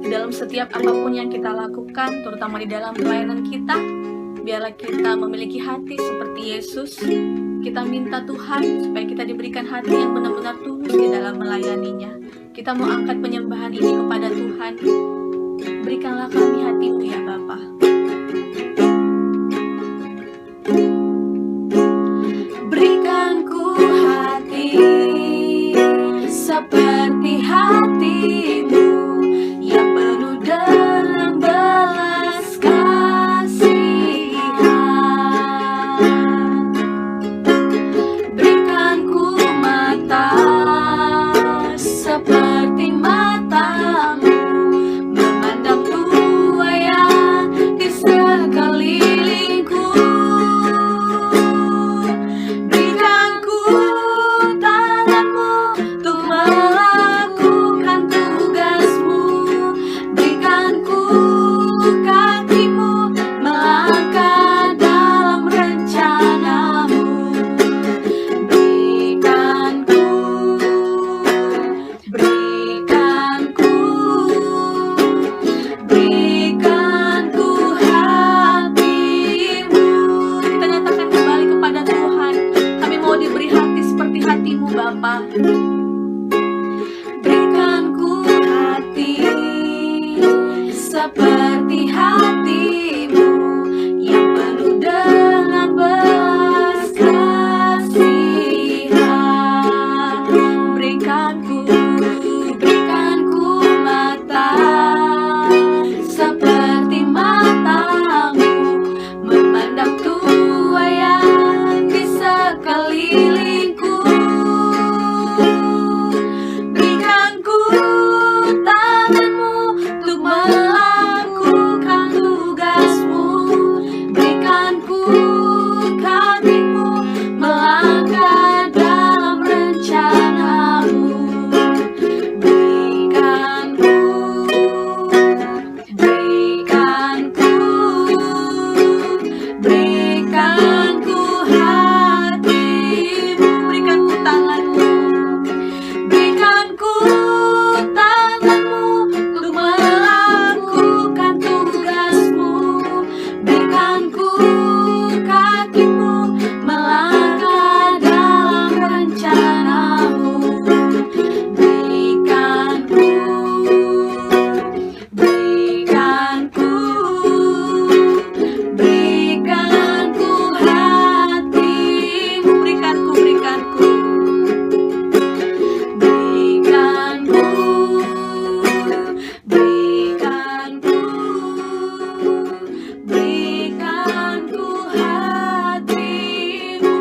Dalam setiap apapun yang kita lakukan, terutama di dalam pelayanan kita, biarlah kita memiliki hati seperti Yesus. Kita minta Tuhan supaya kita diberikan hati yang benar-benar tulus di dalam melayaninya. Kita mau angkat penyembahan ini kepada Tuhan. Berikanlah kami hatimu ya Bapa. Berikan ku hati seperti hatimu, yang penuh dengan belas kasihan. Berikan ku mata seperti matamu, memandang buaya di sekelilingku. Berikan ku tanganmu untuk melakukan tugasmu. Berikan ku kakimu melangkah dalam rencanamu. Berikan ku hatimu. Kita nyatakan kembali kepada Tuhan, kami mau diberi hati seperti hatimu Bapa. Berikan ku hati seperti hatimu, yang penuh dengan belas kasihan. Berikan ku mata seperti matamu, memandang buaya di sekelilingku. Berikan ku tanganmu untuk melakukan tugasmu. Berikan ku kakimu melangkah dalam rencanamu. Berikan ku hatimu. Berikan ku tanganmu. Berikan ku tanganmu untuk melakukan tugasmu. Berikan ku kakimu melangkah dalam rencanamu. Berikan ku hatimu. Berikan ku hatimu.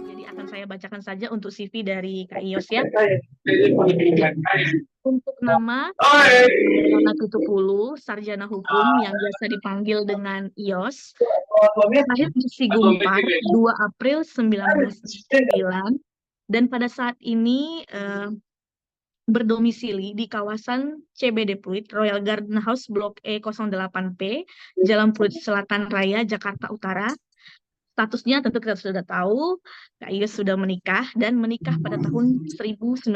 Jadi akan saya bacakan saja untuk CV dari Kak Ios ya. Untuk nama Nona Tutupulu, sarjana hukum yang biasa dipanggil dengan Ios. Lahir di Sigupar 2 April 1999 dan pada saat ini berdomisili di kawasan CBD Pluit, Royal Garden House Blok E 08P, Jalan Pluit Selatan Raya, Jakarta Utara. Statusnya tentu kita sudah tahu, Kak Ios sudah menikah dan menikah pada tahun 1998,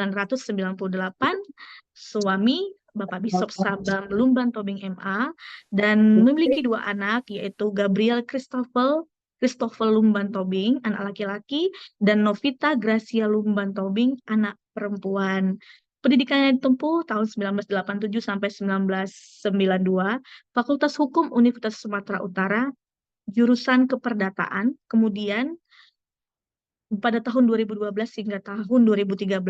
suami Bapak Bishop Sabam Lumban Tobing MA, dan memiliki 2 anak, yaitu Gabriel Christopher Lumban Tobing, anak laki-laki, dan Novita Gracia Lumban Tobing, anak perempuan. Pendidikannya ditempuh tahun 1987 sampai 1992, Fakultas Hukum Universitas Sumatera Utara, jurusan keperdataan. Kemudian pada tahun 2012 hingga tahun 2013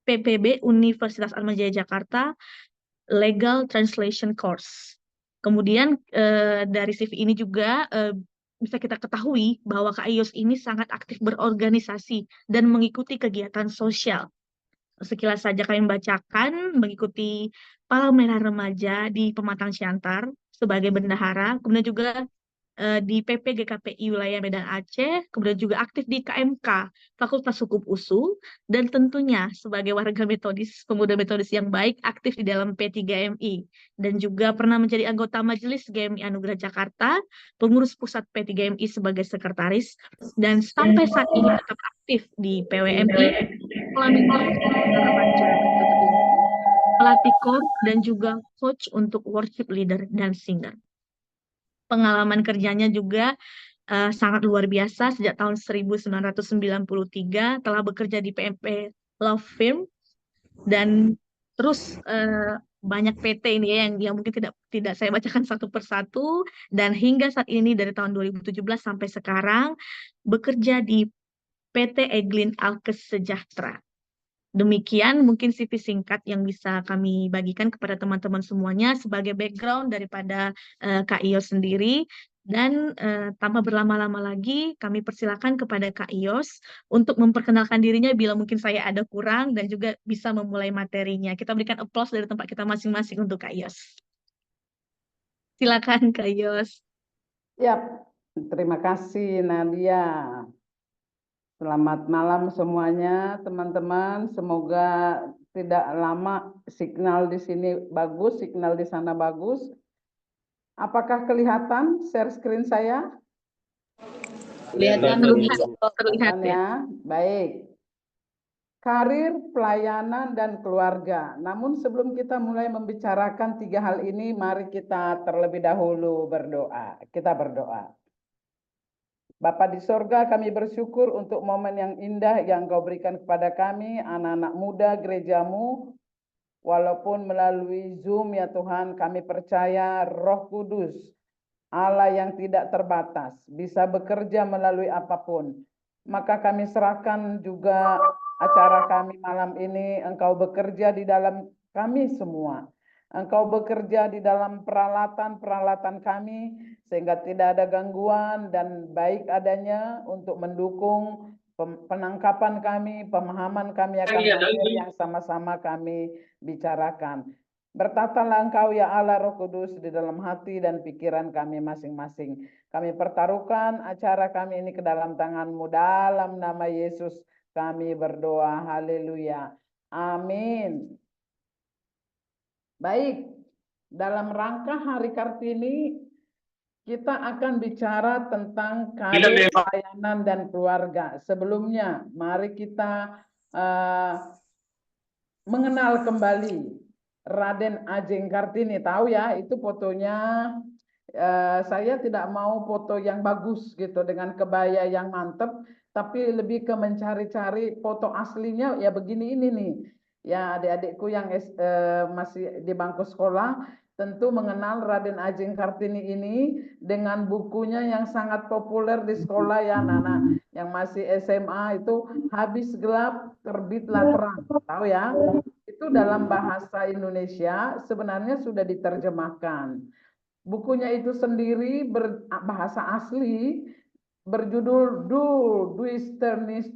PPB Universitas Atmajaya Jakarta Legal Translation Course. Kemudian dari CV ini juga bisa kita ketahui bahwa Kak Ios ini sangat aktif berorganisasi dan mengikuti kegiatan sosial. Sekilas saja kami membacakan, mengikuti Palang Merah Remaja di Pematang Siantar sebagai bendahara, kemudian juga di PP GKPI wilayah Medan Aceh, kemudian juga aktif di KMK, Fakultas Hukum USU, dan tentunya sebagai warga metodis, pemuda metodis yang baik, aktif di dalam P3MI, dan juga pernah menjadi anggota Majelis GMI Anugerah Jakarta, pengurus pusat P3MI sebagai sekretaris, dan sampai saat ini tetap aktif di PWMI, Kepala Minggu, Remaja P3MI, pelatih kor, dan juga coach untuk worship leader dan singer. Pengalaman kerjanya juga sangat luar biasa. Sejak tahun 1993 telah bekerja di PMP Law Firm, dan terus banyak PT ini ya yang mungkin tidak saya bacakan satu persatu, dan hingga saat ini dari tahun 2017 sampai sekarang bekerja di PT Eglin Alkes Sejahtera. Demikian mungkin CV singkat yang bisa kami bagikan kepada teman-teman semuanya sebagai background daripada Kak Iyos sendiri. Dan tanpa berlama-lama lagi, kami persilakan kepada Kak Iyos untuk memperkenalkan dirinya bila mungkin saya ada kurang, dan juga bisa memulai materinya. Kita berikan applause dari tempat kita masing-masing untuk Kak Iyos. Silakan Kak Iyos. Ya, terima kasih Nadia. Selamat malam semuanya, teman-teman. Semoga tidak lama signal di sini bagus, signal di sana bagus. Apakah kelihatan share screen saya? Kelihatan Kelihatan ya. Baik. Karir, pelayanan, dan keluarga. Namun sebelum kita mulai membicarakan tiga hal ini, mari kita terlebih dahulu berdoa. Kita berdoa. Bapa di sorga, kami bersyukur untuk momen yang indah yang Kau berikan kepada kami, anak-anak muda gerejamu, walaupun melalui Zoom ya Tuhan, kami percaya Roh Kudus, Allah yang tidak terbatas, bisa bekerja melalui apapun. Maka kami serahkan juga acara kami malam ini, Engkau bekerja di dalam kami semua. Engkau bekerja di dalam peralatan-peralatan kami, sehingga tidak ada gangguan dan baik adanya untuk mendukung penangkapan kami, pemahaman kami akan materi yang sama-sama kami bicarakan. Bertatalah Engkau ya Allah Roh Kudus di dalam hati dan pikiran kami masing-masing. Kami pertaruhkan acara kami ini ke dalam tangan-Mu, dalam nama Yesus kami berdoa. Haleluya. Amin. Baik, dalam rangka Hari Kartini, kita akan bicara tentang karir, pelayanan, dan keluarga. Sebelumnya, mari kita mengenal kembali Raden Ajeng Kartini. Tahu ya, itu fotonya. Saya tidak mau foto yang bagus gitu dengan kebaya yang mantep, tapi lebih ke mencari-cari foto aslinya ya begini ini nih. Ya adik-adikku yang masih di bangku sekolah tentu mengenal Raden Ajeng Kartini ini dengan bukunya yang sangat populer di sekolah ya Nana. Yang masih SMA itu Habis Gelap Terbitlah Terang. Tahu ya? Itu dalam bahasa Indonesia sebenarnya sudah diterjemahkan. Bukunya itu sendiri berbahasa asli berjudul Duisternis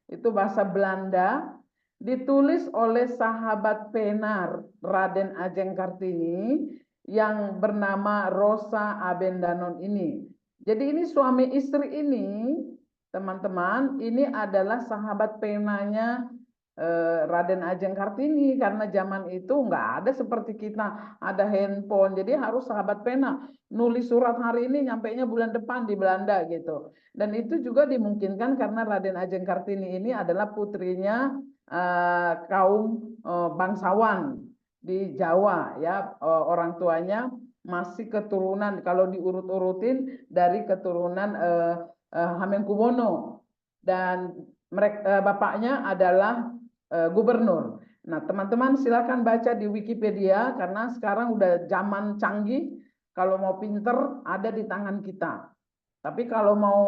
itu bahasa Belanda, ditulis oleh sahabat Penar Raden Ajeng Kartini yang bernama Rosa Abendanon ini. Jadi ini suami istri ini, teman-teman, ini adalah sahabat penanya Raden Ajeng Kartini, karena zaman itu nggak ada seperti kita ada handphone, jadi harus sahabat pena nulis surat hari ini nyampainya bulan depan di Belanda gitu. Dan itu juga dimungkinkan karena Raden Ajeng Kartini ini adalah putrinya kaum bangsawan di Jawa ya, orang tuanya masih keturunan kalau diurut-urutin dari keturunan Hamengkubuwono, dan mereka bapaknya adalah gubernur. Nah, teman-teman silakan baca di Wikipedia karena sekarang udah zaman canggih. Kalau mau pinter ada di tangan kita. Tapi kalau mau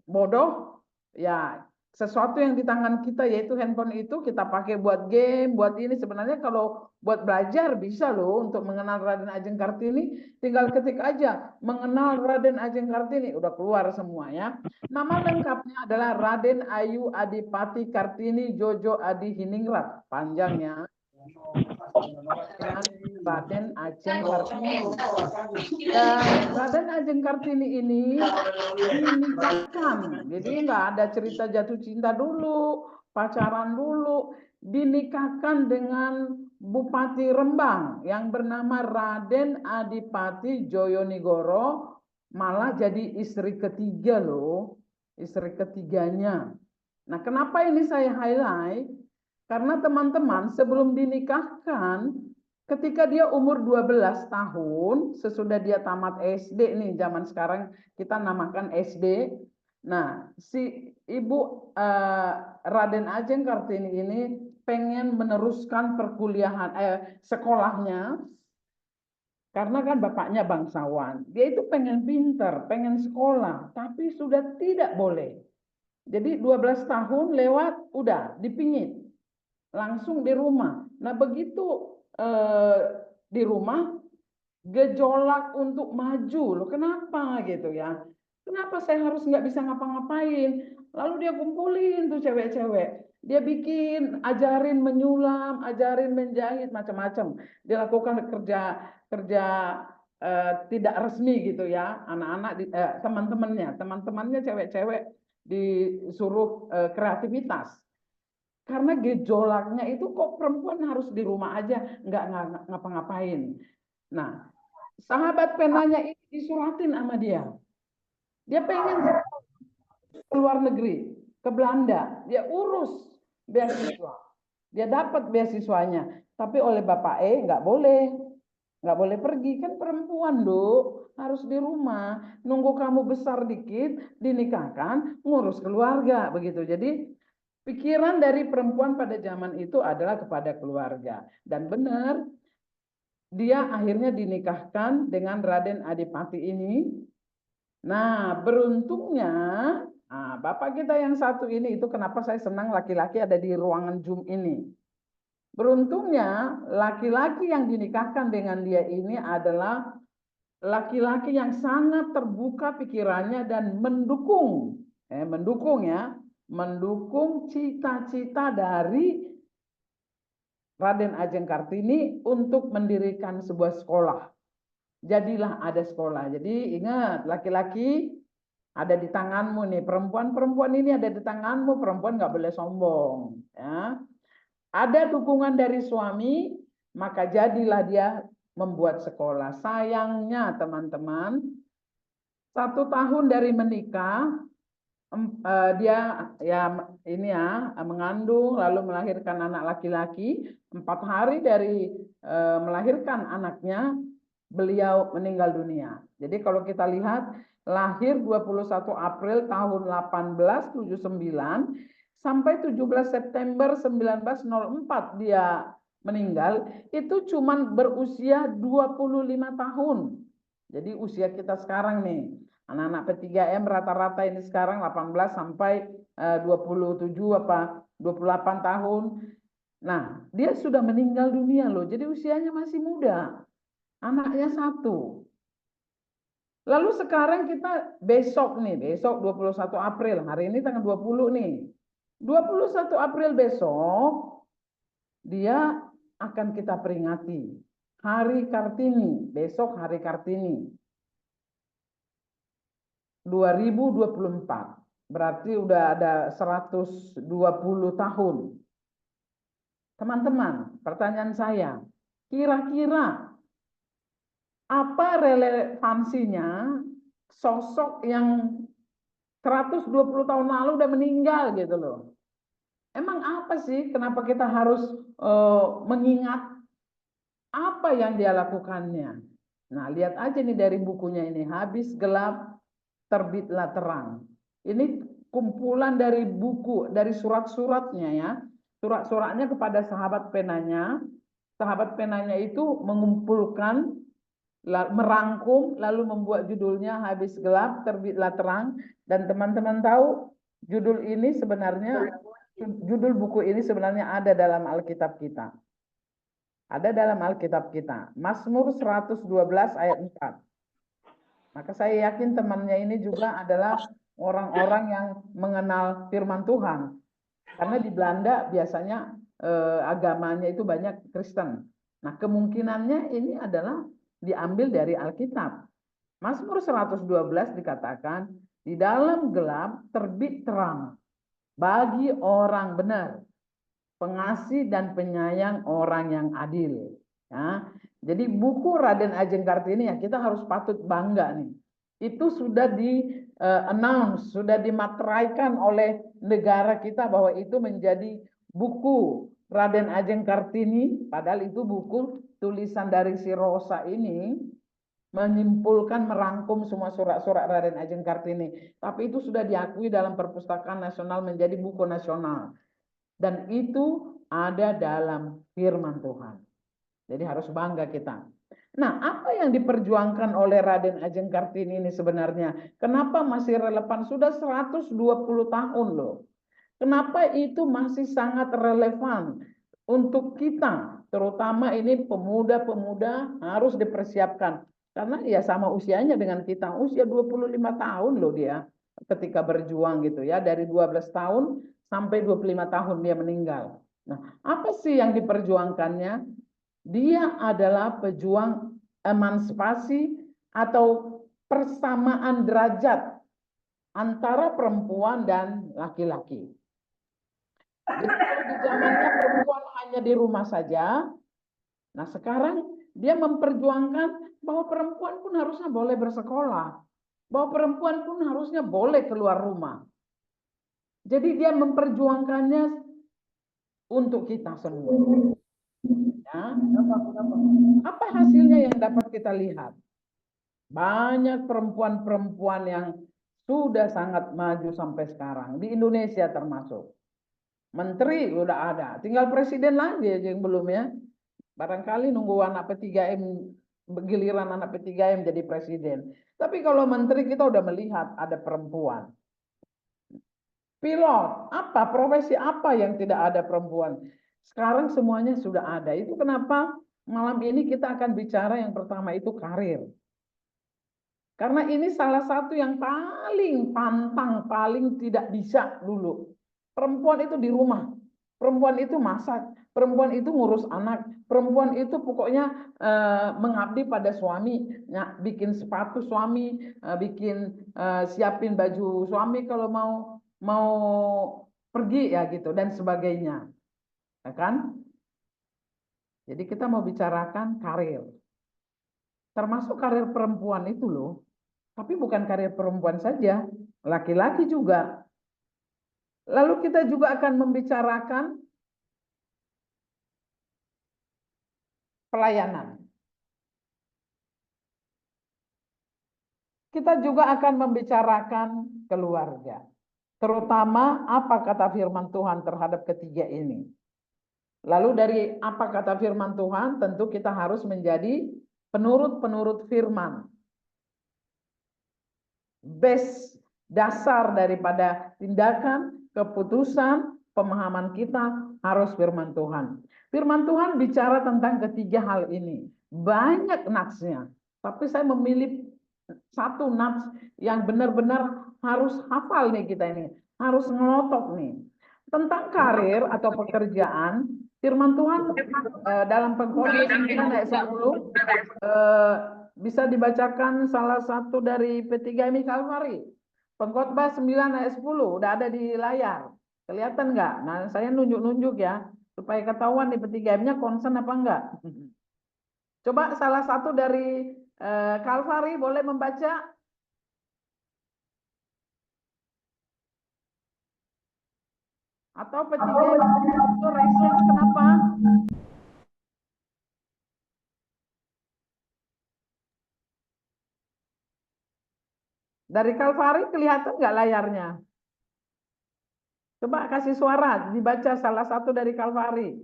bodoh, ya sesuatu yang di tangan kita yaitu handphone itu kita pakai buat game, buat ini. Sebenarnya kalau buat belajar bisa loh untuk mengenal Raden Ajeng Kartini. Tinggal ketik aja mengenal Raden Ajeng Kartini, udah keluar semua ya. Nama lengkapnya adalah Raden Ayu Adipati Kartini Jojo Adi Hiningrat, panjangnya. Raden Ajeng Kartini. Dan Raden Ajeng Kartini ini dinikahkan. Jadi nggak ada cerita jatuh cinta dulu, pacaran dulu. Dinikahkan dengan Bupati Rembang yang bernama Raden Adipati Joyonegoro, malah jadi istri ketiga loh, istri ketiganya. Nah, kenapa ini saya highlight? Karena teman-teman sebelum dinikahkan, ketika dia umur 12 tahun, sesudah dia tamat SD nih, zaman sekarang kita namakan SD. Nah, si Ibu Raden Ajeng Kartini ini pengen meneruskan perkuliahan sekolahnya, karena kan bapaknya bangsawan. Dia itu pengen pinter, pengen sekolah, tapi sudah tidak boleh. Jadi 12 tahun lewat, udah dipingit. Langsung di rumah. Nah, begitu di rumah, gejolak untuk maju. Loh, kenapa gitu ya? Kenapa saya harus nggak bisa ngapa-ngapain? Lalu dia kumpulin tuh cewek-cewek. Dia bikin, ajarin menyulam, ajarin menjahit, macam-macam. Dia lakukan kerja tidak resmi gitu ya. Anak-anak, teman-temannya cewek-cewek disuruh kreativitas. Karena gejolaknya itu kok perempuan harus di rumah aja, nggak ngapa-ngapain. Nah, sahabat penanya ini disuratin sama dia. Dia pengen ke luar negeri, ke Belanda. Dia urus beasiswa. Dia dapat beasiswanya. Tapi oleh Bapak nggak boleh. Nggak boleh pergi. Kan perempuan, Dok. Harus di rumah. Nunggu kamu besar dikit, dinikahkan, ngurus keluarga. Begitu. Jadi pikiran dari perempuan pada zaman itu adalah kepada keluarga. Dan benar, dia akhirnya dinikahkan dengan Raden Adipati ini. Nah, beruntungnya, Bapak kita yang satu ini, itu kenapa saya senang laki-laki ada di ruangan Zoom ini. Beruntungnya, laki-laki yang dinikahkan dengan dia ini adalah laki-laki yang sangat terbuka pikirannya dan mendukung cita-cita dari Raden Ajeng Kartini untuk mendirikan sebuah sekolah. Jadilah ada sekolah. Jadi ingat, laki-laki ada di tanganmu nih, perempuan ini ada di tanganmu, perempuan nggak boleh sombong. Ya. Ada dukungan dari suami, maka jadilah dia membuat sekolah. Sayangnya teman-teman, 1 tahun dari menikah, dia mengandung lalu melahirkan anak laki-laki. 4 hari dari melahirkan anaknya, beliau meninggal dunia. Jadi kalau kita lihat, lahir 21 April tahun 1879 sampai 17 September 1904 dia meninggal, itu cuma berusia 25 tahun. Jadi usia kita sekarang nih, anak-anak P3M rata-rata ini sekarang 18 sampai 27 apa 28 tahun. Nah, dia sudah meninggal dunia loh. Jadi usianya masih muda. Anaknya 1. Lalu sekarang kita besok 21 April. Hari ini tanggal 20 nih. 21 April besok, dia akan kita peringati. Hari Kartini, besok Hari Kartini. 2024. Berarti udah ada 120 tahun. Teman-teman, pertanyaan saya, kira-kira apa relevansinya sosok yang 120 tahun lalu udah meninggal gitu loh. Emang apa sih kenapa kita harus mengingat apa yang dia lakukannya? Nah, lihat aja nih dari bukunya ini, Habis Gelap Terbitlah Terang. Ini kumpulan dari buku, dari surat-suratnya ya. Surat-suratnya kepada sahabat penanya. Sahabat penanya itu mengumpulkan, merangkum, lalu membuat judulnya Habis Gelap Terbitlah Terang. Dan teman-teman tahu judul buku ini sebenarnya ada dalam Alkitab kita. Ada dalam Alkitab kita. Mazmur 112 ayat 4. Maka saya yakin temannya ini juga adalah orang-orang yang mengenal firman Tuhan. Karena di Belanda biasanya agamanya itu banyak Kristen. Nah, kemungkinannya ini adalah diambil dari Alkitab. Mazmur 112 dikatakan, di dalam gelap terbit terang bagi orang benar, pengasih dan penyayang orang yang adil. Ya, jadi buku Raden Ajeng Kartini ya kita harus patut bangga nih. Itu sudah di announce, sudah dimateraikan oleh negara kita bahwa itu menjadi buku Raden Ajeng Kartini, padahal itu buku tulisan dari si Rosa ini menyimpulkan merangkum semua surat-surat Raden Ajeng Kartini. Tapi itu sudah diakui dalam Perpustakaan Nasional menjadi buku nasional. Dan itu ada dalam firman Tuhan. Jadi harus bangga kita. Nah, apa yang diperjuangkan oleh Raden Ajeng Kartini ini sebenarnya? Kenapa masih relevan? Sudah 120 tahun loh. Kenapa itu masih sangat relevan untuk kita? Terutama ini pemuda-pemuda harus dipersiapkan. Karena ya sama usianya dengan kita. Usia 25 tahun loh dia ketika berjuang gitu ya. Dari 12 tahun sampai 25 tahun dia meninggal. Nah, apa sih yang diperjuangkannya? Dia adalah pejuang emansipasi atau persamaan derajat antara perempuan dan laki-laki. Jadi kalau di zamannya perempuan hanya di rumah saja, nah sekarang dia memperjuangkan bahwa perempuan pun harusnya boleh bersekolah, bahwa perempuan pun harusnya boleh keluar rumah. Jadi dia memperjuangkannya untuk kita semua. Ya. Apa hasilnya yang dapat kita lihat? Banyak perempuan-perempuan yang sudah sangat maju sampai sekarang, di Indonesia termasuk. Menteri udah ada, tinggal presiden lagi aja yang belum ya. Barangkali nunggu anak P3M, giliran anak P3M jadi presiden. Tapi kalau menteri kita udah melihat ada perempuan. Pilot, apa profesi apa yang tidak ada perempuan? Sekarang semuanya sudah ada. Itu kenapa malam ini kita akan bicara yang pertama itu karir. Karena ini salah satu yang paling pantang, paling tidak bisa dulu. Perempuan itu di rumah, perempuan itu masak, perempuan itu ngurus anak, perempuan itu pokoknya mengabdi pada suami, ya, bikin sepatu suami, bikin siapin baju suami kalau mau pergi ya gitu dan sebagainya, ya kan? Jadi kita mau bicarakan karir, termasuk karir perempuan itu loh. Tapi bukan karir perempuan saja, laki-laki juga. Lalu kita juga akan membicarakan pelayanan. Kita juga akan membicarakan keluarga. Terutama apa kata firman Tuhan terhadap ketiga ini. Lalu dari apa kata firman Tuhan, tentu kita harus menjadi penurut-penurut firman. Base dasar daripada tindakan, keputusan, pemahaman kita harus firman Tuhan. Firman Tuhan bicara tentang ketiga hal ini. Banyak natsnya, tapi saya memilih satu nats yang benar-benar harus hafal nih kita ini. Harus ngelotok nih. Tentang karir atau pekerjaan, firman Tuhan dalam Pengkhotbah 9 ayat 10 bisa dibacakan salah satu dari P3MI Kalvari. Pengkhotbah 9 ayat 10 udah ada di layar. Kelihatan nggak? Nah, saya nunjuk-nunjuk ya supaya ketahuan di P3M-nya concern apa enggak. Coba salah satu dari Kalvari boleh membaca. Atau P3M itu research kenapa? Dari Kalvari kelihatan nggak layarnya? Coba kasih suara, dibaca salah satu dari Kalvari.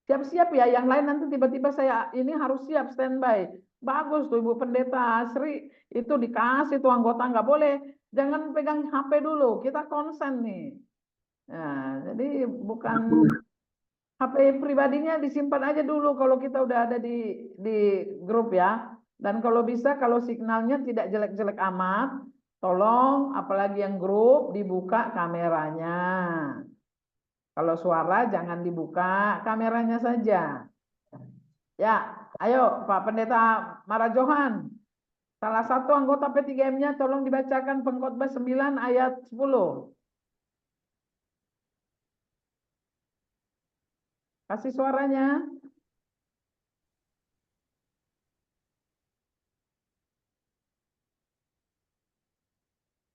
Siap-siap ya, yang lain nanti tiba-tiba saya ini harus siap standby. Bagus tuh Ibu Pendeta Asri, itu dikasih tuh anggota, nggak boleh. Jangan pegang HP dulu, kita konsen nih. Nah, jadi bukan HP pribadinya disimpan aja dulu kalau kita udah ada di grup ya. Dan kalau bisa kalau signalnya tidak jelek-jelek amat, tolong apalagi yang grup dibuka kameranya. Kalau suara jangan dibuka kameranya saja. Ya, ayo Pak Pendeta Marajohan. Salah satu anggota P3M-nya tolong dibacakan Pengkhotbah 9 ayat 10. Kasih suaranya.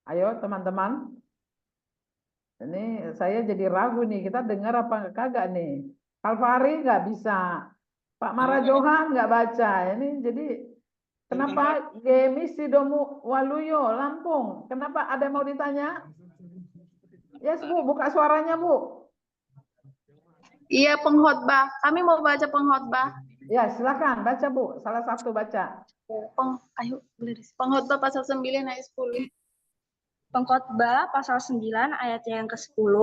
Ayo teman-teman. Ini saya jadi ragu nih, kita dengar apa kagak nih. Kalvari nggak bisa. Pak Marajohan nggak baca. Ini jadi kenapa Gemi Sidomu Waluyo Lampung? Kenapa ada yang mau ditanya? Yes Bu, buka suaranya Bu. Iya, pengkhotbah. Kami mau baca pengkhotbah. Ya silakan baca Bu, salah satu baca. Ayo, pengkhotbah pasal 9 ayat 10. Pengkhotbah pasal 9 ayat yang ke-10.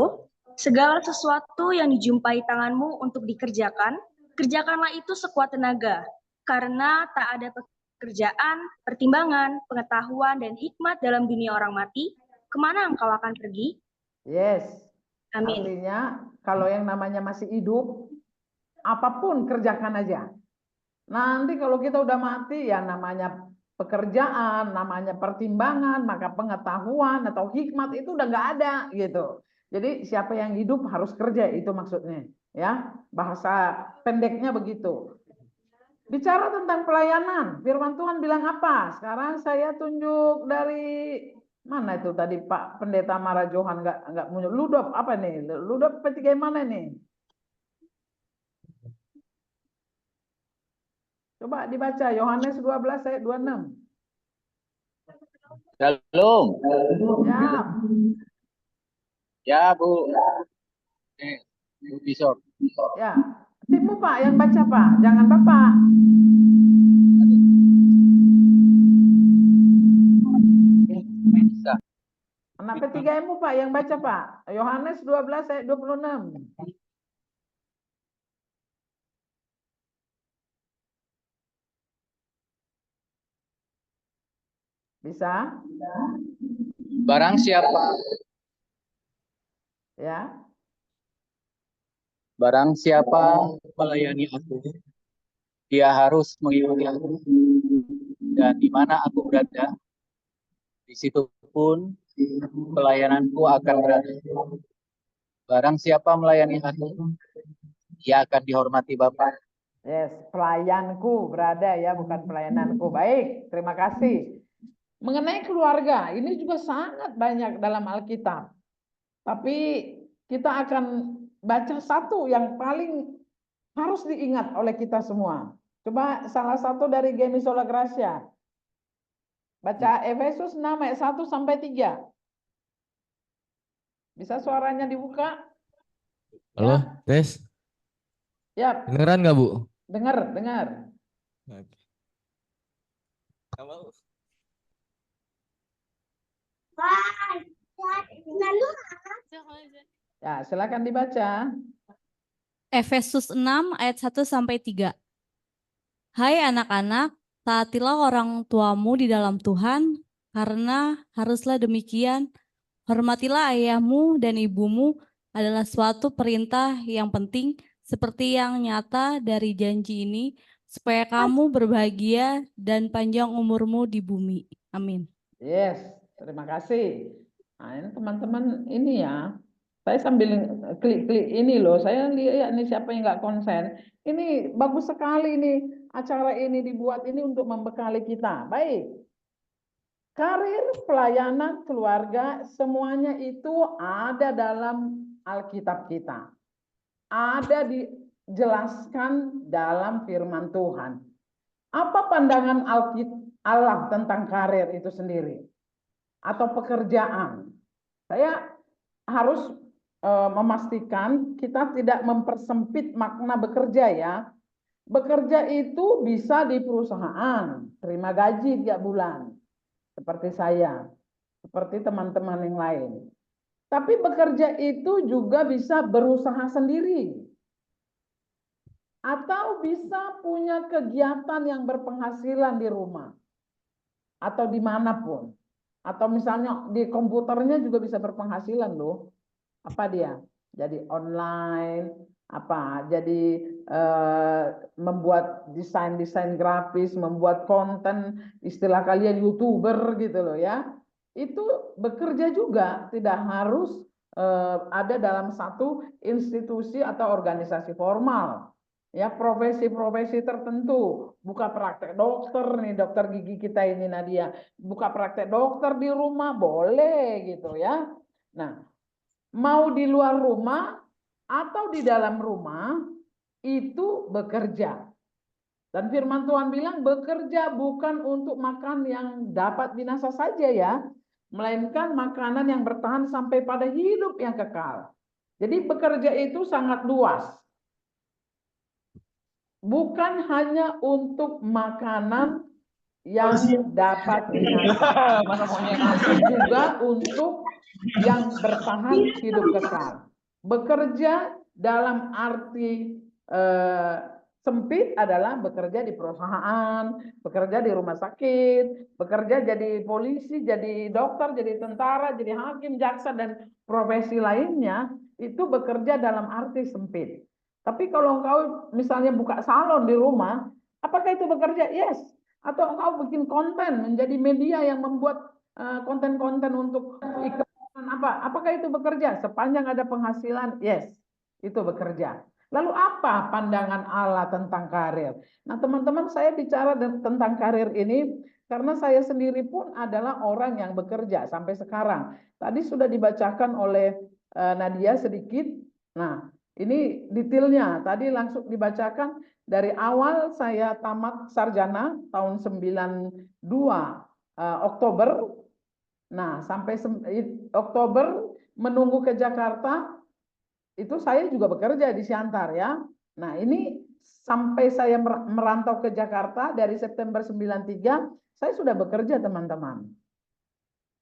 Segala sesuatu yang dijumpai tanganmu untuk dikerjakan, kerjakanlah itu sekuat tenaga. Karena tak ada pekerjaan, pertimbangan, pengetahuan, dan hikmat dalam dunia orang mati, kemana engkau akan pergi? Yes. Amin. Artinya kalau yang namanya masih hidup, apapun kerjakan aja. Nanti kalau kita udah mati, ya namanya pekerjaan, namanya pertimbangan, maka pengetahuan atau hikmat itu udah nggak ada gitu. Jadi siapa yang hidup harus kerja, itu maksudnya. Ya, bahasa pendeknya begitu. Bicara tentang pelayanan, firman Tuhan bilang apa? Sekarang saya tunjuk dari mana itu tadi Pak Pendeta Marajohan nggak punya Ludop apa nih? Ludop P3 mana nih? Coba dibaca Yohanes 12 ayat 26. Shalom. Ya, Ya, Bu. Bu Bishop. ya. Timmu Pak yang baca Pak, jangan Bapak. Bisa. Anak P3M-mu Pak yang baca Pak. Yohanes 12 ayat 26. Bisa? Barang siapa Ya. melayani aku, dia harus mengikuti aku. Dan di mana aku berada, di situ pun pelayananku akan berada. Barang siapa melayani aku, dia akan dihormati Bapa. Yes, pelayanku berada ya, bukan pelayananku. Baik, terima kasih. Mengenai keluarga, ini juga sangat banyak dalam Alkitab. Tapi kita akan baca satu yang paling harus diingat oleh kita semua. Coba salah satu dari Gemi Sola Gracia. Baca Efesus 6 ayat 1 sampai 3. Bisa suaranya dibuka? Halo, Ya. tes. Ya, Beneran nggak, Bu? dengar. Oke. Ya, silakan dibaca. Efesus 6 ayat 1 sampai 3. Hai anak-anak, taatilah orang tuamu di dalam Tuhan, karena haruslah demikian. Hormatilah ayahmu dan ibumu adalah suatu perintah yang penting, seperti yang nyata dari janji ini, supaya kamu berbahagia dan panjang umurmu di bumi. Amin. Yes, terima kasih. Nah, ini teman-teman ini ya, saya sambil klik-klik ini loh, saya lihat nih siapa yang nggak konsen. Ini bagus sekali nih, acara ini dibuat ini untuk membekali kita. Baik, karir, pelayanan, keluarga, semuanya itu ada dalam Alkitab kita. Ada dijelaskan dalam firman Tuhan. Apa pandangan Allah tentang karir itu sendiri? Atau pekerjaan? Saya harus memastikan kita tidak mempersempit makna bekerja ya. Bekerja itu bisa di perusahaan, terima gaji tiap bulan, seperti saya, seperti teman-teman yang lain. Tapi bekerja itu juga bisa berusaha sendiri, atau bisa punya kegiatan yang berpenghasilan di rumah, atau dimanapun. Atau misalnya di komputernya juga bisa berpenghasilan loh. Apa dia? Jadi online, apa? Jadi membuat desain grafis, membuat konten, istilah kalian YouTuber gitu loh ya. Itu bekerja juga, tidak harus ada dalam satu institusi atau organisasi formal. Ya, profesi-profesi tertentu, buka praktek dokter nih, dokter gigi kita ini Nadia, buka praktek dokter di rumah boleh gitu ya. Nah, mau di luar rumah atau di dalam rumah itu bekerja. Dan firman Tuhan bilang bekerja bukan untuk makan yang dapat binasa saja ya, melainkan makanan yang bertahan sampai pada hidup yang kekal. Jadi bekerja itu sangat luas. Bukan hanya untuk makanan yang dapat binasa, tapi juga untuk yang bertahan hidup kekal. Bekerja dalam arti sempit adalah bekerja di perusahaan, bekerja di rumah sakit, bekerja jadi polisi, jadi dokter, jadi tentara, jadi hakim, jaksa, dan profesi lainnya, itu bekerja dalam arti sempit. Tapi kalau engkau misalnya buka salon di rumah, apakah itu bekerja? Yes. Atau engkau bikin konten, menjadi media yang membuat konten-konten untuk iklan apa? Apakah itu bekerja? Sepanjang ada penghasilan, yes, itu bekerja. Lalu apa pandangan Allah tentang karir? Nah, teman-teman, saya bicara tentang karir ini karena saya sendiri pun adalah orang yang bekerja sampai sekarang. Tadi sudah dibacakan oleh Nadia sedikit. Nah, ini detailnya. Tadi langsung dibacakan dari awal saya tamat sarjana tahun 92 Oktober. Nah, sampai Oktober menunggu ke Jakarta, itu saya juga bekerja di Siantar ya. Nah, ini sampai saya merantau ke Jakarta dari September 93, saya sudah bekerja, teman-teman.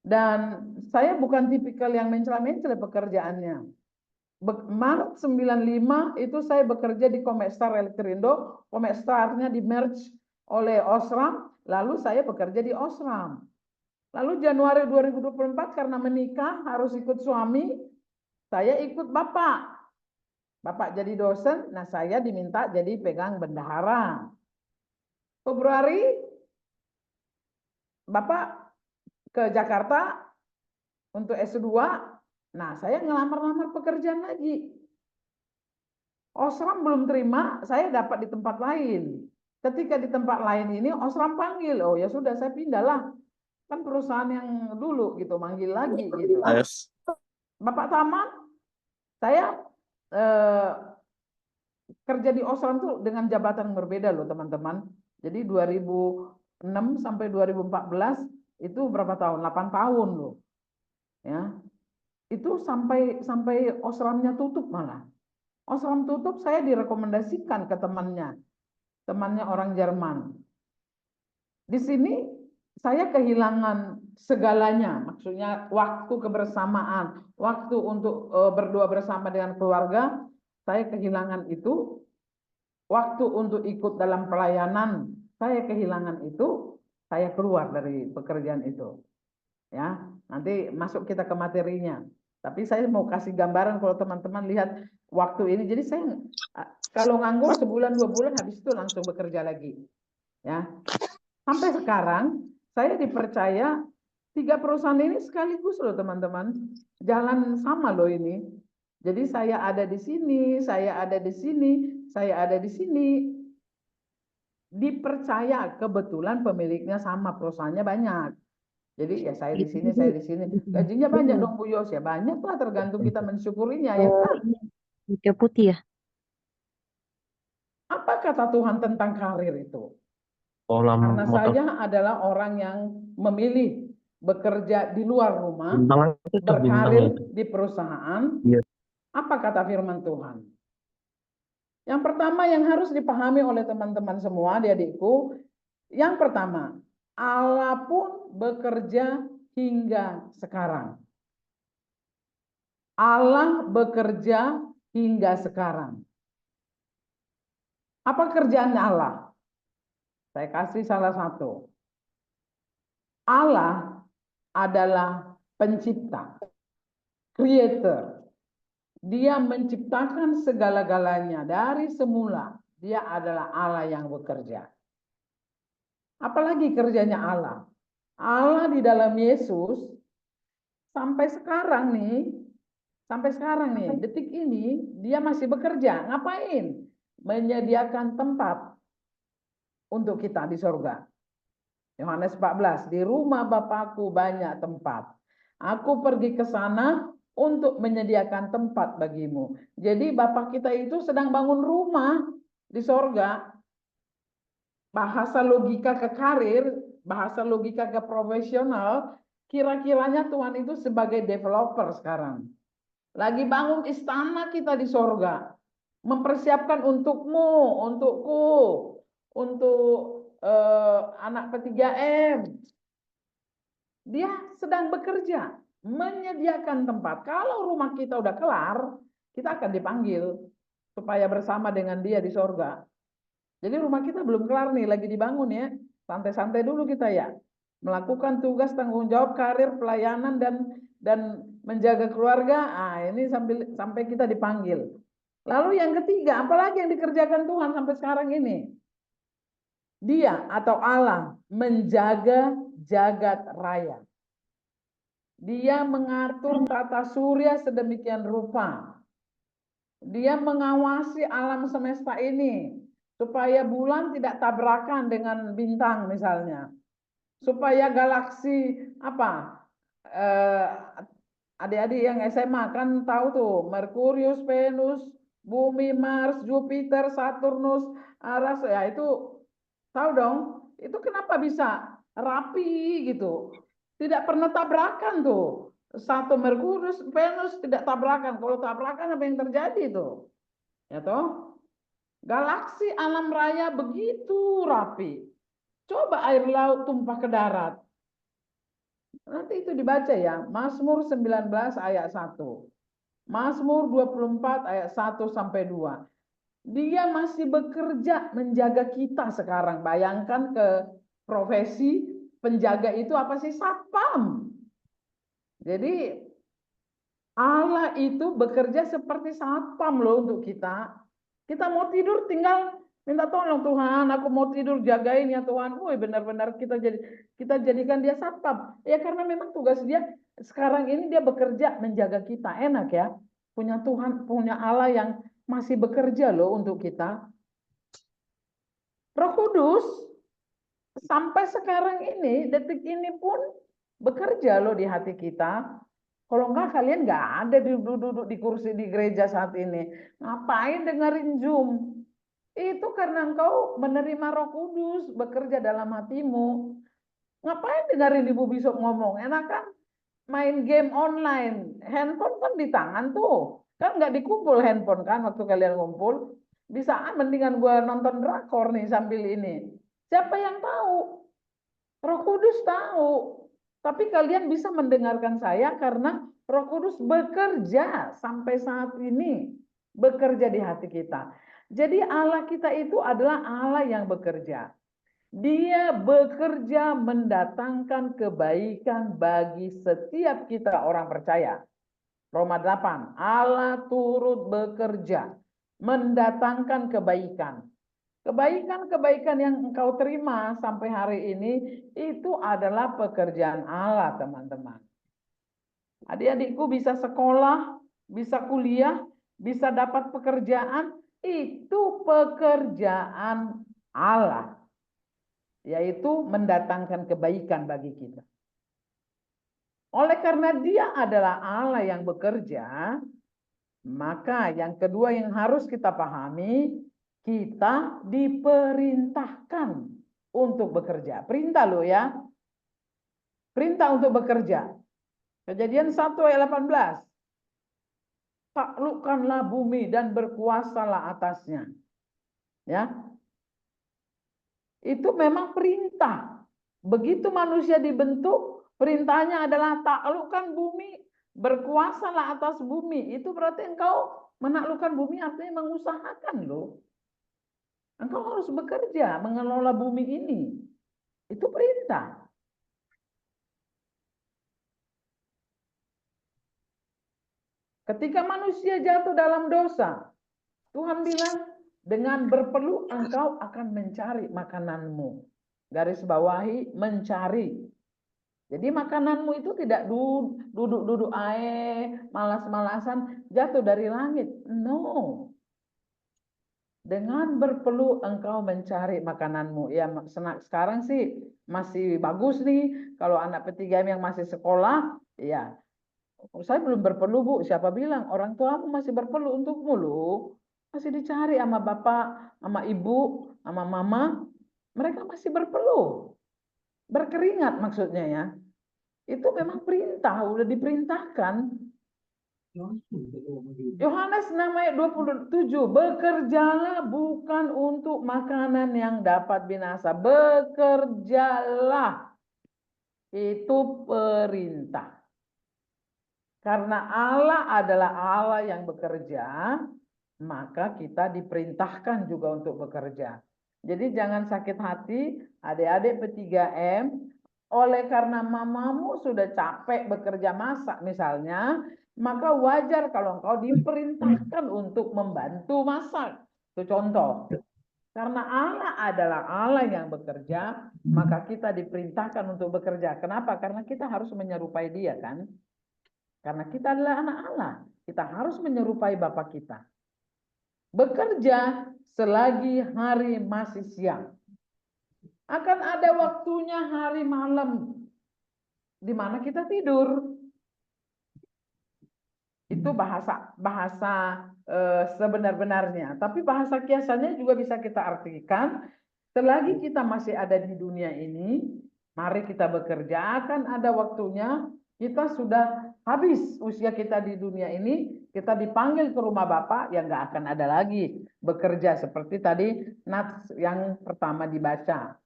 Dan saya bukan tipikal yang mencela-mencela pekerjaannya. Maret 95 itu saya bekerja di Comexstar Elektrindo, Comexstarnya di merge oleh Osram, lalu saya bekerja di Osram. Lalu Januari 2024 karena menikah harus ikut suami, saya ikut bapak. Bapak jadi dosen, nah saya diminta jadi pegang bendahara. Februari bapak ke Jakarta untuk S2. Nah, saya ngelamar-lamar pekerjaan lagi. Osram belum terima, saya dapat di tempat lain. Ketika di tempat lain ini Osram panggil, oh ya sudah saya pindahlah. Kan perusahaan yang dulu gitu, manggil lagi gitu. Yes. Bapak tamat, saya kerja di Osram tuh dengan jabatan yang berbeda loh teman-teman. Jadi 2006 sampai 2014 itu berapa tahun? 8 tahun loh. Ya. Itu sampai Osramnya tutup malah. Osram tutup, saya direkomendasikan ke temannya orang Jerman. Di sini saya kehilangan segalanya, maksudnya waktu kebersamaan, waktu untuk berdua bersama dengan keluarga, saya kehilangan itu. Waktu untuk ikut dalam pelayanan, saya kehilangan itu. Saya keluar dari pekerjaan itu. Ya, nanti masuk kita ke materinya. Tapi saya mau kasih gambaran kalau teman-teman lihat waktu ini. Jadi saya kalau nganggur sebulan 2 bulan, habis itu langsung bekerja lagi. Ya, sampai sekarang saya dipercaya 3 perusahaan ini sekaligus loh teman-teman. Jalan sama loh ini. Jadi saya ada di sini, saya ada di sini, saya ada di sini. Dipercaya, kebetulan pemiliknya sama, perusahaannya banyak. Jadi ya saya di sini, saya di sini. Gajinya banyak dong Bu Yos ya, banyak lah tergantung kita mensyukurinya ya kan. Hitam putih ya. Apa kata Tuhan tentang karir itu? Kolam Karena motor. saya adalah orang yang memilih bekerja di luar rumah, Bintang itu tuh, bintang berkarir itu. di perusahaan. Iya. Apa kata firman Tuhan? Yang pertama yang harus dipahami oleh teman-teman semua, adik-adikku, yang pertama, Allah pun bekerja hingga sekarang. Allah bekerja hingga sekarang. Apa kerjaan Allah? Saya kasih salah satu. Allah adalah pencipta, creator. Dia menciptakan segala-galanya dari semula. Dia adalah Allah yang bekerja. Apalagi kerjanya Allah? Allah di dalam Yesus sampai sekarang nih, detik ini dia masih bekerja. Ngapain? Menyediakan tempat untuk kita di surga. Yohanes 14, di rumah Bapakku banyak tempat. Aku pergi ke sana untuk menyediakan tempat bagimu. Jadi Bapak kita itu sedang bangun rumah di surga. Bahasa logika ke karir, bahasa logika ke profesional, kira-kiranya Tuhan itu sebagai developer sekarang. Lagi bangun istana kita di surga. Mempersiapkan untukmu, untukku, untuk anak P3M. Dia sedang bekerja, menyediakan tempat. Kalau rumah kita udah kelar, kita akan dipanggil supaya bersama dengan dia di sorga. Jadi rumah kita belum kelar nih, lagi dibangun ya. Santai-santai dulu kita ya. Melakukan tugas, tanggung jawab, karir, pelayanan, dan menjaga keluarga. Ini sampai kita dipanggil. Lalu yang ketiga, apalagi yang dikerjakan Tuhan sampai sekarang ini? Dia atau Allah menjaga jagat raya. Dia mengatur tata surya sedemikian rupa. Dia mengawasi alam semesta ini supaya bulan tidak tabrakan dengan bintang misalnya. Supaya galaksi adik-adik yang SMA kan tahu tuh, Merkurius, Venus, Bumi, Mars, Jupiter, Saturnus, Aras, ya itu tahu dong, itu kenapa bisa rapi gitu. Tidak pernah tabrakan tuh. Satu Merkurius, Venus tidak tabrakan. Kalau tabrakan apa yang terjadi tuh? Ya toh? Galaksi alam raya begitu rapi. Coba air laut tumpah ke darat. Nanti itu dibaca ya. Mazmur 19 ayat 1. Mazmur 24 ayat 1 sampai 2. Dia masih bekerja menjaga kita sekarang. Bayangkan ke profesi penjaga itu apa sih? Satpam. Jadi Allah itu bekerja seperti satpam loh untuk kita. Kita mau tidur tinggal minta tolong Tuhan, aku mau tidur jagain ya Tuhan. Woi, benar-benar kita jadikan dia satpam. Ya karena memang tugas dia sekarang ini dia bekerja menjaga kita. Enak ya. Punya Tuhan, punya Allah yang masih bekerja loh untuk kita. Roh Kudus sampai sekarang ini, detik ini pun bekerja loh di hati kita. Kalau enggak kalian enggak ada duduk di kursi di gereja saat ini. Ngapain dengerin Zoom? Itu karena engkau menerima Roh Kudus bekerja dalam hatimu. Ngapain dengerin Ibu Bishop ngomong? Enak kan main game online. Handphone kan di tangan tuh. Kan enggak dikumpul handphone kan waktu kalian ngumpul. Bisa mendingan gue nonton drakor nih sambil ini. Siapa yang tahu? Roh Kudus tahu. Tapi kalian bisa mendengarkan saya karena Roh Kudus bekerja sampai saat ini. Bekerja di hati kita. Jadi Allah kita itu adalah Allah yang bekerja. Dia bekerja mendatangkan kebaikan bagi setiap kita orang percaya. Roma 8, Allah turut bekerja mendatangkan kebaikan. Kebaikan-kebaikan yang engkau terima sampai hari ini itu adalah pekerjaan Allah, teman-teman. Adik-adikku bisa sekolah, bisa kuliah, bisa dapat pekerjaan, itu pekerjaan Allah. Yaitu mendatangkan kebaikan bagi kita. Oleh karena dia adalah Allah yang bekerja, maka yang kedua yang harus kita pahami, kita diperintahkan untuk bekerja. Perintah loh ya. Perintah untuk bekerja. Kejadian 1 ayat 18. Taklukkanlah bumi dan berkuasalah atasnya. Ya. Itu memang perintah. Begitu manusia dibentuk, perintahnya adalah taklukkan bumi, berkuasalah atas bumi. Itu berarti engkau menaklukkan bumi artinya mengusahakan loh. Engkau harus bekerja mengelola bumi ini. Itu perintah. Ketika manusia jatuh dalam dosa, Tuhan bilang, dengan berpeluh engkau akan mencari makananmu. Garis bawahi, mencari. Jadi makananmu itu tidak duduk-duduk malas-malasan, jatuh dari langit. No. Dengan berpeluh engkau mencari makananmu. Ya, sekarang sih masih bagus nih. Kalau anak P3M yang masih sekolah, ya. Saya belum berpeluh, Bu. Siapa bilang? Orang tuamu masih berpeluh untukmu, loh. Masih dicari sama bapak, sama ibu, sama mama. Mereka masih berpeluh. Berkeringat maksudnya ya. Itu memang perintah, udah diperintahkan. Yohanes 6 ayat 27, bekerjalah bukan untuk makanan yang dapat binasa. Bekerjalah. Itu perintah. Karena Allah adalah Allah yang bekerja, maka kita diperintahkan juga untuk bekerja. Jadi jangan sakit hati, adik-adik P3M, oleh karena mamamu sudah capek bekerja masak misalnya, maka wajar kalau engkau diperintahkan untuk membantu masak. Itu contoh. Karena Allah adalah Allah yang bekerja, maka kita diperintahkan untuk bekerja. Kenapa? Karena kita harus menyerupai Dia kan? Karena kita adalah anak Allah. Kita harus menyerupai Bapa kita. Bekerja selagi hari masih siang. Akan ada waktunya hari malam di mana kita tidur. Itu bahasa sebenar-benarnya. Tapi bahasa kiasannya juga bisa kita artikan. Selagi kita masih ada di dunia ini, mari kita bekerja. Akan ada waktunya kita sudah habis usia kita di dunia ini, kita dipanggil ke rumah Bapa, yang nggak akan ada lagi bekerja seperti tadi nats yang pertama dibaca.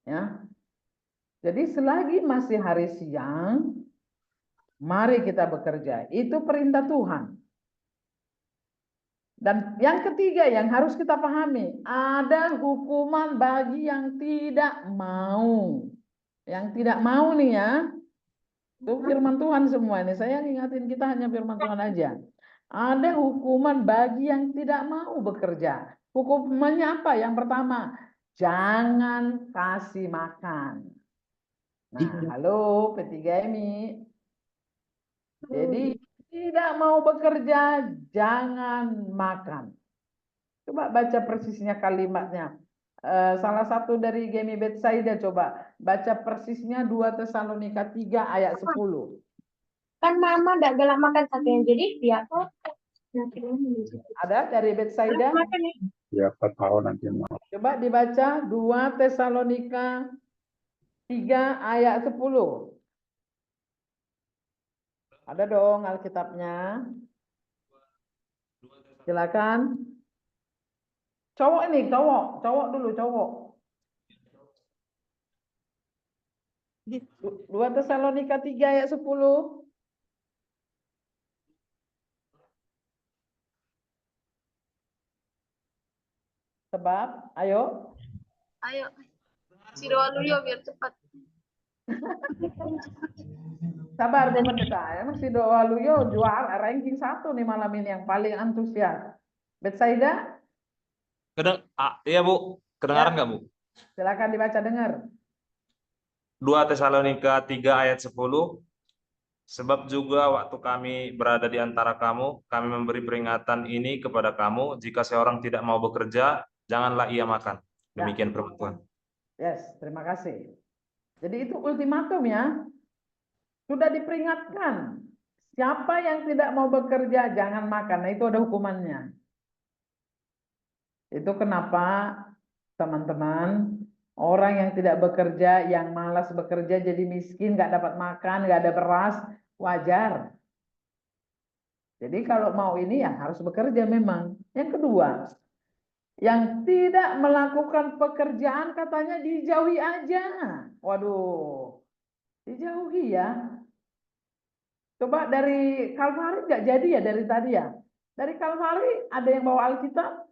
Ya. Jadi selagi masih hari siang, mari kita bekerja. Itu perintah Tuhan. Dan yang ketiga yang harus kita pahami, ada hukuman bagi yang tidak mau. Yang tidak mau nih ya, itu firman Tuhan semua ini. Saya ingatin kita hanya firman Tuhan aja. Ada hukuman bagi yang tidak mau bekerja. Hukumannya apa? Yang pertama, jangan kasih makan. Nah, halo P3MI. Jadi tidak mau bekerja, jangan makan. Coba baca persisnya kalimatnya. Salah satu dari Gemi Betsaida, coba baca persisnya 2 Tesalonika 3 ayat 10. Kan mama enggak galak makan sate, jadi dia kok. Ada dari Betsaida? Ya, 4 tahun nanti mau. Coba dibaca 2 Tesalonika 3 ayat 10. Ada dong Alkitabnya. Silakan. Cowok ini, cowok dulu, cowok. 2 Tesalonika 3 ayat 10. Sebab, ayo. Ayo. Si doa dulu ya biar cepat. Sabar, Bu Pendeta. Emang si Doa Luyo juara ranking 1 nih malam ini yang paling antusias. Betsaida? Iya Bu, kedengaran nggak Bu? Silakan dibaca dengar. 2 Tesalonika 3 ayat 10. Sebab juga waktu kami berada di antara kamu, kami memberi peringatan ini kepada kamu, jika seorang tidak mau bekerja, janganlah ia makan. Demikian firman Tuhan. Yes, terima kasih. Jadi itu ultimatum ya. Sudah diperingatkan. Siapa yang tidak mau bekerja, jangan makan. Nah, itu ada hukumannya. Itu kenapa teman-teman, orang yang tidak bekerja, yang malas bekerja jadi miskin, nggak dapat makan, nggak ada beras, wajar. Jadi kalau mau ini ya harus bekerja memang. Yang kedua, yang tidak melakukan pekerjaan katanya dijauhi aja. Waduh, dijauhi ya. Coba dari Kalvari nggak jadi ya dari tadi ya. Dari Kalvari ada yang bawa Alkitab?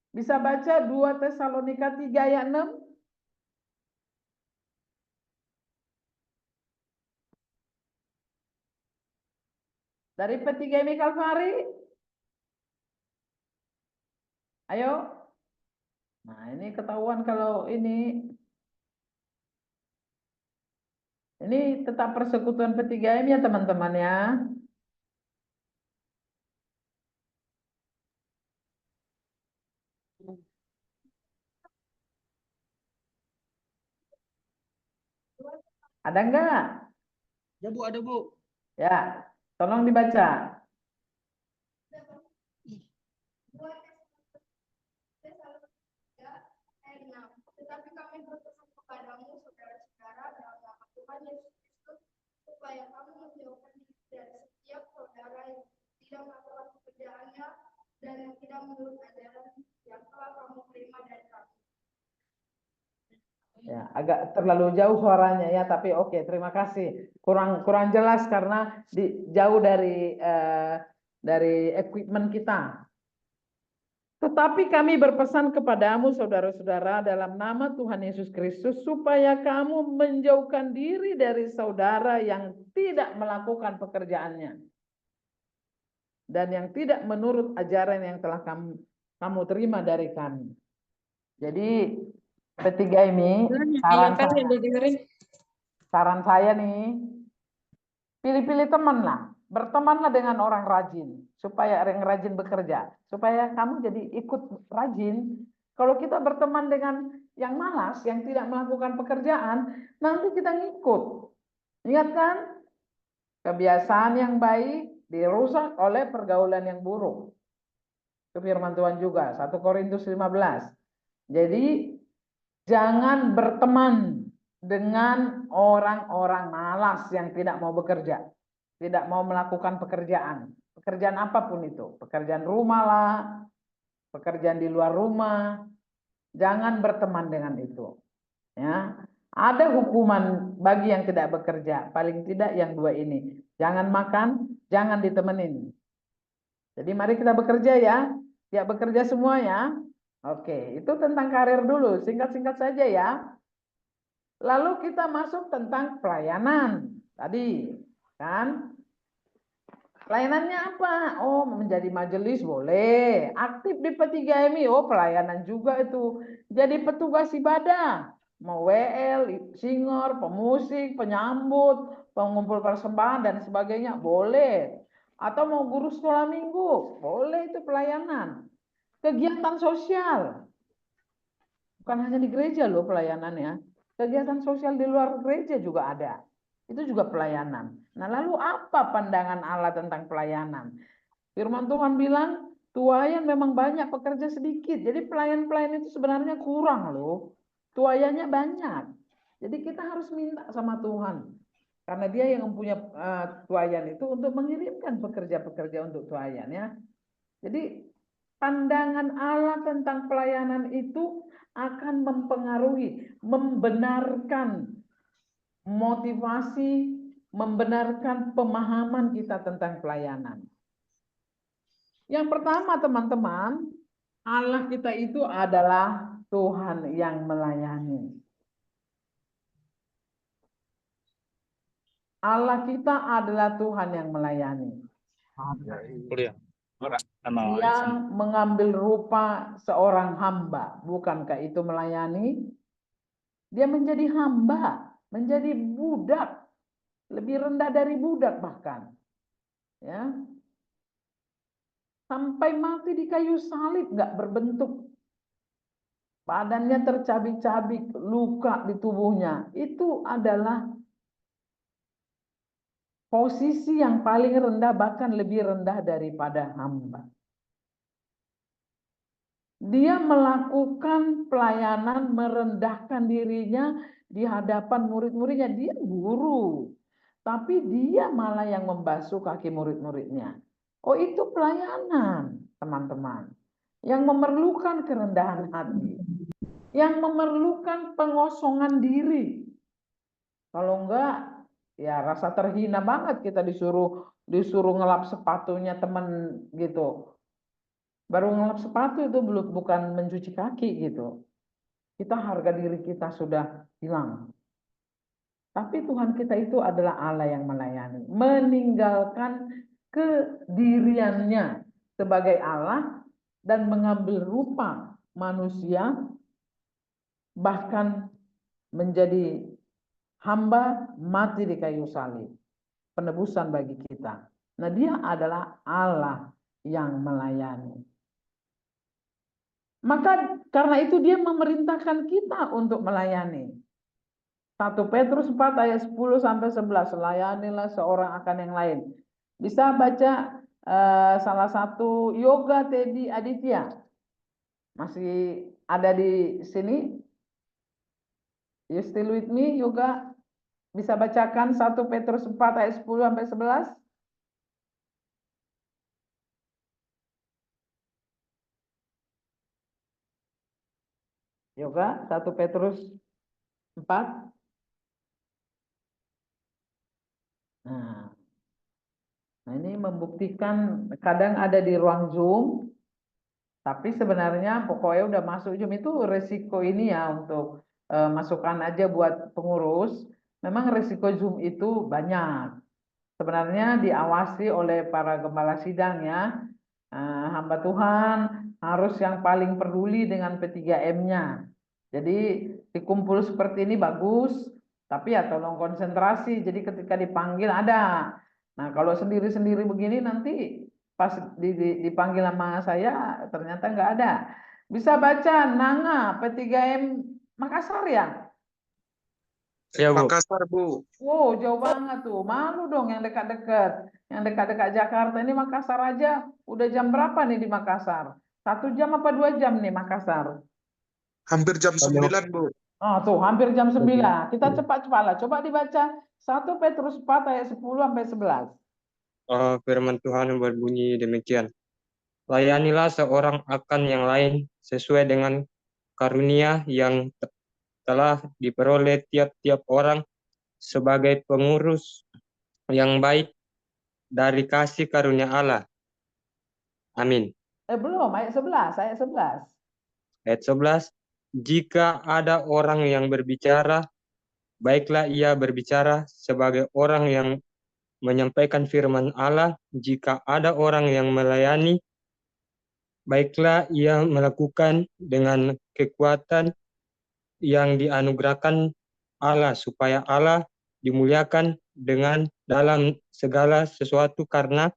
Bisa baca 2 Tesalonika 3 ayat 6? Dari P3MI Kalvari? Ayo. Nah, ini ketahuan kalau ini tetap persekutuan P3MI ya teman-teman ya. Ada enggak? Ya Bu, ada Bu. Ya, tolong dibaca. Tetapi kami berpesan kepadamu, saudara-saudara, dalam nama Tuhan Yesus Kristus, supaya kamu menjauhkan diri dari setiap saudara yang tidak melakukan pekerjaannya dan yang tidak menurut ajaran yang telah kamu terima dari kami. Ya, agak terlalu jauh suaranya ya, tapi oke, terima kasih. Kurang jelas karena jauh dari equipment kita. Tetapi kami berpesan kepadamu, saudara-saudara, dalam nama Tuhan Yesus Kristus, supaya kamu menjauhkan diri dari saudara yang tidak melakukan pekerjaannya dan yang tidak menurut ajaran yang telah kamu terima dari kami. Jadi P3MI, saran saya nih, pilih-pilih teman lah. Bertemanlah dengan orang rajin, supaya orang rajin bekerja, supaya kamu jadi ikut rajin. Kalau kita berteman dengan yang malas, yang tidak melakukan pekerjaan, nanti kita ngikut. Ingat kan? Kebiasaan yang baik dirusak oleh pergaulan yang buruk. Itu firman Tuhan juga, 1 Korintus 15. Jadi, jangan berteman dengan orang-orang malas yang tidak mau bekerja. Tidak mau melakukan pekerjaan. Pekerjaan apapun itu. Pekerjaan rumah lah. Pekerjaan di luar rumah. Jangan berteman dengan itu. Ya. Ada hukuman bagi yang tidak bekerja. Paling tidak yang dua ini. Jangan makan, jangan ditemenin. Jadi mari kita bekerja ya. Ya bekerja semua ya. Oke, itu tentang karir dulu. Singkat-singkat saja ya. Lalu kita masuk tentang pelayanan. Tadi kan pelayanannya apa? Oh, menjadi majelis boleh. Aktif di P3MI, oh pelayanan juga itu. Jadi petugas ibadah, mau WL, singer, pemusik, penyambut, pengumpul persembahan dan sebagainya boleh. Atau mau guru sekolah minggu, boleh itu pelayanan. Kegiatan sosial. Bukan hanya di gereja loh pelayanannya. Kegiatan sosial di luar gereja juga ada. Itu juga pelayanan. Nah, lalu apa pandangan Allah tentang pelayanan? Firman Tuhan bilang, tuayan memang banyak, pekerja sedikit. Jadi pelayan-pelayan itu sebenarnya kurang loh. Tuayannya banyak. Jadi kita harus minta sama Tuhan. Karena dia yang mempunyai tuayan itu untuk mengirimkan pekerja-pekerja untuk tuayan ya. Jadi pandangan Allah tentang pelayanan itu akan mempengaruhi, membenarkan motivasi, membenarkan pemahaman kita tentang pelayanan. Yang pertama teman-teman, Allah kita itu adalah Tuhan yang melayani. Allah kita adalah Tuhan yang melayani. Dia mengambil rupa seorang hamba, bukankah itu melayani? Dia menjadi hamba, menjadi budak, lebih rendah dari budak bahkan. Ya. Sampai mati di kayu salib nggak berbentuk. Badannya tercabik-cabik, luka di tubuhnya. Itu adalah posisi yang paling rendah, bahkan lebih rendah daripada hamba. Dia melakukan pelayanan, merendahkan dirinya di hadapan murid-muridnya. Dia guru, tapi dia malah yang membasuh kaki murid-muridnya. Oh, itu pelayanan, teman-teman. Yang memerlukan kerendahan hati. Yang memerlukan pengosongan diri. Kalau enggak, ya rasa terhina banget kita disuruh ngelap sepatunya teman gitu. Baru ngelap sepatu itu bukan mencuci kaki gitu. Kita harga diri kita sudah hilang. Tapi Tuhan kita itu adalah Allah yang melayani. Meninggalkan kediriannya sebagai Allah dan mengambil rupa manusia, bahkan menjadi hamba mati di kayu salib, penebusan bagi kita. Nah, dia adalah Allah yang melayani. Maka karena itu dia memerintahkan kita untuk melayani. 1 Petrus 4 ayat 10 sampai 11, layanilah seorang akan yang lain. Bisa baca salah satu Yoga Teddy Aditya. Masih ada di sini? You still with me, Yoga? Bisa bacakan 1 Petrus 4 ayat 10 sampai 11? Yoga, 1 Petrus 4. Nah, ini membuktikan kadang ada di ruang Zoom, tapi sebenarnya pokoknya udah masuk Zoom itu resiko ini ya untuk masukkan aja buat pengurus. Memang resiko Zoom itu banyak. Sebenarnya diawasi oleh para gembala sidang ya. Hamba Tuhan harus yang paling peduli dengan P3M-nya. Jadi dikumpul seperti ini bagus, tapi ya tolong konsentrasi. Jadi ketika dipanggil ada. Nah, kalau sendiri-sendiri begini nanti pas dipanggil sama saya ternyata nggak ada. Bisa baca Nanga P3M Makassar ya? Ya, Bu. Makassar, Bu. Wow, jauh banget tuh. Malu dong yang dekat-dekat. Yang dekat-dekat Jakarta ini Makassar aja. Udah jam berapa nih di Makassar? 1 jam apa 2 jam nih Makassar? Hampir jam 9, Bu. Oh, tuh hampir jam 9. Kita cepat-cepat lah. Coba dibaca 1 Petrus 4 ayat 10 sampai 11. Firman Tuhan berbunyi demikian. Layanilah seorang akan yang lain sesuai dengan karunia yang telah diperoleh tiap-tiap orang sebagai pengurus yang baik dari kasih karunia Allah. Amin. Belum, ayat 11, ayat 11. Ayat 11. Jika ada orang yang berbicara, baiklah ia berbicara sebagai orang yang menyampaikan firman Allah. Jika ada orang yang melayani, baiklah ia melakukan dengan kekuatan yang dianugerahkan Allah, supaya Allah dimuliakan dengan dalam segala sesuatu karena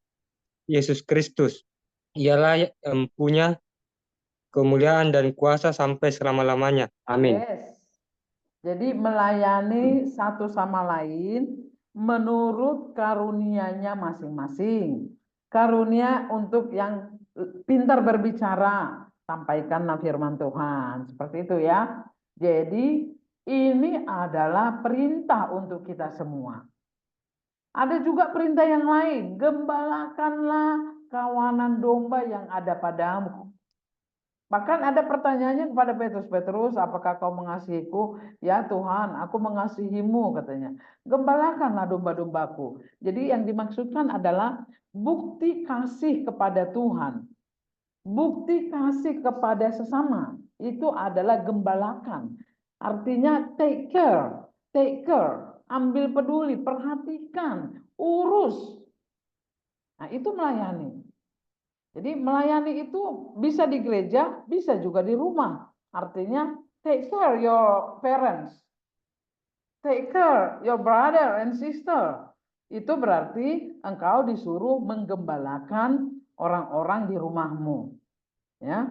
Yesus Kristus. Ialah yang punya kemuliaan dan kuasa sampai selama-lamanya. Amin. Yes. Jadi melayani satu sama lain menurut karunianya masing-masing. Karunia untuk yang pintar berbicara, sampaikan firman Tuhan. Seperti itu ya. Jadi ini adalah perintah untuk kita semua. Ada juga perintah yang lain. Gembalakanlah kawanan domba yang ada padamu. Bahkan ada pertanyaannya kepada Petrus, Petrus, apakah kau mengasihiku? Ya Tuhan, aku mengasihimu katanya. Gembalakanlah domba-dombaku. Jadi yang dimaksudkan adalah bukti kasih kepada Tuhan. Bukti kasih kepada sesama. Itu adalah gembalakan. Artinya take care, ambil peduli, perhatikan, urus. Nah itu melayani. Jadi melayani itu bisa di gereja, bisa juga di rumah. Artinya take care your parents. Take care your brother and sister. Itu berarti engkau disuruh menggembalakan orang-orang di rumahmu. Ya.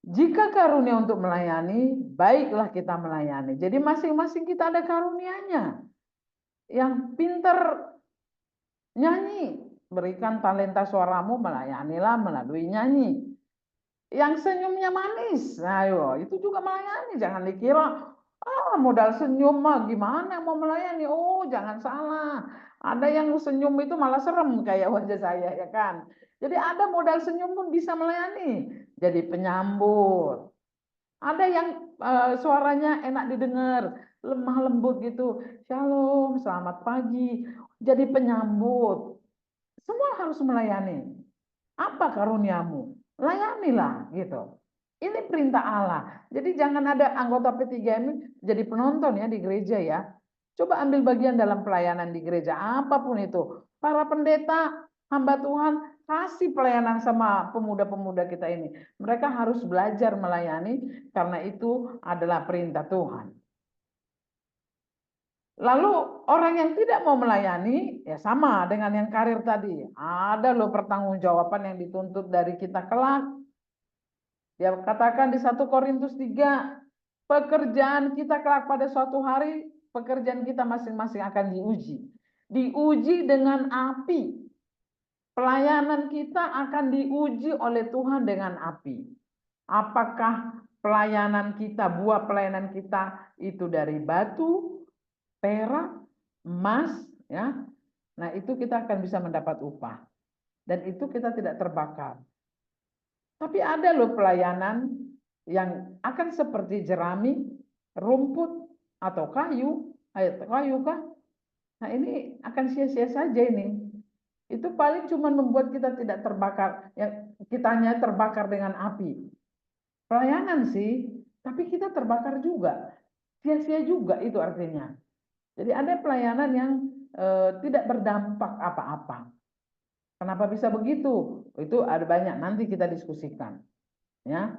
Jika karunia untuk melayani, baiklah kita melayani. Jadi masing-masing kita ada karunianya. Yang pintar nyanyi, berikan talenta suaramu, melayanilah melalui nyanyi. Yang senyumnya manis, ayo itu juga melayani. Jangan dikira modal senyum mah gimana mau melayani. Oh jangan salah, ada yang senyum itu malah serem kayak wajah saya ya kan. Jadi ada modal senyum pun bisa melayani. Jadi penyambut. Ada yang suaranya enak didengar, lemah lembut gitu. Shalom, selamat pagi. Jadi penyambut. Semua harus melayani. Apa karuniamu? Layanilah gitu. Ini perintah Allah. Jadi jangan ada anggota P3M jadi penonton ya di gereja ya. Coba ambil bagian dalam pelayanan di gereja, apapun itu. Para pendeta, hamba Tuhan, kasih pelayanan sama pemuda-pemuda kita ini. Mereka harus belajar melayani karena itu adalah perintah Tuhan. Lalu orang yang tidak mau melayani, ya sama dengan yang karir tadi. Ada loh pertanggungjawaban yang dituntut dari kita kelak. Dia katakan di 1 Korintus 3, pekerjaan kita kelak pada suatu hari, pekerjaan kita masing-masing akan diuji. Diuji dengan api. Pelayanan kita akan diuji oleh Tuhan dengan api. Apakah pelayanan kita, buah pelayanan kita itu dari batu, perak, emas, ya. Nah, itu kita akan bisa mendapat upah. Dan itu kita tidak terbakar. Tapi ada loh pelayanan yang akan seperti jerami, rumput, atau kayu. Kayu kah? Nah, ini akan sia-sia saja ini. Itu paling cuma membuat kita tidak terbakar, yang kitanya terbakar dengan api. Pelayanan sih, tapi kita terbakar juga. Sia-sia juga itu artinya. Jadi ada pelayanan yang tidak berdampak apa-apa. Kenapa bisa begitu? Itu ada banyak, nanti kita diskusikan. Ya.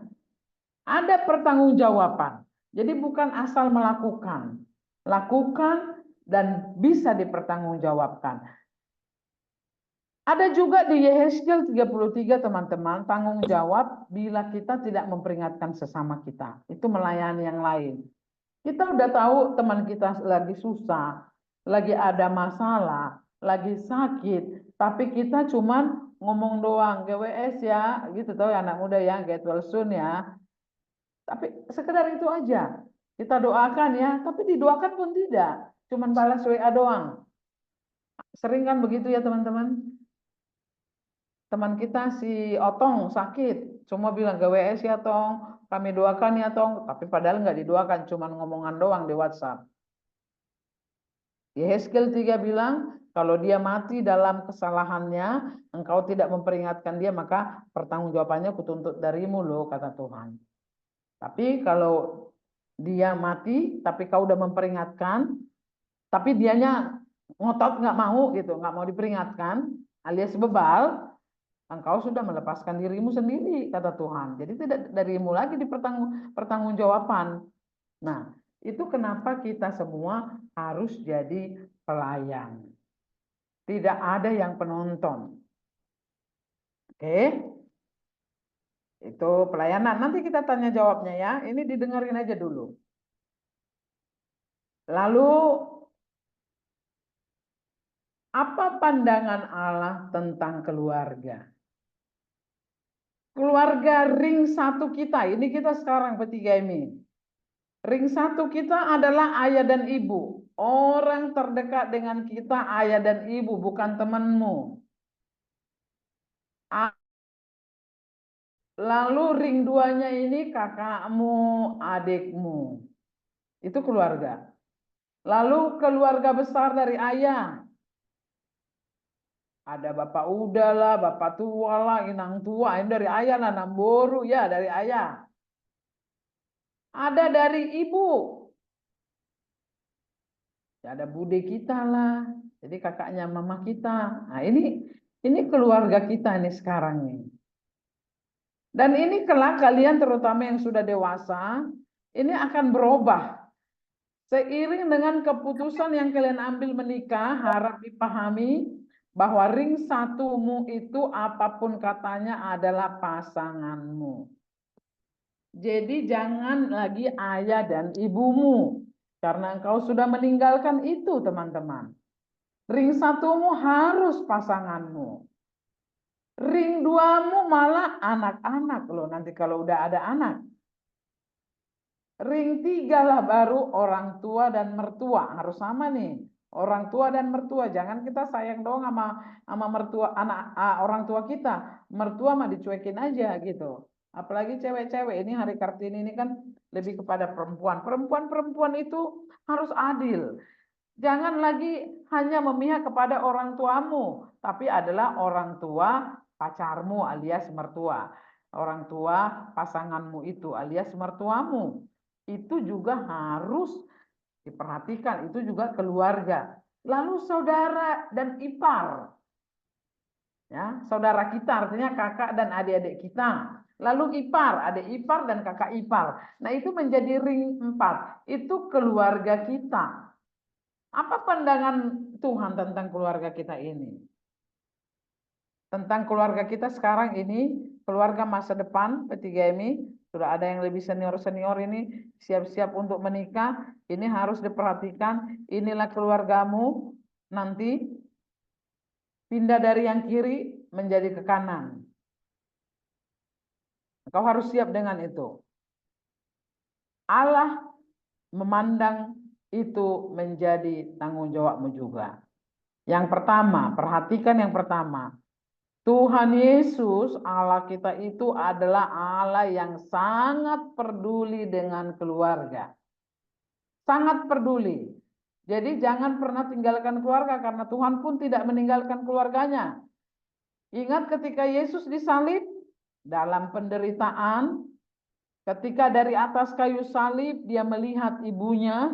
Ada pertanggungjawaban. Jadi bukan asal melakukan. Lakukan dan bisa dipertanggungjawabkan. Ada juga di Yehezkiel 33 teman-teman, tanggung jawab bila kita tidak memperingatkan sesama kita. Itu melayani yang lain. Kita udah tahu teman kita lagi susah, lagi ada masalah, lagi sakit, tapi kita cuman ngomong doang, GWS ya, gitu tahu ya anak muda ya, get well soon ya. Tapi sekedar itu aja. Kita doakan ya, tapi didoakan pun tidak, cuman balas WA doang. Sering kan begitu ya teman-teman? Teman kita si Otong sakit, cuma bilang GWS ya Tong, kami doakan ya Tong, tapi padahal nggak didoakan, cuma ngomongan doang di WhatsApp. Yehezkiel 3 bilang, kalau dia mati dalam kesalahannya, engkau tidak memperingatkan dia, maka pertanggungjawabannya kutuntut darimu loh, kata Tuhan. Tapi kalau dia mati, tapi kau udah memperingatkan, tapi dianya ngotot nggak mau gitu, nggak mau diperingatkan, alias bebal, engkau sudah melepaskan dirimu sendiri, kata Tuhan. Jadi tidak darimu lagi dipertanggungjawaban. Nah, itu kenapa kita semua harus jadi pelayan. Tidak ada yang penonton. Oke? Itu pelayanan. Nanti kita tanya jawabnya ya. Ini didengarin aja dulu. Lalu, apa pandangan Allah tentang keluarga? Keluarga ring satu kita, ini kita sekarang bertiga ini. Ring satu kita adalah ayah dan ibu. Orang terdekat dengan kita ayah dan ibu, bukan temanmu. Lalu ring duanya ini kakakmu, adikmu. Itu keluarga. Lalu keluarga besar dari ayah. Ada bapak uda lah, bapak tua lah, inang tua. Ini dari ayah lah, namboru ya dari ayah. Ada dari ibu. Ya, ada bude kita lah. Jadi kakaknya mama kita. Nah ini keluarga kita ini sekarang nih. Dan ini kelak kalian terutama yang sudah dewasa, ini akan berubah. Seiring dengan keputusan yang kalian ambil menikah, harap dipahami bahwa ring satumu itu apapun katanya adalah pasanganmu. Jadi jangan lagi ayah dan ibumu. Karena engkau sudah meninggalkan itu teman-teman. Ring satumu harus pasanganmu. Ring duamu malah anak-anak loh nanti kalau udah ada anak. Ring tiga lah baru orang tua dan mertua. Harus sama nih. Orang tua dan mertua. Jangan kita sayang doang sama mertua orang tua kita. Mertua mah dicuekin aja gitu. Apalagi cewek-cewek ini Hari Kartini ini kan lebih kepada perempuan. Perempuan itu harus adil. Jangan lagi hanya memihak kepada orang tuamu, tapi adalah orang tua pacarmu alias mertua. Orang tua pasanganmu itu alias mertuamu. Itu juga harus Diperhatikan, itu juga keluarga. Lalu saudara dan ipar. Ya, saudara kita artinya kakak dan adik-adik kita. Lalu ipar, adik ipar dan kakak ipar. Nah, itu menjadi ring 4. Itu keluarga kita. Apa pandangan Tuhan tentang keluarga kita ini? Tentang keluarga kita sekarang ini, keluarga masa depan P3MI, sudah ada yang lebih senior-senior ini, siap-siap untuk menikah, ini harus diperhatikan, inilah keluargamu, nanti pindah dari yang kiri menjadi ke kanan. Kau harus siap dengan itu. Allah memandang itu menjadi tanggung jawabmu juga. Yang pertama, perhatikan yang pertama. Tuhan Yesus, Allah kita itu adalah Allah yang sangat peduli dengan keluarga. Sangat peduli. Jadi jangan pernah tinggalkan keluarga, karena Tuhan pun tidak meninggalkan keluarganya. Ingat ketika Yesus disalib, dalam penderitaan, ketika dari atas kayu salib dia melihat ibunya,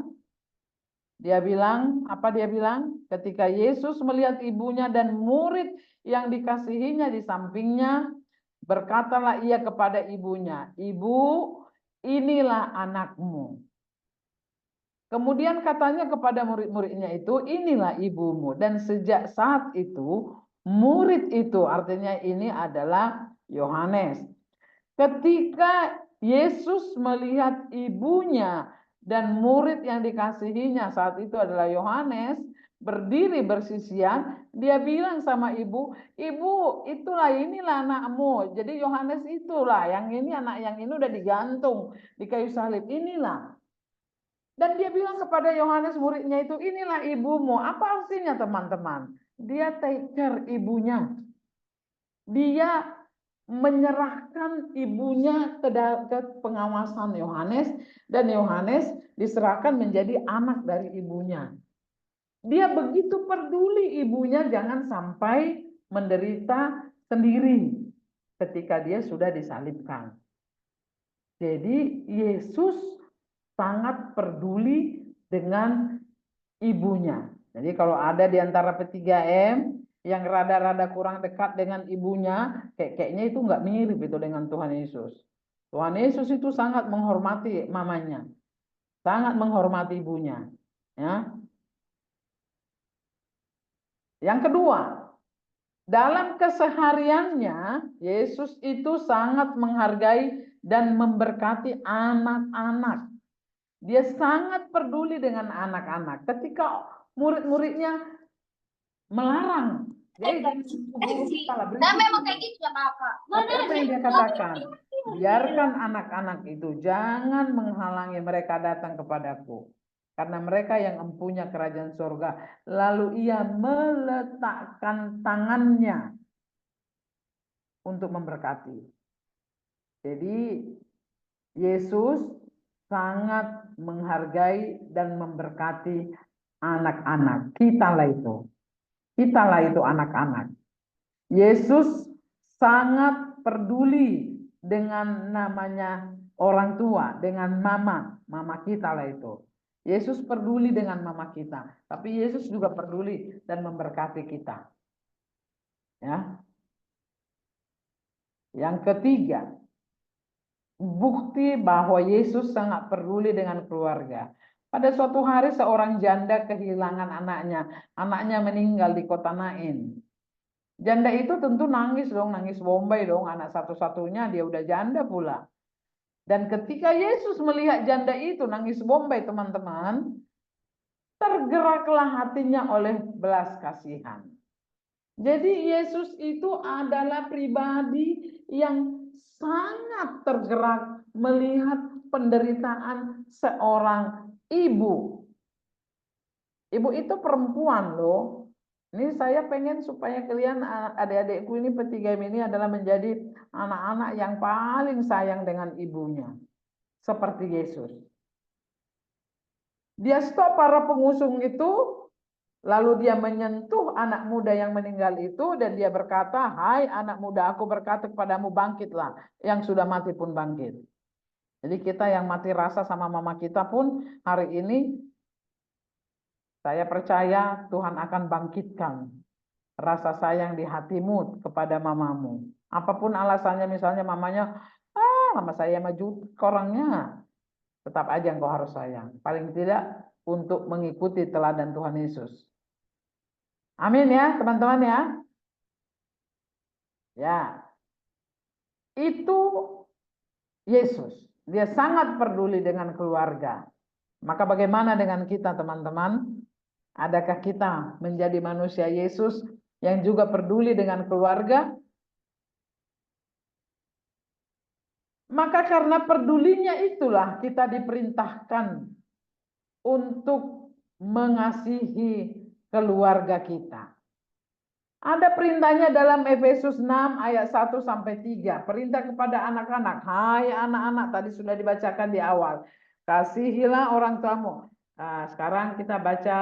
dia bilang, apa dia bilang? Ketika Yesus melihat ibunya dan murid yang dikasihinya di sampingnya, berkatalah ia kepada ibunya, "Ibu, inilah anakmu." Kemudian katanya kepada murid-muridnya itu, "Inilah ibumu." Dan sejak saat itu, murid itu artinya ini adalah Yohanes. Ketika Yesus melihat ibunya dan murid yang dikasihinya saat itu adalah Yohanes, berdiri bersisian, dia bilang sama ibu, "Ibu, inilah anakmu." Jadi Yohanes itulah, yang ini anak yang ini udah digantung di kayu salib, inilah. Dan dia bilang kepada Yohanes muridnya itu, "Inilah ibumu." Apa artinya teman-teman? Dia take care ibunya. Dia menyerahkan ibunya ke pengawasan Yohanes, dan Yohanes diserahkan menjadi anak dari ibunya. Dia begitu peduli ibunya jangan sampai menderita sendiri ketika dia sudah disalibkan. Jadi Yesus sangat peduli dengan ibunya. Jadi kalau ada di antara P3M yang rada-rada kurang dekat dengan ibunya, kayaknya itu nggak mirip itu dengan Tuhan Yesus. Tuhan Yesus itu sangat menghormati mamanya, sangat menghormati ibunya. Ya. Yang kedua, dalam kesehariannya, Yesus itu sangat menghargai dan memberkati anak-anak. Dia sangat peduli dengan anak-anak. Ketika murid-muridnya melarang, memang kayak gitu ya kakak. apa yang dia katakan? Biarkan anak-anak itu, jangan menghalangi mereka datang kepadaku, karena mereka yang empunya kerajaan surga. Lalu ia meletakkan tangannya untuk memberkati. Jadi Yesus sangat menghargai dan memberkati anak-anak. Kitalah itu anak-anak. Yesus sangat peduli dengan namanya orang tua, dengan mama kita lah itu. Yesus peduli dengan mama kita, tapi Yesus juga peduli dan memberkati kita. Ya. Yang ketiga, bukti bahwa Yesus sangat peduli dengan keluarga. Pada suatu hari seorang janda kehilangan anaknya meninggal di kota Nain. Janda itu tentu nangis bombay dong, anak satu-satunya, dia udah janda pula. Dan ketika Yesus melihat janda itu nangis bombay, teman-teman, tergeraklah hatinya oleh belas kasihan. Jadi Yesus itu adalah pribadi yang sangat tergerak melihat penderitaan seorang ibu. Ibu itu perempuan loh. Ini saya pengen supaya kalian adik-adikku ini P3M ini adalah menjadi anak-anak yang paling sayang dengan ibunya. Seperti Yesus. Dia stop para pengusung itu, lalu dia menyentuh anak muda yang meninggal itu, dan dia berkata, "Hai anak muda, aku berkata kepadamu, bangkitlah. Yang sudah mati pun bangkit." Jadi kita yang mati rasa sama mama kita pun hari ini Saya percaya Tuhan akan bangkitkan rasa sayang di hatimu kepada mamamu. Apapun alasannya, misalnya mamanya, mama saya maju ke orangnya, tetap aja engkau harus sayang. Paling tidak untuk mengikuti teladan Tuhan Yesus. Amin ya teman-teman ya. Ya, itu Yesus. Dia sangat peduli dengan keluarga. Maka bagaimana dengan kita teman-teman? Adakah kita menjadi manusia Yesus yang juga peduli dengan keluarga? Maka karena pedulinya itulah kita diperintahkan untuk mengasihi keluarga kita. Ada perintahnya dalam Efesus 6 ayat 1 sampai 3. Perintah kepada anak-anak. Hai anak-anak, tadi sudah dibacakan di awal. Kasihilah orang tuamu. Nah, sekarang kita baca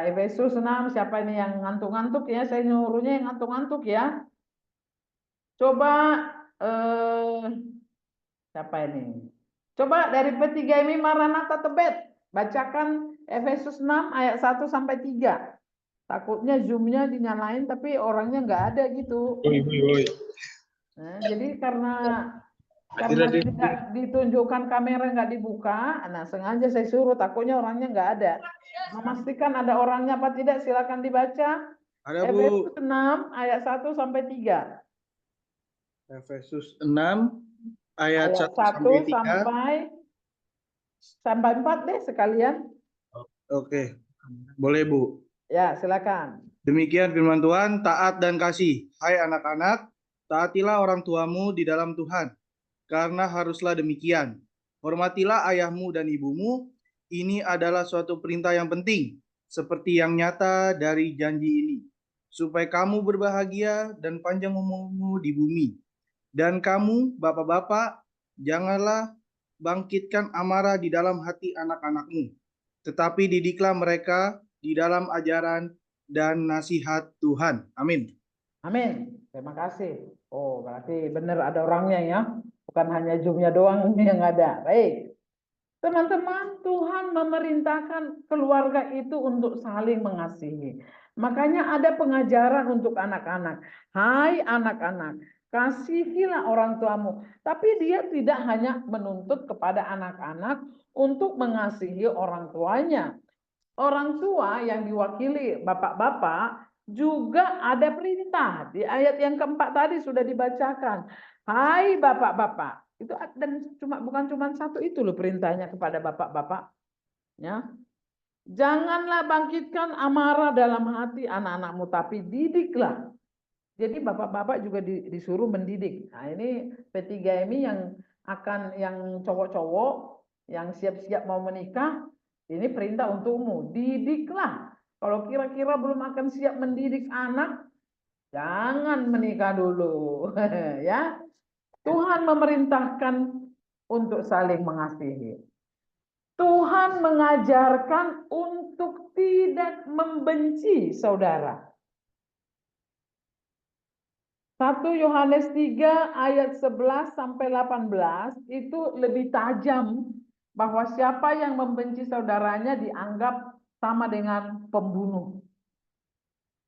Efesus 6. Siapa ini yang ngantuk-ngantuk ya? Saya nyuruhnya yang ngantuk-ngantuk ya. Coba siapa ini? Coba dari P3MI Maranatha Tebet. Bacakan Efesus 6 ayat 1 sampai 3. Takutnya zoomnya dinyalain tapi orangnya nggak ada gitu. Nah, jadi karena tidak ditunjukkan kamera nggak dibuka, nah sengaja saya suruh takutnya orangnya nggak ada. Memastikan ada orangnya apa tidak, silakan dibaca. Ada Efesus Bu. 6 ayat 1 sampai 3. Efesus 6 ayat 1 sampai 4 deh sekalian. Oke. Boleh Bu. Ya, silakan. Demikian firman Tuhan, taat dan kasih. Hai anak-anak, taatilah orang tuamu di dalam Tuhan, karena haruslah demikian. Hormatilah ayahmu dan ibumu, ini adalah suatu perintah yang penting, seperti yang nyata dari janji ini, supaya kamu berbahagia dan panjang umurmu di bumi. Dan kamu, bapak-bapak, janganlah bangkitkan amarah di dalam hati anak-anakmu, tetapi didiklah mereka di dalam ajaran dan nasihat Tuhan. Amin. Amin. Terima kasih. Oh, berarti benar ada orangnya ya. Bukan hanya zoomnya doang yang ada. Baik. Teman-teman, Tuhan memerintahkan keluarga itu untuk saling mengasihi. Makanya ada pengajaran untuk anak-anak. Hai anak-anak, kasihilah orang tuamu. Tapi dia tidak hanya menuntut kepada anak-anak untuk mengasihi orang tuanya. Orang tua yang diwakili bapak-bapak juga ada perintah. Di ayat yang keempat tadi sudah dibacakan. Hai bapak-bapak. Itu dan bukan cuma satu itu loh perintahnya kepada bapak-bapak. Ya. Janganlah bangkitkan amarah dalam hati anak-anakmu, tapi didiklah. Jadi bapak-bapak juga disuruh mendidik. Nah, ini P3MI yang cowok-cowok yang siap-siap mau menikah, ini perintah untukmu, didiklah. Kalau kira-kira belum akan siap mendidik anak, jangan menikah dulu. Ya. Tuhan memerintahkan untuk saling mengasihi. Tuhan mengajarkan untuk tidak membenci saudara. 1 Yohanes 3 ayat 11 sampai 18 itu lebih tajam bahwa siapa yang membenci saudaranya dianggap sama dengan pembunuh.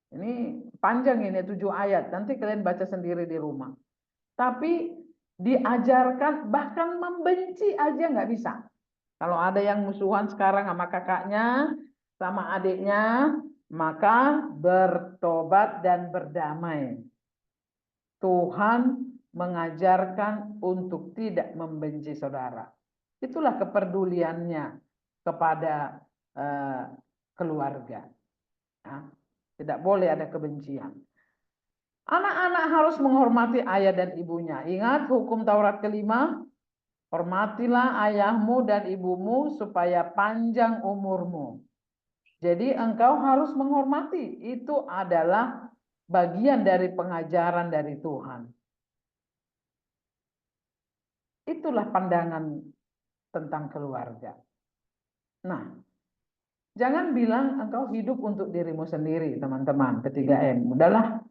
Ini panjang ini 7 ayat, nanti kalian baca sendiri di rumah. Tapi diajarkan bahkan membenci aja nggak bisa. Kalau ada yang musuhan sekarang sama kakaknya, sama adiknya, maka bertobat dan berdamai. Tuhan mengajarkan untuk tidak membenci saudara. Itulah kepeduliannya kepada keluarga. Nah, tidak boleh ada kebencian. Anak-anak harus menghormati ayah dan ibunya. Ingat hukum Taurat kelima, hormatilah ayahmu dan ibumu supaya panjang umurmu. Jadi engkau harus menghormati. Itu adalah bagian dari pengajaran dari Tuhan. Itulah pandangan tentang keluarga. Nah, jangan bilang engkau hidup untuk dirimu sendiri, teman-teman, P3M. Udahlah,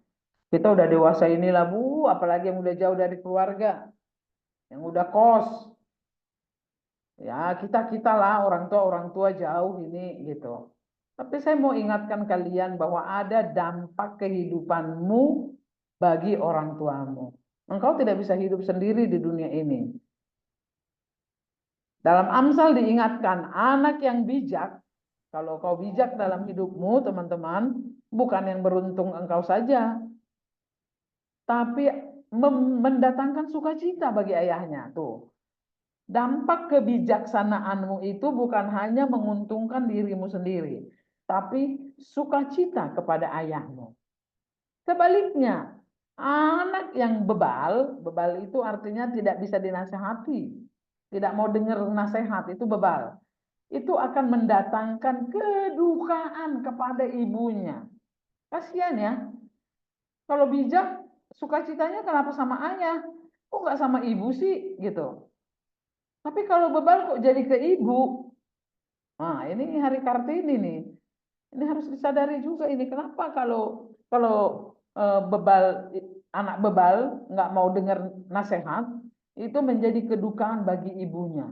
kita udah dewasa inilah Bu, apalagi yang udah jauh dari keluarga, yang udah kos. Ya, kita lah orang tua jauh ini gitu. Tapi saya mau ingatkan kalian bahwa ada dampak kehidupanmu bagi orang tuamu. Engkau tidak bisa hidup sendiri di dunia ini. Dalam Amsal diingatkan, anak yang bijak, kalau kau bijak dalam hidupmu, teman-teman, bukan yang beruntung engkau saja, tapi mendatangkan sukacita bagi ayahnya. Tuh. Dampak kebijaksanaanmu itu bukan hanya menguntungkan dirimu sendiri, tapi sukacita kepada ayahmu. Sebaliknya, anak yang bebal itu artinya tidak bisa dinasehati, tidak mau dengar nasihat, itu bebal. Itu akan mendatangkan kedukaan kepada ibunya. Kasihan ya. Kalau bijak, sukacitanya kenapa sama ayah? Kok nggak sama ibu sih? Gitu. Tapi kalau bebal kok jadi ke ibu? Nah, ini Hari Kartini nih. Ini harus disadari juga ini. Kenapa kalau anak bebal nggak mau dengar nasihat, itu menjadi kedukaan bagi ibunya.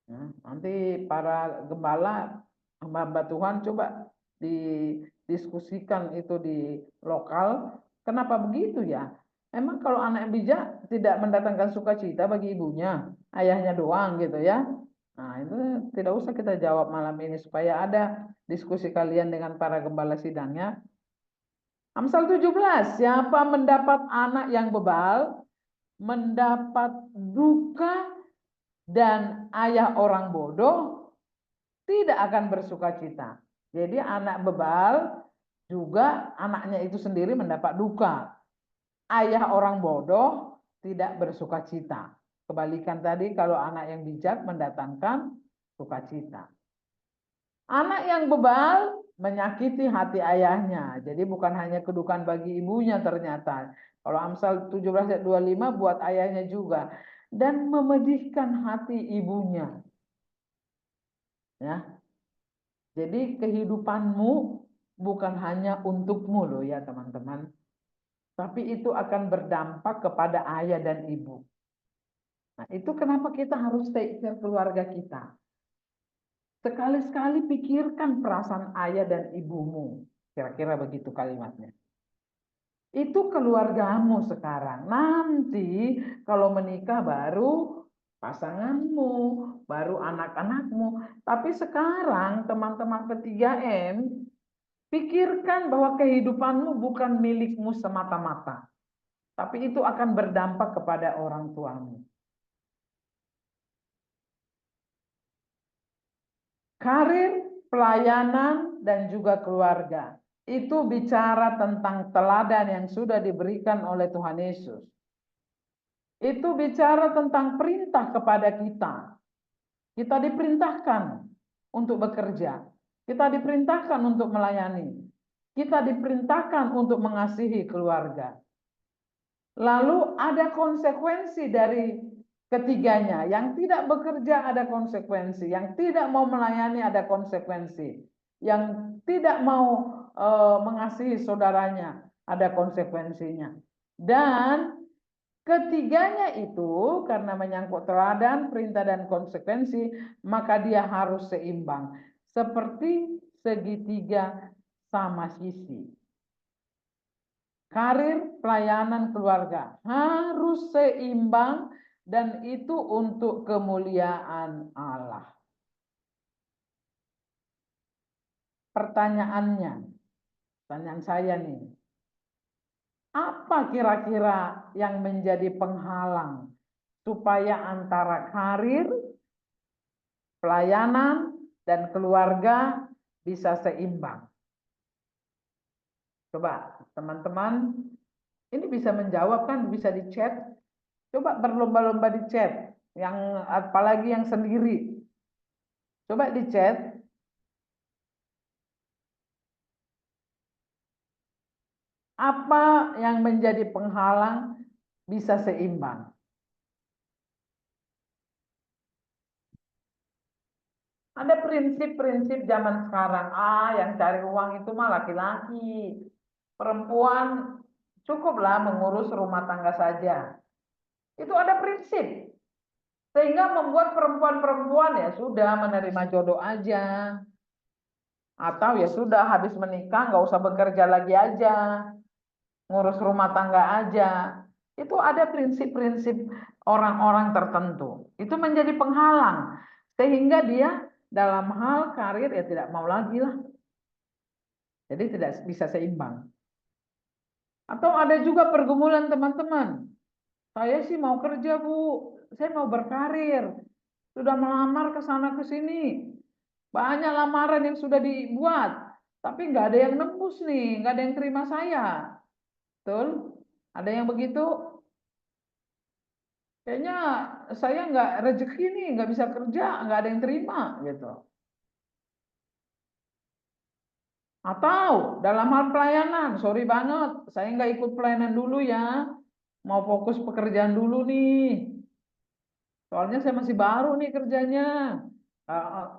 Nah, nanti para gembala, hamba Tuhan coba didiskusikan itu di lokal. Kenapa begitu ya? Emang kalau anak bijak tidak mendatangkan sukacita bagi ibunya, ayahnya doang gitu ya. Nah, itu tidak usah kita jawab malam ini supaya ada diskusi kalian dengan para gembala sidangnya. Amsal 17, siapa mendapat anak yang bebal, mendapat duka, dan ayah orang bodoh tidak akan bersukacita. Jadi anak bebal juga anaknya itu sendiri mendapat duka. Ayah orang bodoh tidak bersukacita. Kebalikan tadi, kalau anak yang bijak mendatangkan sukacita. Anak yang bebal menyakiti hati ayahnya. Jadi bukan hanya kedukaan bagi ibunya ternyata. Kalau Amsal 17 ayat 25 buat ayahnya juga. Dan memedihkan hati ibunya. Ya. Jadi kehidupanmu bukan hanya untukmu loh ya teman-teman. Tapi itu akan berdampak kepada ayah dan ibu. Nah, itu kenapa kita harus take care keluarga kita. Sekali-sekali pikirkan perasaan ayah dan ibumu. Kira-kira begitu kalimatnya. Itu keluargamu sekarang. Nanti kalau menikah baru pasanganmu, baru anak-anakmu. Tapi sekarang teman-teman P3M, pikirkan bahwa kehidupanmu bukan milikmu semata-mata. Tapi itu akan berdampak kepada orang tuamu. Karir, pelayanan, dan juga keluarga. Itu bicara tentang teladan yang sudah diberikan oleh Tuhan Yesus. Itu bicara tentang perintah kepada kita. Kita diperintahkan untuk bekerja. Kita diperintahkan untuk melayani. Kita diperintahkan untuk mengasihi keluarga. Lalu ada konsekuensi dari ketiganya. Yang tidak bekerja ada konsekuensi. Yang tidak mau melayani ada konsekuensi. Yang tidak mau mengasihi saudaranya ada konsekuensinya. Dan ketiganya itu karena menyangkut teladan, perintah, dan konsekuensi, maka dia harus seimbang. Seperti segitiga sama sisi. Karir, pelayanan, keluarga harus seimbang dan itu untuk kemuliaan Allah. Pertanyaannya, pertanyaan saya nih, apa kira-kira yang menjadi penghalang supaya antara karir, pelayanan, dan keluarga bisa seimbang? Coba teman-teman, ini bisa menjawab kan, bisa di chat. Coba berlomba-lomba di chat, yang apalagi yang sendiri. Coba di chat. Apa yang menjadi penghalang bisa seimbang? Ada prinsip-prinsip zaman sekarang. Yang cari uang itu mah laki-laki. Perempuan cukuplah mengurus rumah tangga saja. Itu ada prinsip. Sehingga membuat perempuan-perempuan ya sudah menerima jodoh aja. Atau ya sudah habis menikah nggak usah bekerja lagi aja. Ngurus rumah tangga aja. Itu ada prinsip-prinsip orang-orang tertentu. Itu menjadi penghalang. Sehingga dia dalam hal karir ya tidak mau lagi lah. Jadi tidak bisa seimbang. Atau ada juga pergumulan teman-teman. Saya sih mau kerja, Bu. Saya mau berkarir. Sudah melamar ke sana ke sini. Banyak lamaran yang sudah dibuat. Tapi nggak ada yang nembus nih. Nggak ada yang terima saya. Betul? Ada yang begitu? Kayaknya saya nggak rezeki nih. Nggak bisa kerja. Nggak ada yang terima. Gitu. Atau dalam hal pelayanan. Sorry banget. Saya nggak ikut pelayanan dulu ya. Mau fokus pekerjaan dulu nih. Soalnya saya masih baru nih kerjanya.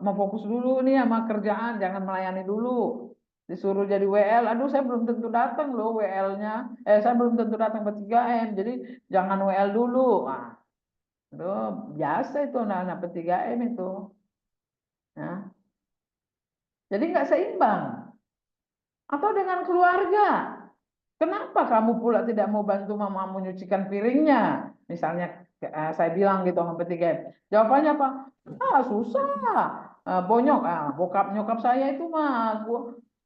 Mau fokus dulu nih sama kerjaan, jangan melayani dulu. Disuruh jadi WL, aduh saya belum tentu datang loh WL-nya. Saya belum tentu datang P3M, jadi jangan WL dulu. Aduh, biasa itu anak-anak P3M itu. Ya. Jadi nggak seimbang. Atau dengan keluarga. Kenapa kamu pula tidak mau bantu mama menyucikan piringnya? Misalnya saya bilang gitu sama P3M. Jawabannya apa? Susah. Bonyok. Bokap nyokap saya itu mah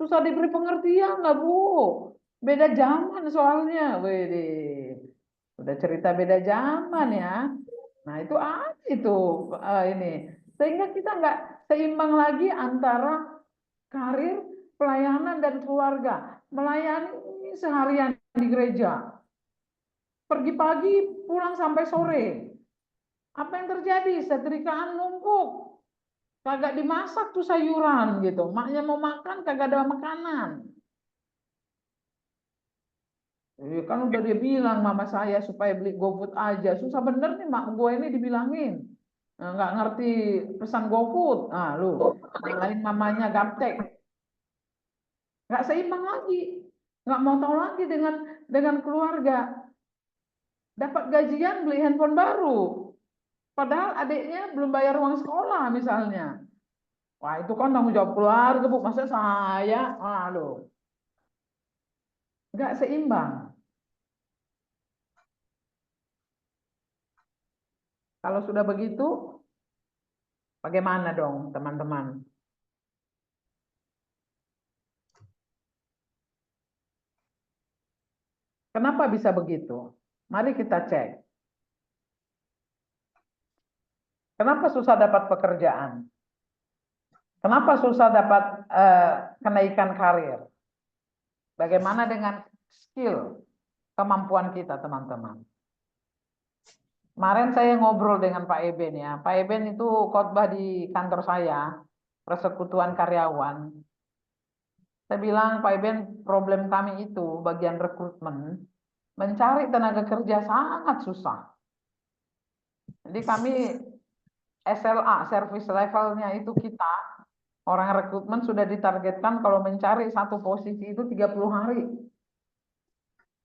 susah diberi pengertian lah, Bu. Beda zaman soalnya. Wede. Udah cerita beda zaman ya. Nah, itu itu ini. Sehingga kita nggak seimbang lagi antara karir, pelayanan dan keluarga. Melayani seharian di gereja. Pergi pagi, pulang sampai sore. Apa yang terjadi? Setrikaan numpuk. Kagak dimasak tuh sayuran gitu. Maknya mau makan, kagak ada makanan. Kan udah dia bilang mama saya supaya beli GoFood aja. Susah bener nih mak gue ini dibilangin. Nggak ngerti pesan GoFood. Lu, lain mamanya gaptek. Nggak seimbang lagi. Nggak mau tahu lagi dengan keluarga. Dapat gajian beli handphone baru. Padahal adiknya belum bayar uang sekolah misalnya. Wah, itu kan tanggung jawab keluarga, Bu. Masa saya? Aduh. Nggak seimbang. Kalau sudah begitu, bagaimana dong teman-teman? Kenapa bisa begitu? Mari kita cek. Kenapa susah dapat pekerjaan? Kenapa susah dapat kenaikan karir? Bagaimana dengan skill, kemampuan kita, teman-teman? Kemarin saya ngobrol dengan Pak Eben ya. Pak Eben itu khotbah di kantor saya, persekutuan karyawan. Saya bilang, Pak Eben, problem kami itu bagian rekrutmen, mencari tenaga kerja sangat susah. Jadi kami SLA, service levelnya itu kita, orang rekrutmen sudah ditargetkan kalau mencari satu posisi itu 30 hari.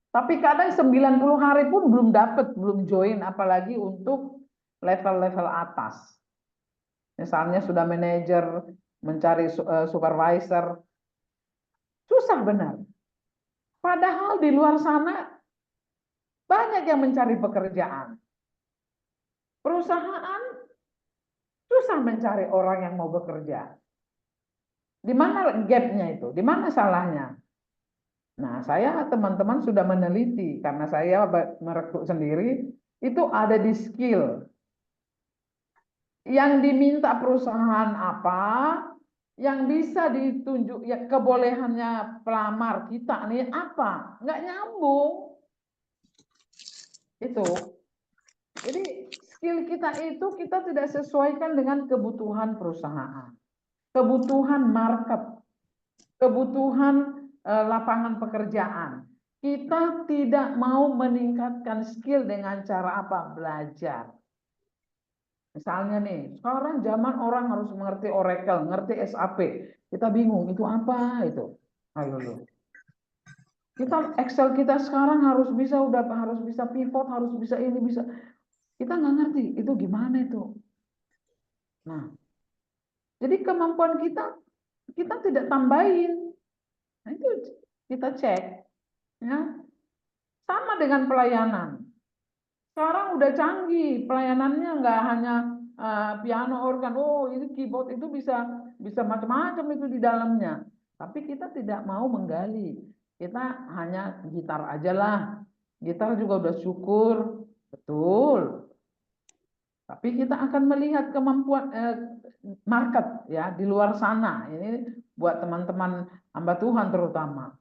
Tapi kadang 90 hari pun belum dapat, belum join, apalagi untuk level-level atas. Misalnya sudah manajer, mencari supervisor, susah benar. Padahal di luar sana banyak yang mencari pekerjaan. Perusahaan susah mencari orang yang mau bekerja. Di mana gapnya itu? Di mana salahnya? Nah, saya teman-teman sudah meneliti karena saya merekrut sendiri, itu ada di skill. Yang diminta perusahaan apa, yang bisa ditunjuk, ya kebolehannya pelamar kita nih apa? Nggak nyambung. Itu. Jadi skill kita itu kita tidak sesuaikan dengan kebutuhan perusahaan, kebutuhan market, kebutuhan lapangan pekerjaan. Kita tidak mau meningkatkan skill dengan cara apa? Belajar. Misalnya nih, sekarang zaman orang harus mengerti Oracle, ngerti SAP. Kita bingung, itu apa itu? Ayo lu. Kita Excel kita sekarang harus bisa, udah harus bisa pivot, harus bisa ini, bisa. Kita nggak ngerti itu gimana itu. Nah, jadi kemampuan kita tidak tambahin. Nah, itu kita cek, ya. Sama dengan pelayanan. Sekarang udah canggih, pelayanannya nggak hanya piano, organ. Oh, ini keyboard itu bisa macam-macam itu di dalamnya. Tapi kita tidak mau menggali. Kita hanya gitar aja lah. Gitar juga udah syukur, betul. Tapi kita akan melihat kemampuan market ya di luar sana. Ini buat teman-teman hamba Tuhan terutama.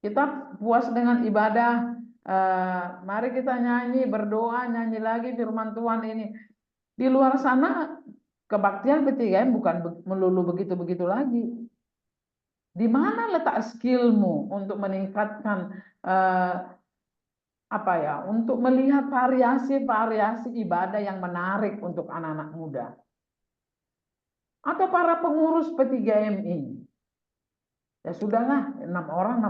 Kita puas dengan ibadah. Mari kita nyanyi, berdoa, nyanyi lagi firman Tuhan ini. Di luar sana kebaktian P3M bukan melulu begitu-begitu lagi. Di mana letak skillmu untuk meningkatkan untuk melihat variasi-variasi ibadah yang menarik untuk anak-anak muda. Atau para pengurus P3M ini. Ya sudahlah, 6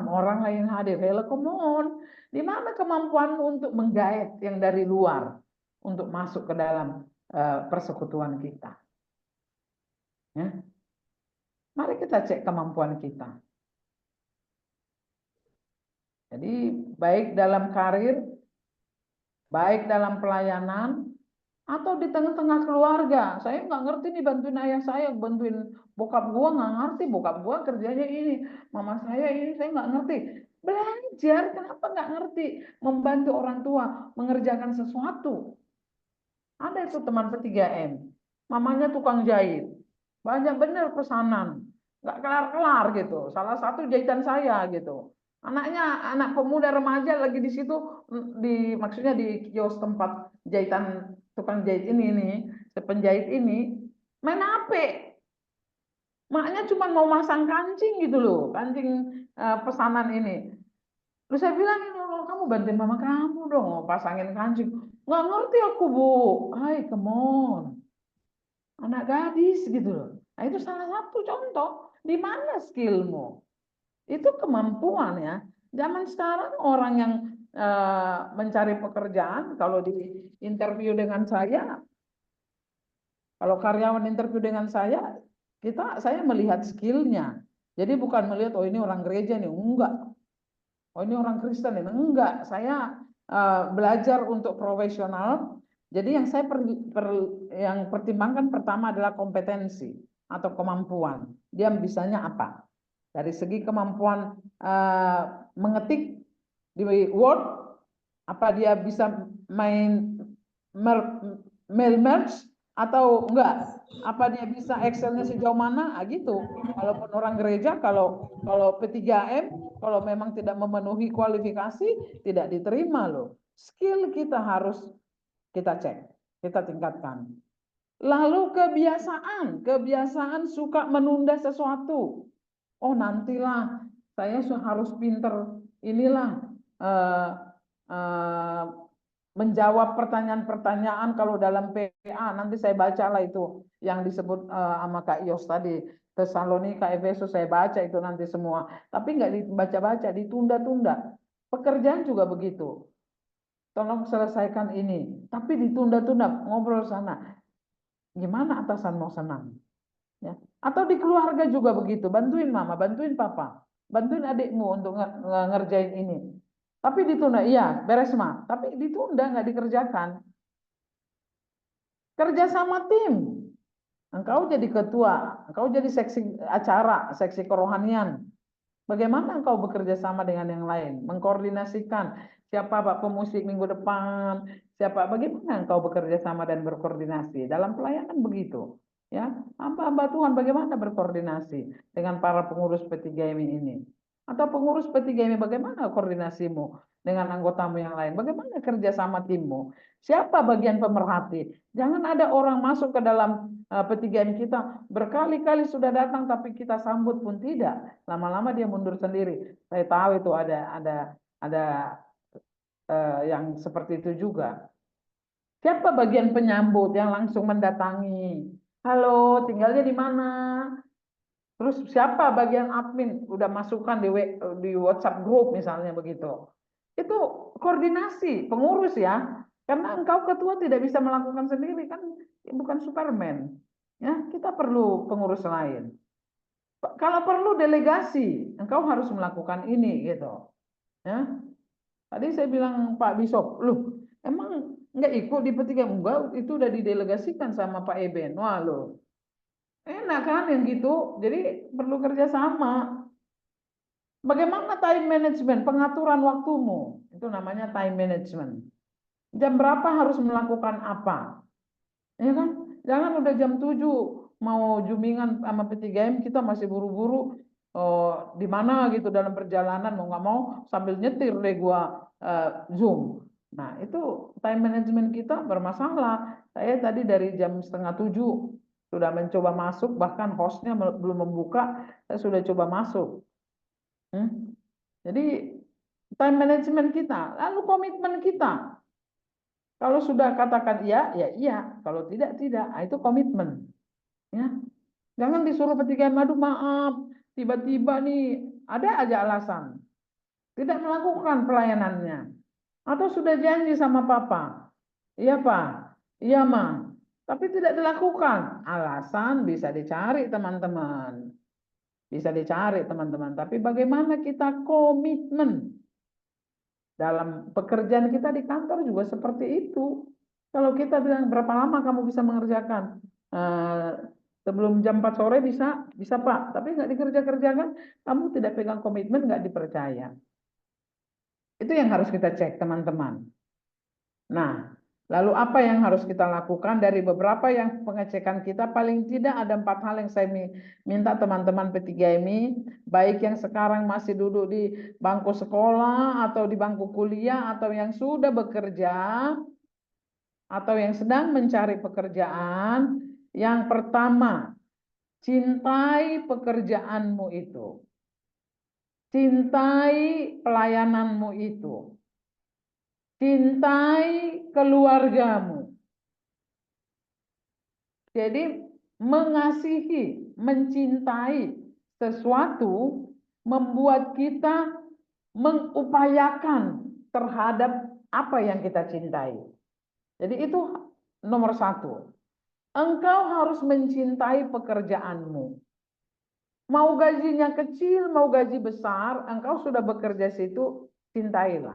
orang lah yang hadir. Hello, come on. Di mana kemampuanmu untuk menggait yang dari luar untuk masuk ke dalam persekutuan kita? Ya. Mari kita cek kemampuan kita. Jadi baik dalam karir, baik dalam pelayanan, atau di tengah-tengah keluarga. Saya nggak ngerti nih bantuin ayah saya, bantuin bokap gua nggak ngerti, bokap gua kerjanya ini, mama saya ini, saya nggak ngerti. Belajar, kenapa nggak ngerti? Membantu orang tua mengerjakan sesuatu. Ada itu teman P3M, mamanya tukang jahit, banyak bener pesanan, nggak kelar-kelar gitu. Salah satu jahitan saya gitu. Anaknya anak pemuda remaja lagi di situ, maksudnya di kios tempat jahitan tukang jahit ini nih, penjahit ini main HP. Maknya cuma mau masang kancing gitu loh, kancing pesanan ini. Terus saya bilang, kamu bantuin mama kamu dong, pasangin kancing. Nggak ngerti aku, Bu. Hai, come on. Anak gadis gitu loh. Nah, itu salah satu contoh. Di mana skillmu? Itu kemampuan ya. Zaman sekarang orang yang mencari pekerjaan, kalau di interview dengan saya, kalau karyawan interview dengan saya melihat skillnya. Jadi bukan melihat, oh ini orang gereja nih, enggak. Oh ini orang Kristen nih, enggak. Saya belajar untuk profesional. Jadi yang saya yang pertimbangkan pertama adalah kompetensi atau kemampuan. Dia bisanya apa? Dari segi kemampuan mengetik di Word, apa dia bisa main mail merge atau enggak? Apa dia bisa Excelnya sejauh mana? Gitu. Walaupun orang gereja, kalau P3M, kalau memang tidak memenuhi kualifikasi, tidak diterima loh. Skill kita harus kita cek, kita tingkatkan. Lalu kebiasaan suka menunda sesuatu. Oh nantilah, saya harus pinter inilah menjawab pertanyaan-pertanyaan kalau dalam PA. Nanti saya bacalah itu yang disebut sama Kak Yos tadi, Tesalonika, Efesus, saya baca itu nanti semua. Tapi nggak dibaca-baca, ditunda-tunda. Pekerjaan juga begitu. Tolong selesaikan ini, tapi ditunda-tunda, ngobrol sana. Gimana atasan mau senang? Ya. Atau di keluarga juga begitu, bantuin mama, bantuin papa, bantuin adikmu untuk ngerjain ini. Tapi ditunda, iya beres ma, tapi ditunda nggak dikerjakan. Kerja sama tim, engkau jadi ketua, engkau jadi seksi acara, seksi kerohanian. Bagaimana engkau bekerja sama dengan yang lain, mengkoordinasikan siapa pak pemusik minggu depan, bagaimana engkau bekerja sama dan berkoordinasi dalam pelayanan begitu. Ya, hamba Tuhan bagaimana berkoordinasi dengan para pengurus P3M ini? Atau pengurus P3M bagaimana koordinasimu dengan anggotamu yang lain? Bagaimana kerja sama timmu? Siapa bagian pemerhati? Jangan ada orang masuk ke dalam P3M kita berkali-kali sudah datang tapi kita sambut pun tidak. Lama-lama dia mundur sendiri. Saya tahu itu ada yang seperti itu juga. Siapa bagian penyambut yang langsung mendatangi? Halo, tinggalnya di mana? Terus siapa bagian admin? Udah masukkan di WhatsApp group misalnya begitu. Itu koordinasi pengurus ya. Karena engkau ketua tidak bisa melakukan sendiri kan, bukan Superman. Ya, kita perlu pengurus lain. Kalau perlu delegasi, engkau harus melakukan ini gitu. Ya. Tadi saya bilang Pak Bishop, loh, emang nggak ikut di P3? Enggak, itu udah didelegasikan sama Pak Eben. Wah, loh. Enak kan yang gitu. Jadi perlu kerjasama. Bagaimana time management, pengaturan waktumu? Itu namanya time management. Jam berapa harus melakukan apa? Ya kan? Jangan udah jam 7 mau jumingan sama P3M, kita masih buru-buru di mana gitu dalam perjalanan, mau nggak mau sambil nyetir deh gua Zoom. Nah, itu time management kita bermasalah. Saya tadi dari jam 6:30 sudah mencoba masuk, bahkan hostnya belum membuka, saya sudah coba masuk. Jadi time management kita, lalu komitmen kita. Kalau sudah katakan iya, ya iya. Kalau tidak, tidak. Nah, itu komitmen. Ya. Jangan disuruh P3M, aduh maaf, tiba-tiba nih ada aja alasan. Tidak melakukan pelayanannya. Atau sudah janji sama papa. Iya Pak, iya Ma. Tapi tidak dilakukan. Alasan bisa dicari teman-teman. Bisa dicari teman-teman. Tapi bagaimana kita komitmen? Dalam pekerjaan kita di kantor juga seperti itu. Kalau kita bilang berapa lama kamu bisa mengerjakan, sebelum jam 4 sore bisa Pak, tapi nggak dikerja-kerjakan, kamu tidak pegang komitmen, nggak dipercaya. Itu yang harus kita cek teman-teman. Nah, lalu apa yang harus kita lakukan? Dari beberapa yang pengecekan kita, paling tidak ada 4 hal yang saya minta teman-teman P3MI, baik yang sekarang masih duduk di bangku sekolah, atau di bangku kuliah, atau yang sudah bekerja, atau yang sedang mencari pekerjaan. Yang pertama, cintai pekerjaanmu itu. Cintai pelayananmu itu. Cintai keluargamu. Jadi mengasihi, mencintai sesuatu membuat kita mengupayakan terhadap apa yang kita cintai. Jadi itu nomor 1. Engkau harus mencintai pekerjaanmu. Mau gajinya kecil, mau gaji besar, engkau sudah bekerja situ, cintailah.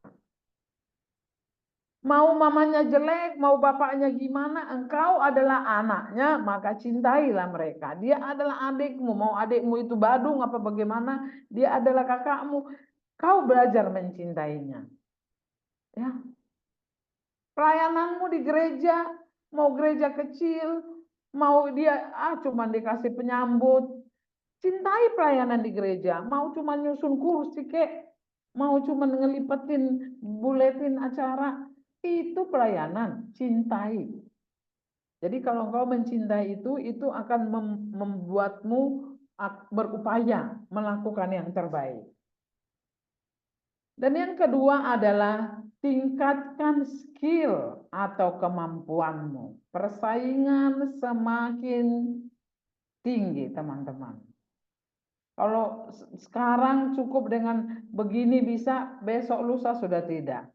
Mau mamanya jelek, mau bapaknya gimana, engkau adalah anaknya, maka cintailah mereka. Dia adalah adikmu, mau adikmu itu badung apa bagaimana, dia adalah kakakmu. Kau belajar mencintainya. Ya. Pelayananmu di gereja, mau gereja kecil, mau dia cuman dikasih penyambut. Cintai pelayanan di gereja, mau cuma nyusun kursi kek, mau cuma ngelipetin buletin acara, itu pelayanan, cintai. Jadi kalau engkau mencintai itu akan membuatmu berupaya melakukan yang terbaik. Dan yang kedua adalah tingkatkan skill atau kemampuanmu. Persaingan semakin tinggi, teman-teman. Kalau sekarang cukup dengan begini bisa, besok lusa sudah tidak.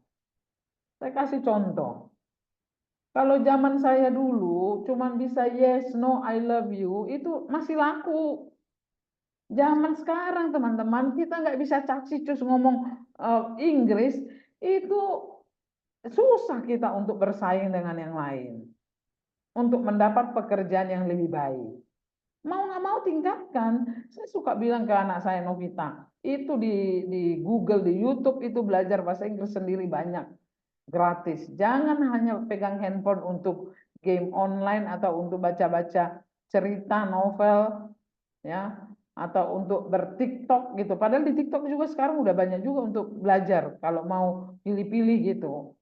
Saya kasih contoh. Kalau zaman saya dulu cuman bisa yes, no, I love you, itu masih laku. Zaman sekarang teman-teman, kita nggak bisa cacicus ngomong Inggris, itu susah kita untuk bersaing dengan yang lain. Untuk mendapat pekerjaan yang lebih baik. Mau nggak mau tingkatkan. Saya suka bilang ke anak saya Novita, itu di Google, di YouTube itu belajar bahasa Inggris sendiri banyak. Gratis. Jangan hanya pegang handphone untuk game online atau untuk baca-baca cerita novel ya, atau untuk ber-TikTok gitu. Padahal di TikTok juga sekarang udah banyak juga untuk belajar kalau mau pilih-pilih gitu.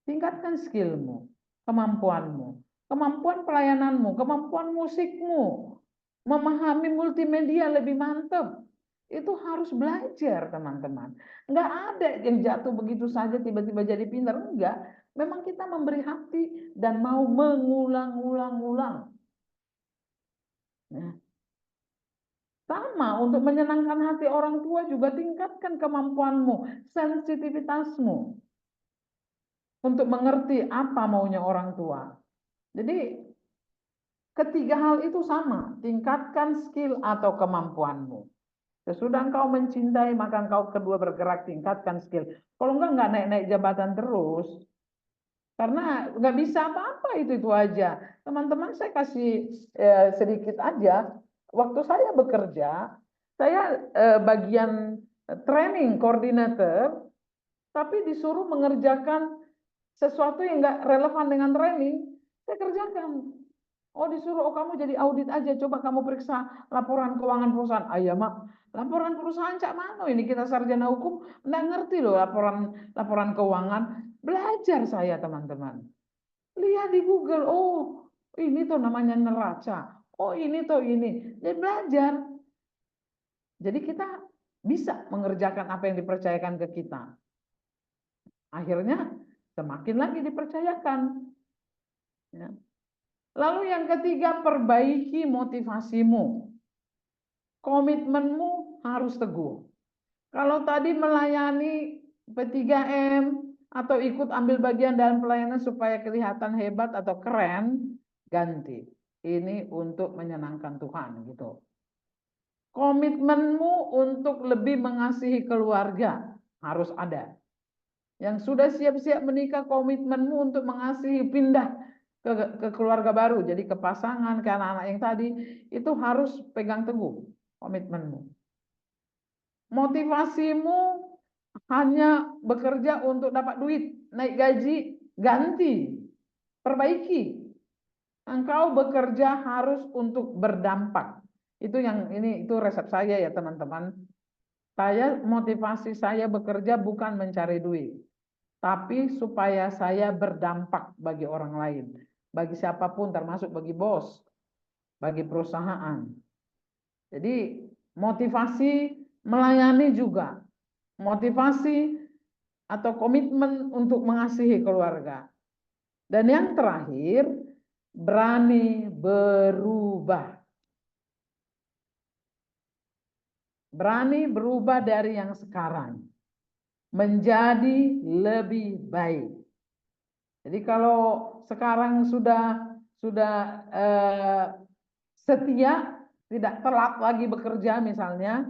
Tingkatkan skillmu, kemampuanmu, kemampuan pelayananmu, kemampuan musikmu, memahami multimedia lebih mantap. Itu harus belajar, teman-teman. Nggak ada yang jatuh begitu saja tiba-tiba jadi pintar. Enggak. Memang kita memberi hati dan mau mengulang-ulang-ulang. Ya. Sama, untuk menyenangkan hati orang tua juga tingkatkan kemampuanmu, sensitivitasmu. untuk mengerti apa maunya orang tua. Jadi ketiga hal itu sama, tingkatkan skill atau kemampuanmu. Sesudah engkau mencintai, maka engkau kedua bergerak, tingkatkan skill. Kalau enggak naik-naik jabatan terus. Karena nggak bisa apa-apa itu aja. Teman-teman saya kasih sedikit aja. Waktu saya bekerja, saya bagian training coordinator, tapi disuruh mengerjakan sesuatu yang nggak relevan dengan training, saya kerjakan. Oh disuruh, oh kamu jadi audit aja, coba kamu periksa laporan keuangan perusahaan. Iya mak, laporan perusahaan cak mano ini, kita sarjana hukum nggak ngerti loh laporan keuangan. Belajar saya teman-teman. Lihat di Google, oh ini tuh namanya neraca. Oh ini tuh ini. Jadi belajar. Jadi kita bisa mengerjakan apa yang dipercayakan ke kita. Akhirnya semakin lagi dipercayakan. Ya. Lalu yang ketiga, perbaiki motivasimu. Komitmenmu harus teguh. Kalau tadi melayani P3M atau ikut ambil bagian dalam pelayanan supaya kelihatan hebat atau keren, ganti. Ini untuk menyenangkan Tuhan gitu. Komitmenmu untuk lebih mengasihi keluarga harus ada. Yang sudah siap-siap menikah, komitmenmu untuk mengasihi pindah ke keluarga baru, jadi ke pasangan, ke anak-anak yang tadi, itu harus pegang teguh komitmenmu. Motivasimu hanya bekerja untuk dapat duit, naik gaji, ganti, perbaiki. Engkau bekerja harus untuk berdampak. Itu resep saya ya teman-teman. Motivasi saya bekerja bukan mencari duit, tapi supaya saya berdampak bagi orang lain, bagi siapapun, termasuk bagi bos, bagi perusahaan. Jadi motivasi melayani juga, motivasi atau komitmen untuk mengasihi keluarga. Dan yang terakhir, berani berubah. Berani berubah dari yang sekarang menjadi lebih baik. Jadi kalau sekarang sudah setia, tidak telat lagi bekerja misalnya,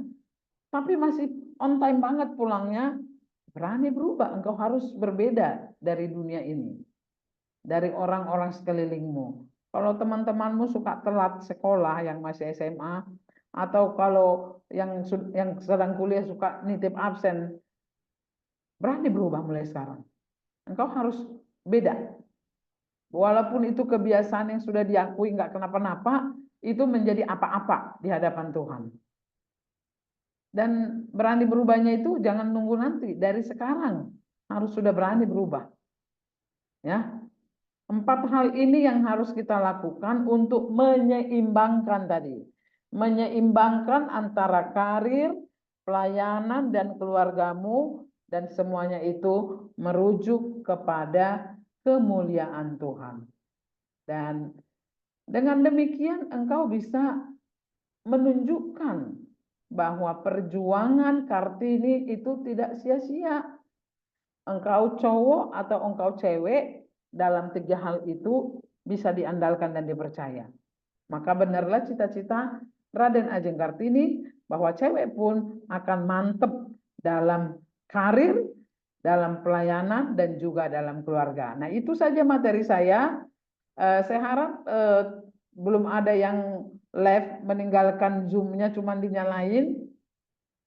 tapi masih on time banget pulangnya, berani berubah. Engkau harus berbeda dari dunia ini, dari orang-orang sekelilingmu. Kalau teman-temanmu suka telat sekolah yang masih SMA, atau kalau yang sedang kuliah suka nitip absen, berani berubah mulai sekarang. Engkau harus beda. Walaupun itu kebiasaan yang sudah diakui nggak kenapa-napa, itu menjadi apa-apa di hadapan Tuhan. Dan berani berubahnya itu jangan nunggu nanti, dari sekarang harus sudah berani berubah. Ya. 4 hal ini yang harus kita lakukan untuk menyeimbangkan tadi. Menyeimbangkan antara karir, pelayanan, dan keluargamu, dan semuanya itu merujuk kepada kemuliaan Tuhan. Dan dengan demikian engkau bisa menunjukkan bahwa perjuangan Kartini itu tidak sia-sia. Engkau cowok atau engkau cewek, dalam 3 hal itu bisa diandalkan dan dipercaya. Maka benarlah cita-cita Raden Ajeng Kartini bahwa cewek pun akan mantep dalam karir, dalam pelayanan, dan juga dalam keluarga. Nah itu saja materi saya. Saya harap belum ada yang live meninggalkan Zoom-nya cuma dinyalain.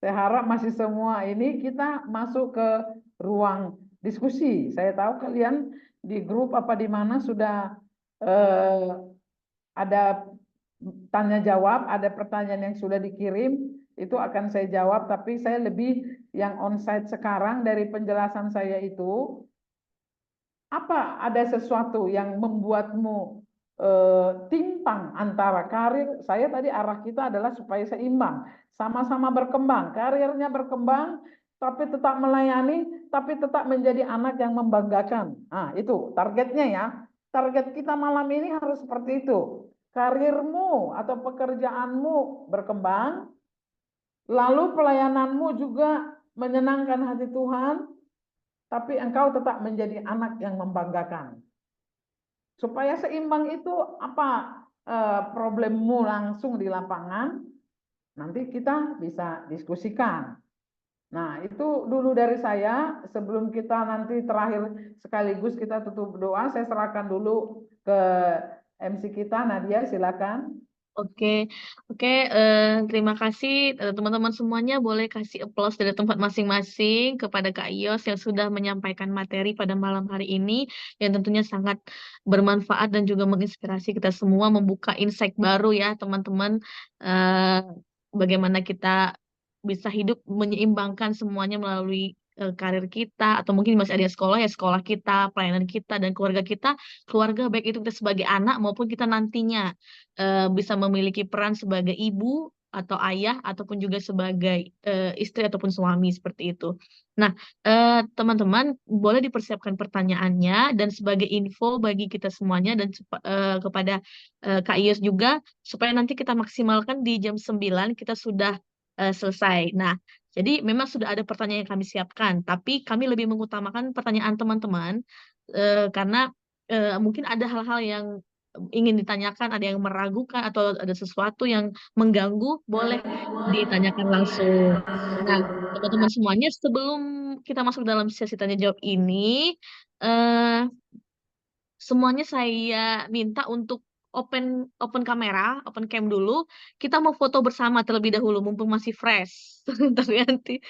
Saya harap masih semua ini kita masuk ke ruang diskusi. Saya tahu kalian di grup apa di mana sudah ada tanya jawab, ada pertanyaan yang sudah dikirim, itu akan saya jawab, tapi saya lebih yang onsite sekarang dari penjelasan saya itu, apa ada sesuatu yang membuatmu timpang antara karir, saya tadi arah kita adalah supaya seimbang, sama-sama berkembang, karirnya berkembang, tapi tetap melayani, tapi tetap menjadi anak yang membanggakan. Nah, itu targetnya ya. Target kita malam ini harus seperti itu. Karirmu atau pekerjaanmu berkembang, lalu pelayananmu juga menyenangkan hati Tuhan, tapi engkau tetap menjadi anak yang membanggakan. Supaya seimbang itu apa problemmu langsung di lapangan, nanti kita bisa diskusikan. Nah, itu dulu dari saya. Sebelum kita nanti terakhir sekaligus kita tutup doa, saya serahkan dulu ke MC kita, Nadia, silakan. Oke, terima kasih teman-teman semuanya. Boleh kasih aplaus dari tempat masing-masing kepada Kak Yos yang sudah menyampaikan materi pada malam hari ini, yang tentunya sangat bermanfaat dan juga menginspirasi kita semua, membuka insight baru ya teman-teman. Bagaimana kita bisa hidup menyeimbangkan semuanya melalui karir kita, atau mungkin masih ada yang sekolah ya sekolah kita, pelayanan kita, dan keluarga baik itu kita sebagai anak maupun kita nantinya bisa memiliki peran sebagai ibu atau ayah ataupun juga sebagai istri ataupun suami seperti itu. Nah, teman-teman boleh dipersiapkan pertanyaannya, dan sebagai info bagi kita semuanya dan kepada Kak Ius juga, supaya nanti kita maksimalkan di jam 9 kita sudah selesai. Nah, jadi memang sudah ada pertanyaan yang kami siapkan, tapi kami lebih mengutamakan pertanyaan teman-teman karena mungkin ada hal-hal yang ingin ditanyakan, ada yang meragukan atau ada sesuatu yang mengganggu, boleh ditanyakan langsung. Nah, teman-teman semuanya, sebelum kita masuk dalam sesi tanya jawab ini, eh, semuanya saya minta untuk open kamera, open cam dulu. Kita mau foto bersama terlebih dahulu, mumpung masih fresh. Tapi nanti,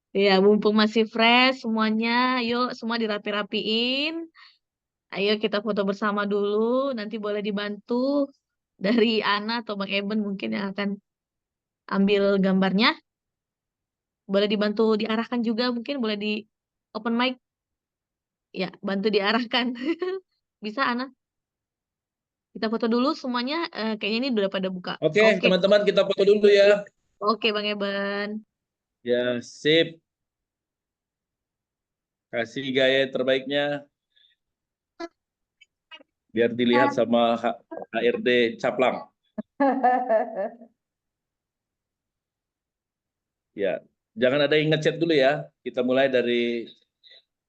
ya mumpung masih fresh semuanya, yuk semua dirapi-rapiin. Ayo kita foto bersama dulu, nanti boleh dibantu dari Ana atau Bang Eben mungkin yang akan ambil gambarnya. Boleh dibantu diarahkan juga, mungkin boleh di open mic. Ya, bantu diarahkan. Bisa, Ana? Kita foto dulu semuanya, kayaknya ini udah pada buka. Oke, teman-teman kita foto dulu ya. Oke, Bang Eben. Ya, sip. Kasih gaya terbaiknya. Biar dilihat sama HRD Caplang. Ya, jangan ada yang ngechat dulu ya. Kita mulai dari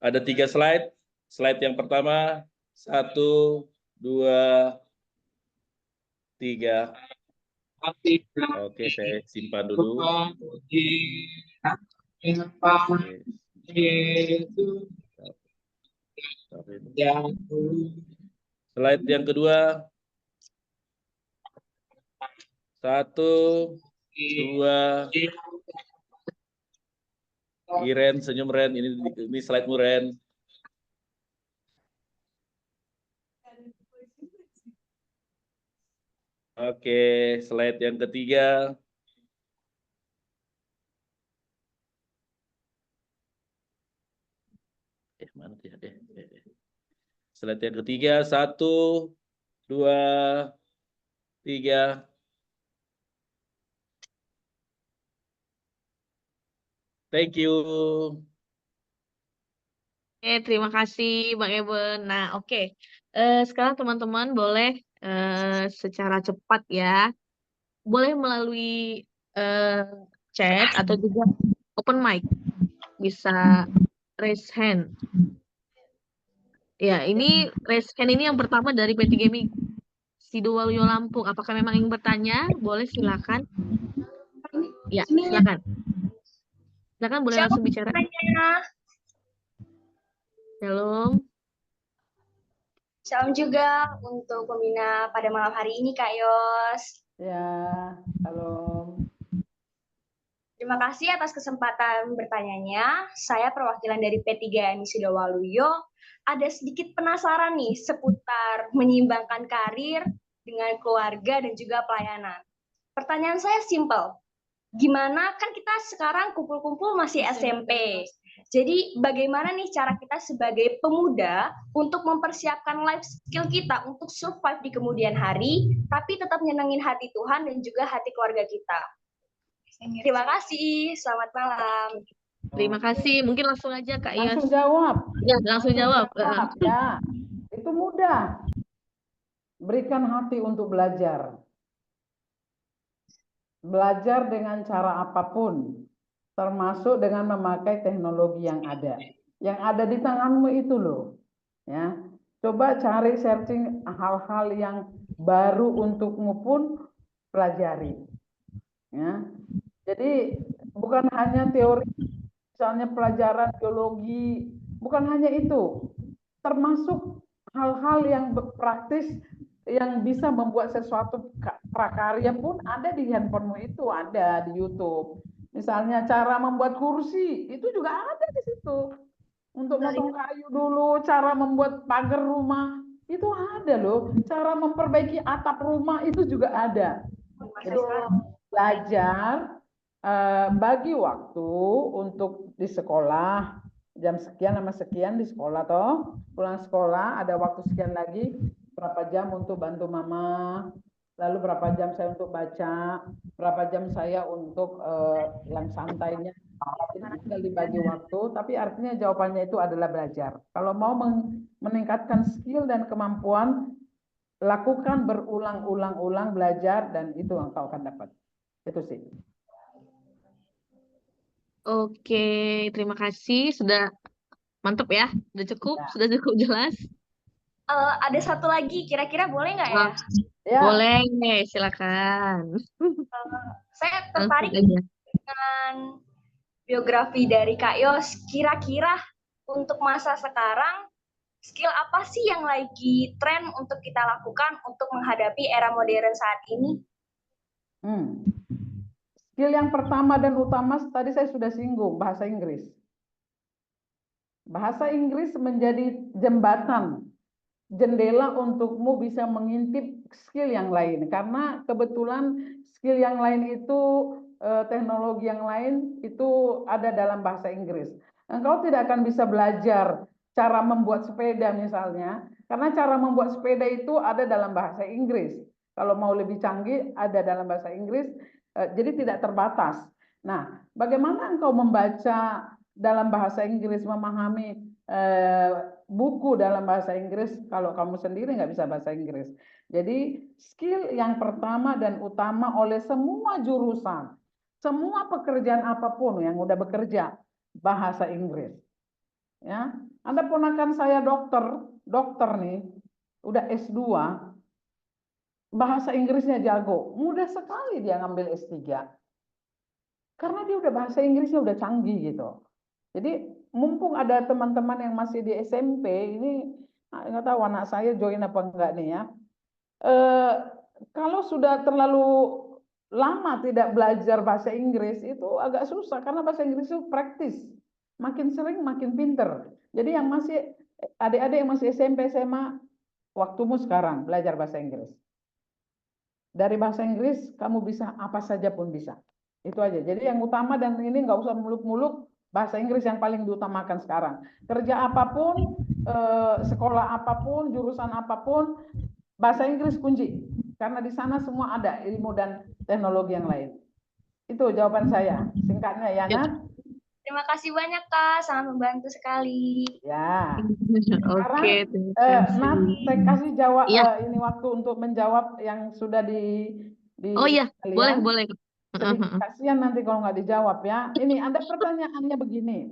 ada 3 slide. Slide yang pertama, 1, 2, 3. Oke, saya simpan dulu. Slide yang kedua. 1, 2. Iren, senyum Ren. Ini slide-mu Ren. Oke, slide yang ketiga. Mana tuh ya? Slide yang ketiga, 1, 2, 3. Thank you. Oke, terima kasih Bang Eben. Nah, oke. Sekarang teman-teman boleh secara cepat ya, boleh melalui chat atau juga open mic, bisa raise hand. Ya, ini raise hand ini yang pertama dari P3 Gaming Sidoarjo Lampung. Apakah memang ingin bertanya? Boleh, silakan. Ya, silakan. Silakan, boleh langsung bicara. Shalom. Shalom juga untuk pembina pada malam hari ini, Kak Yos. Ya, shalom. Terima kasih atas kesempatan bertanyanya. Saya perwakilan dari P3 MI Sidoarjo. Ada sedikit penasaran nih seputar menyeimbangkan karir dengan keluarga dan juga pelayanan. Pertanyaan saya simpel. Gimana, kan kita sekarang kumpul-kumpul masih SMP. Jadi bagaimana nih cara kita sebagai pemuda untuk mempersiapkan life skill kita untuk survive di kemudian hari, tapi tetap nyenengin hati Tuhan dan juga hati keluarga kita. Terima kasih, selamat malam. Terima kasih. Mungkin langsung aja Kak Yos. Langsung jawab. Ya, langsung jawab. Ya, itu mudah. Berikan hati untuk belajar. Belajar dengan cara apapun, termasuk dengan memakai teknologi yang ada. yang ada di tanganmu itu loh. Ya, coba cari searching hal-hal yang baru untukmu pun pelajari. Ya, jadi bukan hanya teori, misalnya pelajaran biologi, bukan hanya itu, termasuk hal-hal yang praktis yang bisa membuat sesuatu prakarya pun ada di handphonemu itu, ada di YouTube. Misalnya cara membuat kursi, itu juga ada di situ. Untuk motong kayu dulu, cara membuat pagar rumah, itu ada loh. Cara memperbaiki atap rumah itu juga ada. Jadi belajar, bagi waktu untuk di sekolah, jam sekian sama sekian di sekolah toh, pulang sekolah ada waktu sekian lagi, berapa jam untuk bantu mama, lalu berapa jam saya untuk baca, berapa jam saya untuk yang santainya. Jadi tinggal dibagi waktu, tapi artinya jawabannya itu adalah belajar. Kalau mau meningkatkan skill dan kemampuan, lakukan berulang-ulang belajar dan itu yang kau akan dapat. Itu sih. Oke, terima kasih. Sudah mantap ya? Sudah cukup? Sudah cukup jelas? Ada satu lagi, kira-kira boleh nggak ya? Ya. Boleh, silakan. Saya Langsung tertarik aja. dengan biografi dari Kak Yos. Kira-kira untuk masa sekarang, skill apa sih yang lagi tren untuk kita lakukan untuk menghadapi era modern saat ini? Skill yang pertama dan utama tadi saya sudah singgung, bahasa Inggris. Bahasa Inggris menjadi jembatan, jendela untukmu bisa mengintip skill yang lain. Karena kebetulan skill yang lain itu, teknologi yang lain itu ada dalam bahasa Inggris. Engkau tidak akan bisa belajar cara membuat sepeda misalnya, karena cara membuat sepeda itu ada dalam bahasa Inggris. Kalau mau lebih canggih, ada dalam bahasa Inggris, jadi tidak terbatas. Nah, bagaimana engkau membaca dalam bahasa Inggris, memahami buku dalam bahasa Inggris kalau kamu sendiri nggak bisa bahasa Inggris. Jadi skill yang pertama dan utama oleh semua jurusan, semua pekerjaan apapun yang udah bekerja, bahasa Inggris. Ya, Anda ponakan saya dokter nih, udah S2, bahasa Inggrisnya jago, mudah sekali dia ngambil S3. Karena dia udah bahasa Inggrisnya udah canggih gitu. Jadi mumpung ada teman-teman yang masih di SMP, ini nggak tahu anak saya join apa enggak nih ya. Kalau sudah terlalu lama tidak belajar bahasa Inggris itu agak susah karena bahasa Inggris itu praktis. Makin sering makin pinter. Jadi yang masih adik-adik yang masih SMP SMA, waktumu sekarang belajar bahasa Inggris. Dari bahasa Inggris kamu bisa apa saja pun bisa. Itu aja. Jadi yang utama dan ini nggak usah muluk-muluk, bahasa Inggris yang paling diutamakan sekarang. Kerja apapun, sekolah apapun, jurusan apapun, bahasa Inggris kunci. Karena di sana semua ada ilmu dan teknologi yang lain. Itu jawaban saya. Singkatnya ya, Nat. Terima kasih banyak, Kak. Sangat membantu sekali. Ya. Sekarang, Oke, terima kasih. Nat, saya kasih jawab Iya. ini waktu untuk menjawab yang sudah di Oh iya, kalian. boleh. Sedikit kasihan nanti kalau nggak dijawab ya. Ini ada pertanyaannya begini.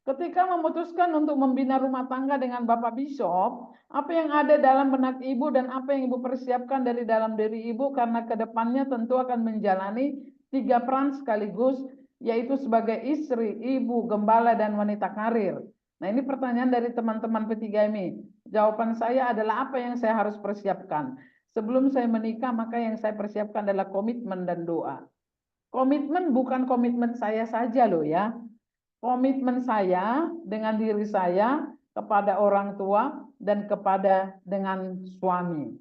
Ketika memutuskan untuk membina rumah tangga dengan Bapak Bishop, apa yang ada dalam benak Ibu dan apa yang Ibu persiapkan dari dalam diri Ibu karena kedepannya tentu akan menjalani 3 peran sekaligus, yaitu sebagai istri, ibu, gembala, dan wanita karir. Nah ini pertanyaan dari teman-teman P3MI. Jawaban saya adalah apa yang saya harus persiapkan. Sebelum saya menikah, maka yang saya persiapkan adalah komitmen dan doa. Komitmen bukan komitmen saya saja loh ya. Komitmen saya dengan diri saya, kepada orang tua, dan dengan suami.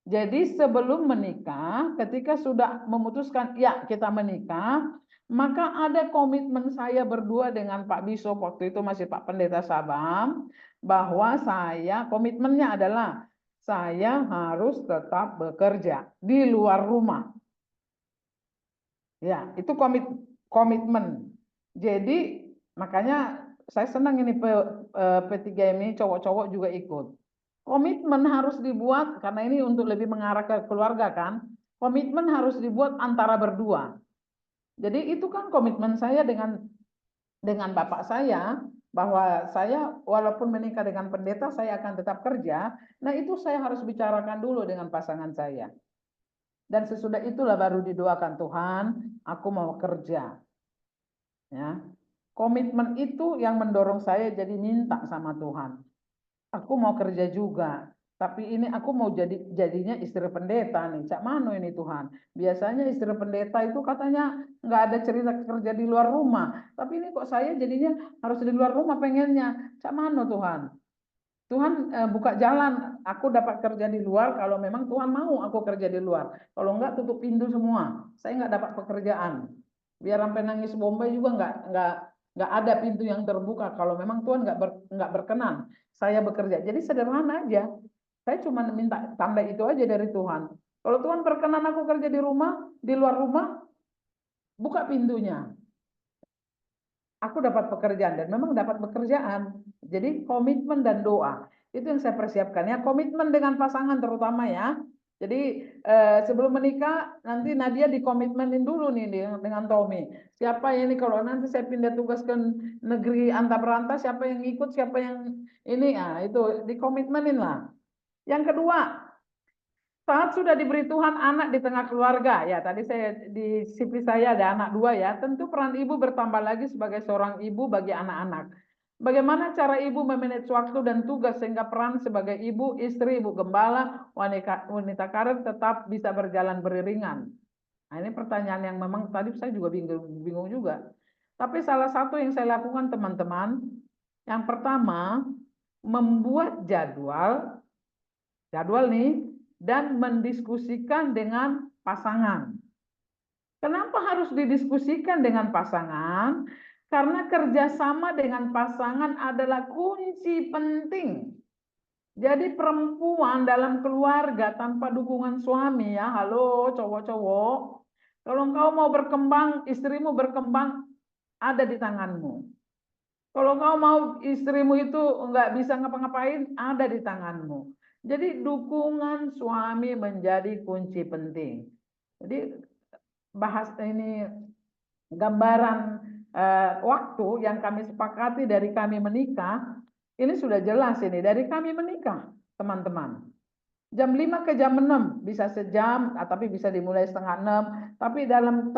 Jadi sebelum menikah, ketika sudah memutuskan, ya kita menikah, maka ada komitmen saya berdua dengan Pak Bishop, waktu itu masih Pak Pendeta Sabam, bahwa komitmennya adalah, saya harus tetap bekerja di luar rumah. Ya, itu komitmen. Jadi makanya saya senang ini P3MI cowok-cowok juga ikut. Komitmen harus dibuat karena ini untuk lebih mengarah ke keluarga kan. Komitmen harus dibuat antara berdua. Jadi itu kan komitmen saya dengan bapak saya bahwa saya walaupun menikah dengan pendeta, saya akan tetap kerja. Nah, itu saya harus bicarakan dulu dengan pasangan saya. Dan sesudah itulah baru didoakan, Tuhan, aku mau kerja. Ya. Komitmen itu yang mendorong saya jadi minta sama Tuhan. Aku mau kerja juga. Tapi ini aku mau jadinya istri pendeta nih. Cak mano ini Tuhan. Biasanya istri pendeta itu katanya nggak ada cerita kerja di luar rumah. Tapi ini kok saya jadinya harus di luar rumah pengennya. Cak mano Tuhan. Tuhan buka jalan. Aku dapat kerja di luar kalau memang Tuhan mau aku kerja di luar. Kalau enggak tutup pintu semua. Saya nggak dapat pekerjaan. Biar sampai nangis Bombay juga nggak ada pintu yang terbuka kalau memang Tuhan nggak berkenan saya bekerja. Jadi sederhana aja. Saya cuma minta tanda itu aja dari Tuhan. Kalau Tuhan berkenan aku kerja di rumah, di luar rumah, buka pintunya. Aku dapat pekerjaan dan memang dapat pekerjaan. Jadi komitmen dan doa itu yang saya persiapkan ya. Komitmen dengan pasangan terutama ya. Jadi sebelum menikah nanti Nadia dikomitmenin dulu nih dengan Tommy. Siapa yang ini kalau nanti saya pindah tugas ke negeri antar berantah, siapa yang ikut, siapa yang ini, itu dikomitmenin lah. Yang kedua, saat sudah diberi Tuhan anak di tengah keluarga, ya tadi saya di CV saya ada anak 2 ya, tentu peran ibu bertambah lagi sebagai seorang ibu bagi anak-anak. Bagaimana cara ibu memanage waktu dan tugas sehingga peran sebagai ibu, istri, ibu gembala, wanita karir tetap bisa berjalan beriringan? Nah, ini pertanyaan yang memang tadi saya juga bingung juga. Tapi salah satu yang saya lakukan teman-teman, yang pertama membuat jadwal nih dan mendiskusikan dengan pasangan. Kenapa harus didiskusikan dengan pasangan? Karena kerjasama dengan pasangan adalah kunci penting. Jadi perempuan dalam keluarga tanpa dukungan suami ya, halo cowok-cowok, kalau engkau mau berkembang, istrimu berkembang, ada di tanganmu. Kalau engkau mau istrimu itu enggak bisa ngapa-ngapain, ada di tanganmu. Jadi dukungan suami menjadi kunci penting. Jadi bahas ini gambaran waktu yang kami sepakati dari kami menikah, ini sudah jelas ini dari kami menikah, teman-teman. Jam 5 ke jam 6, bisa sejam, tapi bisa dimulai setengah 6, tapi dalam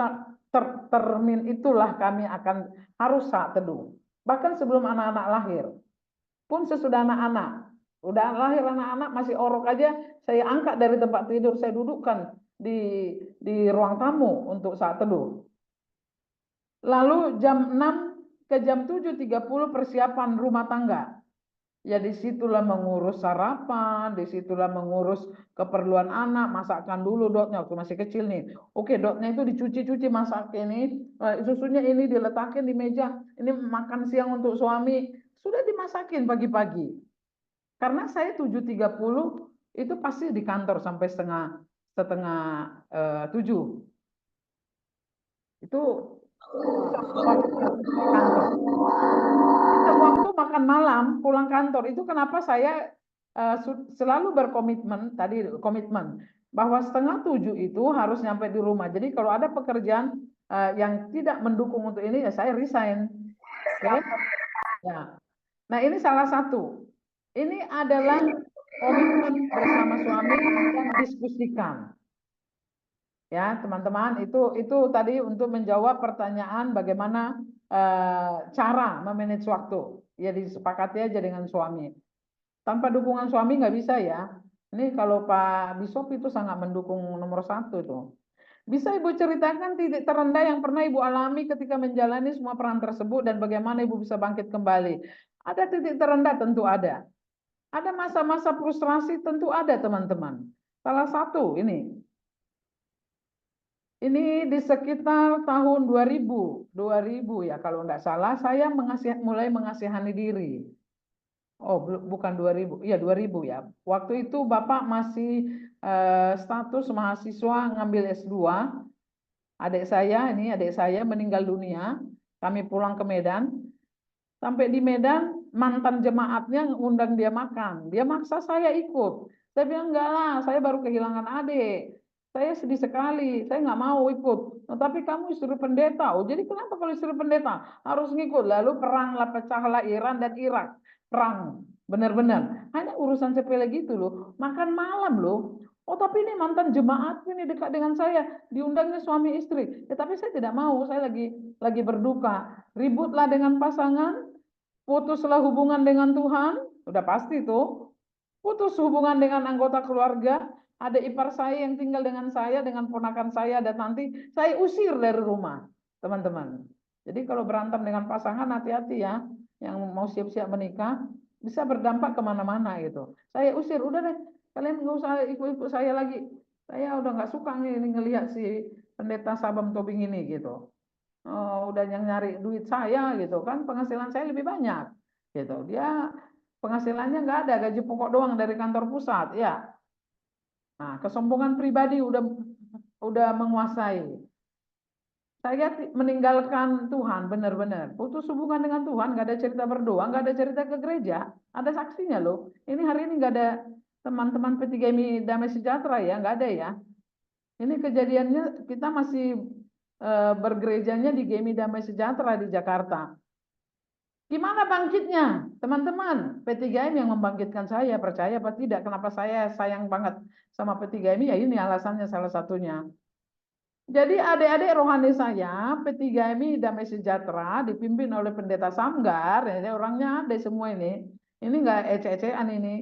termin itulah kami akan harus saat teduh. Bahkan sebelum anak-anak lahir, pun sesudah anak-anak. Udah lahir anak-anak masih orok aja, saya angkat dari tempat tidur, saya dudukkan di ruang tamu untuk saat teduh. Lalu jam 6 ke jam 7.30 persiapan rumah tangga. Ya disitulah mengurus sarapan, disitulah mengurus keperluan anak, masakkan dulu dotnya waktu masih kecil nih. Oke, dotnya itu dicuci-cuci, masak ini, susunya ini diletakin di meja, ini makan siang untuk suami, sudah dimasakin pagi-pagi. Karena saya 7.30 itu pasti di kantor sampai setengah 7. Itu kantor. Waktu makan malam pulang kantor itu kenapa saya selalu berkomitmen komitmen bahwa setengah 7 itu harus nyampe di rumah. Jadi kalau ada pekerjaan yang tidak mendukung untuk ini ya saya resign. Okay? Ya. Nah ini salah satu. Ini adalah komitmen bersama suami yang diskusikan. Ya, teman-teman, itu tadi untuk menjawab pertanyaan bagaimana cara memanage waktu. Ya disepakati aja dengan suami. Tanpa dukungan suami nggak bisa ya. Ini kalau Pak Bisop itu sangat mendukung nomor 1 itu. Bisa Ibu ceritakan titik terendah yang pernah Ibu alami ketika menjalani semua peran tersebut dan bagaimana Ibu bisa bangkit kembali? Ada titik terendah, tentu ada. Ada masa-masa frustrasi, tentu ada teman-teman. Salah satu ini di sekitar tahun 2000 ya kalau enggak salah, saya mulai mengasihani diri. Oh, bukan 2000, iya 2000 ya. Waktu itu Bapak masih status mahasiswa ngambil S2. Adik saya meninggal dunia. Kami pulang ke Medan. Sampai di Medan, mantan jemaatnya undang dia makan. Dia maksa saya ikut. Saya bilang, enggak lah, saya baru kehilangan adik. Saya sedih sekali, saya nggak mau ikut. Nah, tapi kamu istri pendeta. Oh, jadi kenapa kalau istri pendeta harus ngikut? Lalu peranglah, pecahlah Iran dan Irak. Perang, benar-benar. Hanya urusan sepele gitu loh. Makan malam loh. Oh, tapi ini mantan jemaat ini dekat dengan saya. Diundangnya suami istri. Ya, tapi saya tidak mau. Saya lagi berduka. Ributlah dengan pasangan. Putuslah hubungan dengan Tuhan. Udah pasti tuh. Putus hubungan dengan anggota keluarga. Ada ipar saya yang tinggal dengan saya, dengan ponakan saya, dan nanti saya usir dari rumah, teman-teman. Jadi kalau berantem dengan pasangan, hati-hati ya, yang mau siap-siap menikah, bisa berdampak kemana-mana gitu. Saya usir, udah deh, kalian nggak usah ikut-ikut saya lagi. Saya udah nggak suka nih ngelihat si pendeta Sabam Tobing ini gitu. Oh, udah yang nyari duit saya gitu kan, penghasilan saya lebih banyak gitu. Dia penghasilannya nggak ada, gaji pokok doang dari kantor pusat, ya. Nah, kesombongan pribadi udah menguasai. Saya meninggalkan Tuhan, benar-benar. Putus hubungan dengan Tuhan, nggak ada cerita berdoa, nggak ada cerita ke gereja. Ada saksinya loh. Ini hari ini nggak ada teman-teman P3MI Damai Sejahtera ya, nggak ada ya. Ini kejadiannya kita masih bergerejanya di GMI Damai Sejahtera di Jakarta. Gimana bangkitnya? Teman-teman, P3MI yang membangkitkan saya, percaya apa tidak? Kenapa saya sayang banget sama P3MI? Ya ini alasannya salah satunya. Jadi adik-adik rohani saya, P3MI Damai Sejahtera, dipimpin oleh Pendeta Samgar, ya, orangnya ada semua ini. Ini enggak ece-ecean ini.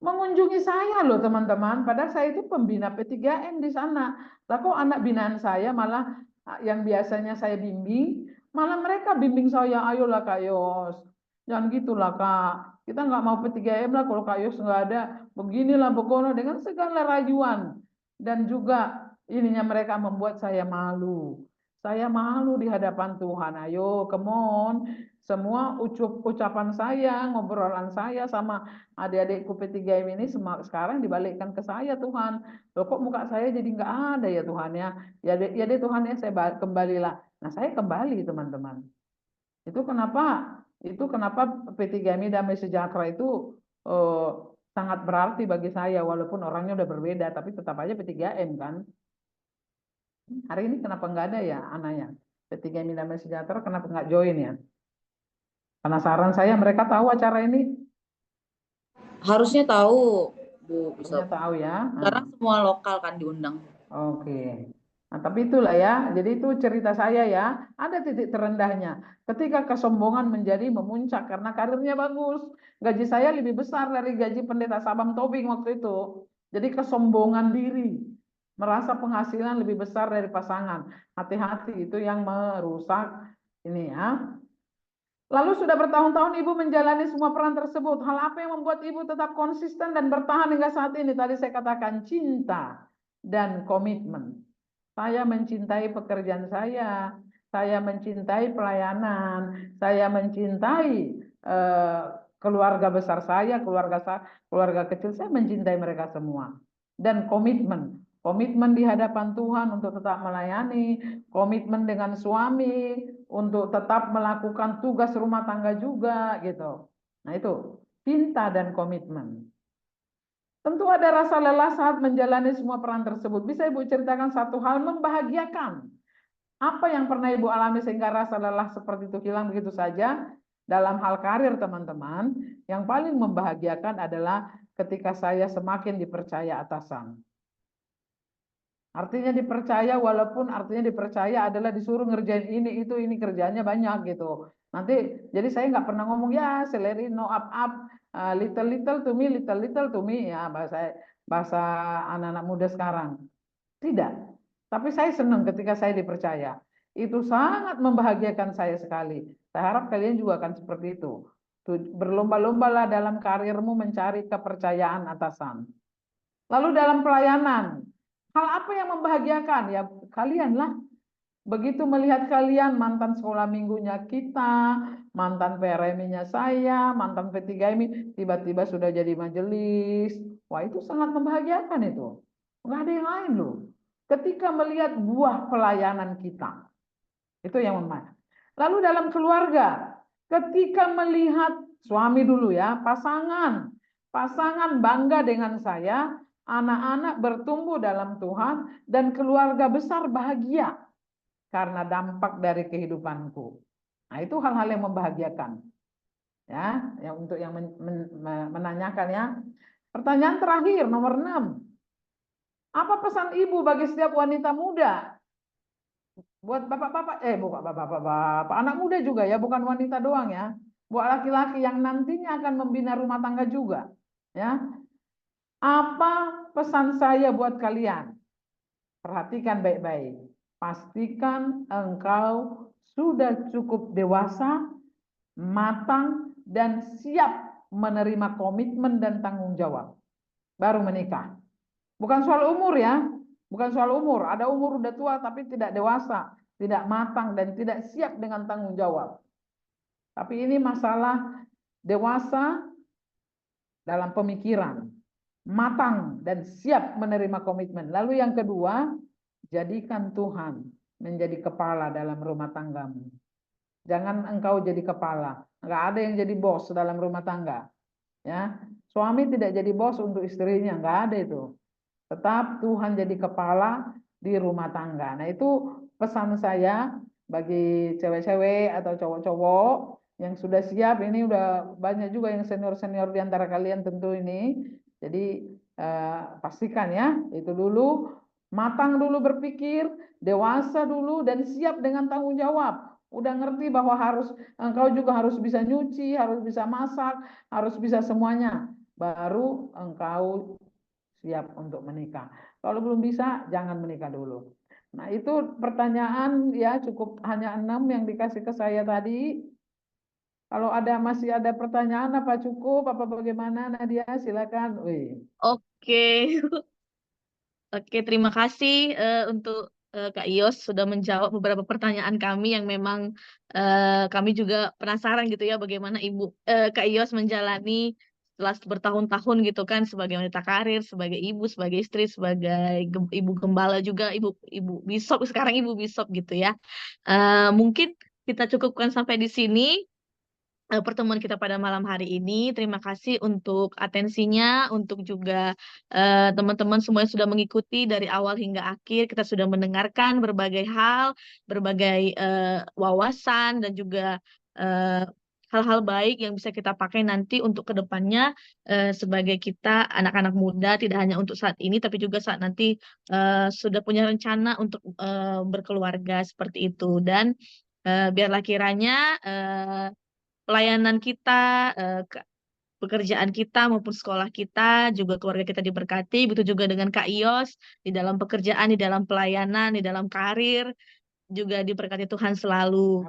Mengunjungi saya loh teman-teman, padahal saya itu pembina P3M di sana. Lah kok anak binaan saya malah yang biasanya saya bimbing, malah mereka bimbing saya, ayolah Kak Yos, jangan gitulah Kak, kita nggak mau P3M lah kalau Kak Yos nggak ada, beginilah begono dengan segala rayuan. Dan juga ininya mereka membuat saya malu. Saya malu di hadapan Tuhan. Ayo, come on. Semua ucapan saya, ngobrolan saya sama adik-adikku P3M ini sekarang dibalikkan ke saya Tuhan. Loh kok muka saya jadi nggak ada ya Tuhan ya. Ya deh Tuhan ya, saya kembalilah. Nah saya kembali teman-teman. Itu kenapa P3MI Damai Sejahtera itu sangat berarti bagi saya walaupun orangnya udah berbeda tapi tetap aja P3M kan. Hari ini kenapa nggak ada ya anaknya? P3MI Damai Sejahtera kenapa nggak join ya? Penasaran saya, mereka tahu acara ini? Harusnya tahu, Bu Harusnya Bishop. tahu ya. Karena semua lokal kan diundang. Oke. Nah, tapi itulah ya. Jadi itu cerita saya ya. Ada titik terendahnya. Ketika kesombongan menjadi memuncak karena karirnya bagus. Gaji saya lebih besar dari gaji Pendeta Sabam Tobing waktu itu. Jadi kesombongan diri. Merasa penghasilan lebih besar dari pasangan. Hati-hati, itu yang merusak ini ya. Lalu sudah bertahun-tahun ibu menjalani semua peran tersebut. Hal apa yang membuat ibu tetap konsisten dan bertahan hingga saat ini? Tadi saya katakan cinta dan komitmen. Saya mencintai pekerjaan saya mencintai pelayanan, saya mencintai keluarga besar saya, keluarga kecil saya mencintai mereka semua. Dan komitmen di hadapan Tuhan untuk tetap melayani, komitmen dengan suami untuk tetap melakukan tugas rumah tangga juga gitu. Nah itu cinta dan komitmen. Tentu ada rasa lelah saat menjalani semua peran tersebut. Bisa Ibu ceritakan satu hal membahagiakan? Apa yang pernah Ibu alami sehingga rasa lelah seperti itu hilang begitu saja? Dalam hal karir teman-teman, yang paling membahagiakan adalah ketika saya semakin dipercaya atasan. Artinya dipercaya, walaupun artinya dipercaya adalah disuruh ngerjain ini, itu, ini kerjanya banyak gitu. Nanti, jadi saya nggak pernah ngomong, ya salary no up, little to me, ya bahasa anak-anak muda sekarang. Tidak. Tapi saya senang ketika saya dipercaya. Itu sangat membahagiakan saya sekali. Saya harap kalian juga akan seperti itu. Berlomba-lombalah dalam karirmu mencari kepercayaan atasan. Lalu dalam pelayanan, hal apa yang membahagiakan? Ya kalianlah. Begitu melihat kalian mantan sekolah minggunya kita, mantan PRMI-nya saya, mantan P3MI, tiba-tiba sudah jadi majelis. Wah itu sangat membahagiakan itu. Nggak ada yang lain loh. Ketika melihat buah pelayanan kita. Itu yang membahagiakan. Lalu dalam keluarga, ketika melihat suami dulu ya, pasangan bangga dengan saya, anak-anak bertumbuh dalam Tuhan, dan keluarga besar bahagia karena dampak dari kehidupanku. Nah, itu hal-hal yang membahagiakan. Ya, yang untuk yang menanyakan ya. Pertanyaan terakhir nomor 6. Apa pesan ibu bagi setiap wanita muda? Buat bapak-bapak, bukan bapak-bapak, anak muda juga ya, bukan wanita doang ya. Buat laki-laki yang nantinya akan membina rumah tangga juga. Ya. Apa pesan saya buat kalian? Perhatikan baik-baik. Pastikan engkau sudah cukup dewasa, matang, dan siap menerima komitmen dan tanggung jawab. Baru menikah. Bukan soal umur ya, bukan soal umur. Ada umur udah tua tapi tidak dewasa, tidak matang dan tidak siap dengan tanggung jawab. Tapi ini masalah dewasa dalam pemikiran, matang dan siap menerima komitmen. Lalu yang kedua, jadikan Tuhan menjadi kepala dalam rumah tanggamu. Jangan engkau jadi kepala. Enggak ada yang jadi bos dalam rumah tangga. Ya, suami tidak jadi bos untuk istrinya, enggak ada itu. Tetap Tuhan jadi kepala di rumah tangga. Nah, itu pesan saya bagi cewek-cewek atau cowok-cowok yang sudah siap. Ini udah banyak juga yang senior-senior di antara kalian tentu ini. Jadi pastikan ya, itu dulu, matang dulu berpikir, dewasa dulu, dan siap dengan tanggung jawab. Udah ngerti bahwa engkau juga harus bisa nyuci, harus bisa masak, harus bisa semuanya. Baru engkau siap untuk menikah. Kalau belum bisa, jangan menikah dulu. Nah, itu pertanyaan ya, cukup hanya 6 yang dikasih ke saya tadi. Kalau masih ada pertanyaan, apa cukup, apa bagaimana, Nadia? Silakan. Oke. Oke, terima kasih untuk Kak Yos sudah menjawab beberapa pertanyaan kami yang memang kami juga penasaran gitu ya, bagaimana Kak Yos menjalani setelah bertahun-tahun gitu kan sebagai wanita karir, sebagai ibu, sebagai istri, sebagai ibu gembala juga, ibu bishop, sekarang ibu bishop gitu ya. Mungkin kita cukupkan sampai di sini pertemuan kita pada malam hari ini. Terima kasih untuk atensinya, untuk juga teman-teman semua yang sudah mengikuti dari awal hingga akhir. Kita sudah mendengarkan berbagai hal, berbagai wawasan, dan juga hal-hal baik yang bisa kita pakai nanti untuk kedepannya sebagai kita anak-anak muda, tidak hanya untuk saat ini, tapi juga saat nanti sudah punya rencana untuk berkeluarga seperti itu. Dan biarlah kiranya pelayanan kita, pekerjaan kita maupun sekolah kita, juga keluarga kita diberkati. Begitu juga dengan Kak Yos, di dalam pekerjaan, di dalam pelayanan, di dalam karir, juga diberkati Tuhan selalu.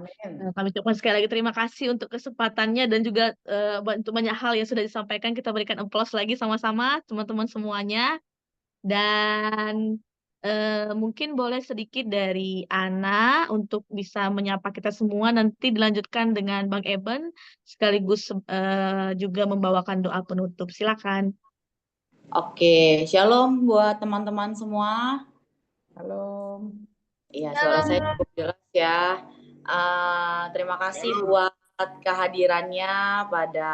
Kami ucapkan sekali lagi terima kasih untuk kesempatannya, dan juga untuk banyak hal yang sudah disampaikan. Kita berikan aplaus lagi sama-sama teman-teman semuanya. Dan mungkin boleh sedikit dari Ana untuk bisa menyapa kita semua, nanti dilanjutkan dengan Bang Eben sekaligus juga membawakan doa penutup. Silakan. Oke, shalom buat teman-teman semua. Halo. Iya, suara saya cukup jelas ya. Terima kasih buat kehadirannya pada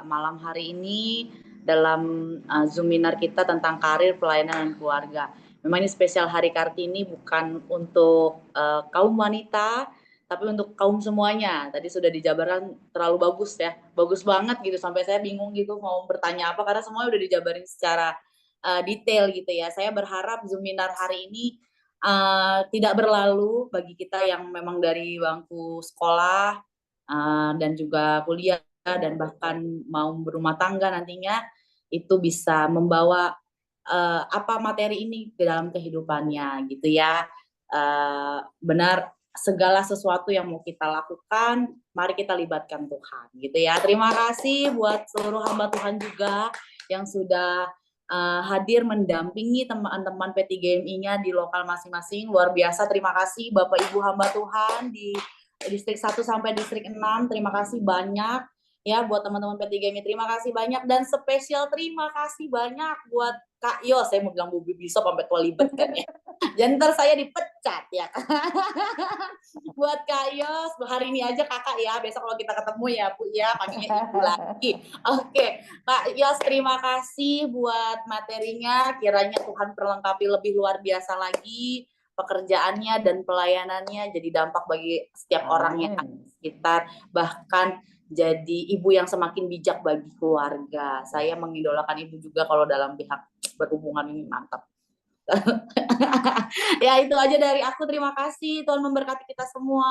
malam hari ini dalam Zoominar kita tentang karir, pelayanan, dan keluarga. Memang ini spesial Hari Kartini, bukan untuk kaum wanita, tapi untuk kaum semuanya. Tadi sudah dijabarkan terlalu bagus ya, bagus banget gitu, sampai saya bingung gitu mau bertanya apa, karena semuanya udah dijabarin secara detail gitu ya. Saya berharap Zoominar hari ini tidak berlalu bagi kita yang memang dari bangku sekolah dan juga kuliah, dan bahkan mau berumah tangga nantinya, itu bisa membawa apa materi ini ke dalam kehidupannya gitu ya. Benar, segala sesuatu yang mau kita lakukan, mari kita libatkan Tuhan gitu ya. Terima kasih buat seluruh hamba Tuhan juga yang sudah hadir mendampingi teman-teman P3MI-nya di lokal masing-masing. Luar biasa, terima kasih Bapak Ibu hamba Tuhan di distrik 1 sampai distrik 6. Terima kasih banyak ya buat teman-teman P3MI. Terima kasih banyak, dan spesial terima kasih banyak buat Kak Yos. Saya mau bilang Bu Bishop sampai tua libet kan ya. Jangan ntar saya dipecat ya. Buat Kak Yos, hari ini aja kakak ya. Besok kalau kita ketemu ya Bu ya, panggilnya Ibu lagi. Oke, Kak Yos terima kasih buat materinya. Kiranya Tuhan perlengkapi lebih luar biasa lagi pekerjaannya dan pelayanannya, jadi dampak bagi setiap orang yang ada di sekitar, bahkan jadi ibu yang semakin bijak bagi keluarga. Saya mengidolakan ibu juga kalau dalam pihak berhubungan ini, mantap. Ya itu aja dari aku, terima kasih, Tuhan memberkati kita semua.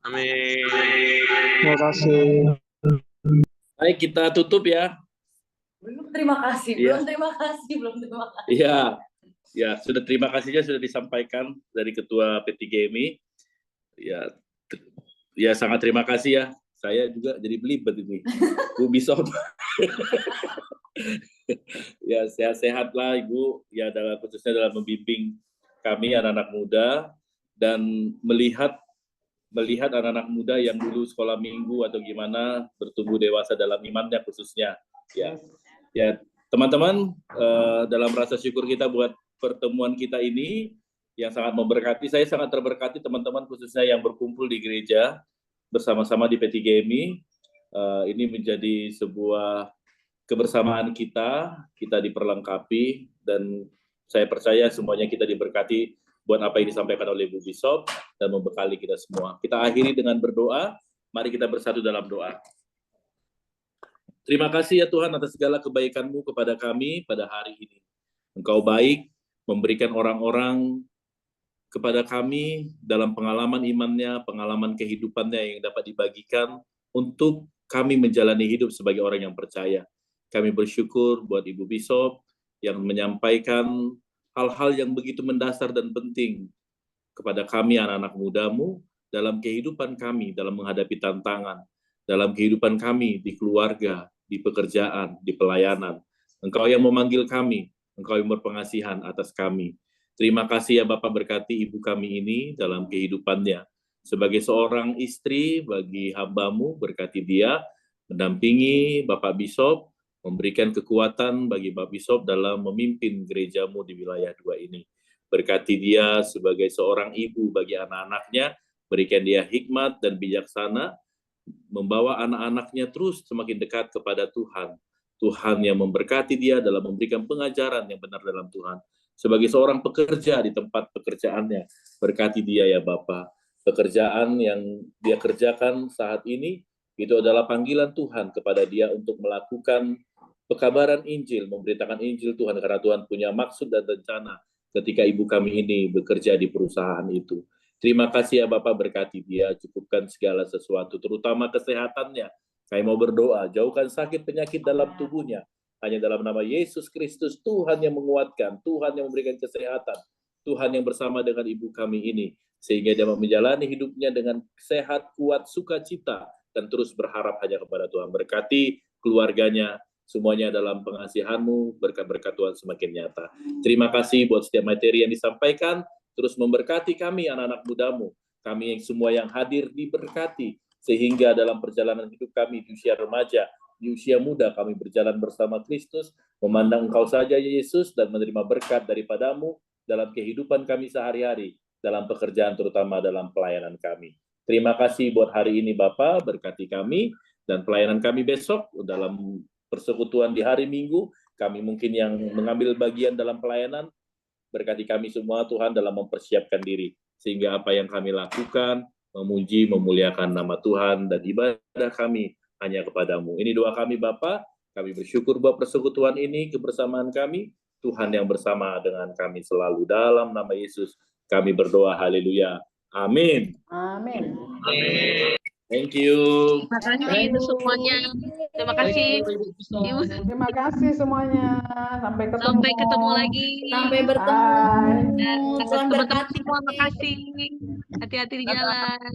Amin. Terima kasih. Baik, kita tutup ya. Belum terima kasih, Iya. belum terima kasih, belum terima kasih. Iya, ya sudah, terima kasihnya sudah disampaikan dari Ketua P3GMI. Ya sangat terima kasih ya. Saya juga jadi belibet ini, Bu Bishop. Ya sehat-sehat lah Ibu. Ya khususnya dalam membimbing kami anak-anak muda dan melihat anak-anak muda yang dulu sekolah minggu atau gimana bertumbuh dewasa dalam imannya khususnya. Ya teman-teman, dalam rasa syukur kita buat pertemuan kita ini yang sangat memberkati. Saya sangat terberkati teman-teman khususnya yang berkumpul di gereja bersama-sama di P3GMI. Ini menjadi sebuah kebersamaan kita diperlengkapi, dan saya percaya semuanya kita diberkati buat apa yang disampaikan oleh Bu Bishop dan membekali kita semua. Kita akhiri dengan berdoa. Mari kita bersatu dalam doa. Terima kasih ya Tuhan atas segala kebaikan-Mu kepada kami pada hari ini. Engkau baik, memberikan orang-orang kepada kami dalam pengalaman imannya, pengalaman kehidupannya yang dapat dibagikan untuk kami menjalani hidup sebagai orang yang percaya. Kami bersyukur buat Ibu Bishop yang menyampaikan hal-hal yang begitu mendasar dan penting kepada kami anak-anak muda-Mu dalam kehidupan kami, dalam menghadapi tantangan, dalam kehidupan kami di keluarga, di pekerjaan, di pelayanan. Engkau yang memanggil kami, Engkau yang berpengasihan atas kami. Terima kasih ya Bapak, berkati ibu kami ini dalam kehidupannya. Sebagai seorang istri bagi hamba-Mu, berkati dia, mendampingi Bapak Bishop, memberikan kekuatan bagi Bapak Bishop dalam memimpin gereja-Mu di wilayah 2 ini. Berkati dia sebagai seorang ibu bagi anak-anaknya, berikan dia hikmat dan bijaksana, membawa anak-anaknya terus semakin dekat kepada Tuhan. Tuhan yang memberkati dia dalam memberikan pengajaran yang benar dalam Tuhan. Sebagai seorang pekerja di tempat pekerjaannya, berkati dia ya Bapa. Pekerjaan yang dia kerjakan saat ini, itu adalah panggilan Tuhan kepada dia untuk melakukan pekabaran Injil, memberitakan Injil Tuhan, karena Tuhan punya maksud dan rencana ketika ibu kami ini bekerja di perusahaan itu. Terima kasih ya Bapak, berkati dia, cukupkan segala sesuatu, terutama kesehatannya. Kami mau berdoa, jauhkan sakit penyakit dalam tubuhnya. Hanya dalam nama Yesus Kristus, Tuhan yang menguatkan, Tuhan yang memberikan kesehatan, Tuhan yang bersama dengan ibu kami ini, sehingga dia menjalani hidupnya dengan sehat, kuat, sukacita, dan terus berharap hanya kepada Tuhan. Berkati keluarganya, semuanya dalam pengasihan-Mu, berkat-berkat Tuhan semakin nyata. Terima kasih buat setiap materi yang disampaikan, terus memberkati kami anak-anak muda-Mu, kami yang semua yang hadir diberkati, sehingga dalam perjalanan hidup kami di usia remaja, di usia muda kami berjalan bersama Kristus, memandang Engkau saja ya Yesus, dan menerima berkat daripada-Mu dalam kehidupan kami sehari-hari, dalam pekerjaan terutama dalam pelayanan kami. Terima kasih buat hari ini Bapak, berkati kami dan pelayanan kami besok dalam persekutuan di hari Minggu, kami mungkin yang mengambil bagian dalam pelayanan, berkati kami semua Tuhan dalam mempersiapkan diri, sehingga apa yang kami lakukan, memuji, memuliakan nama Tuhan, dan ibadah kami hanya kepada-Mu. Ini doa kami Bapa, kami bersyukur buat persekutuan ini, kebersamaan kami, Tuhan yang bersama dengan kami selalu. Dalam nama Yesus kami berdoa, haleluya, amin. Amin. Thank you. Terima kasih untuk semuanya. Terima kasih. Ibu. Terima kasih semuanya. Sampai ketemu. Sampai ketemu lagi. Sampai bertemu. Dan Tuhan teman-teman berkati. semua makasih. Hati-hati di jalan.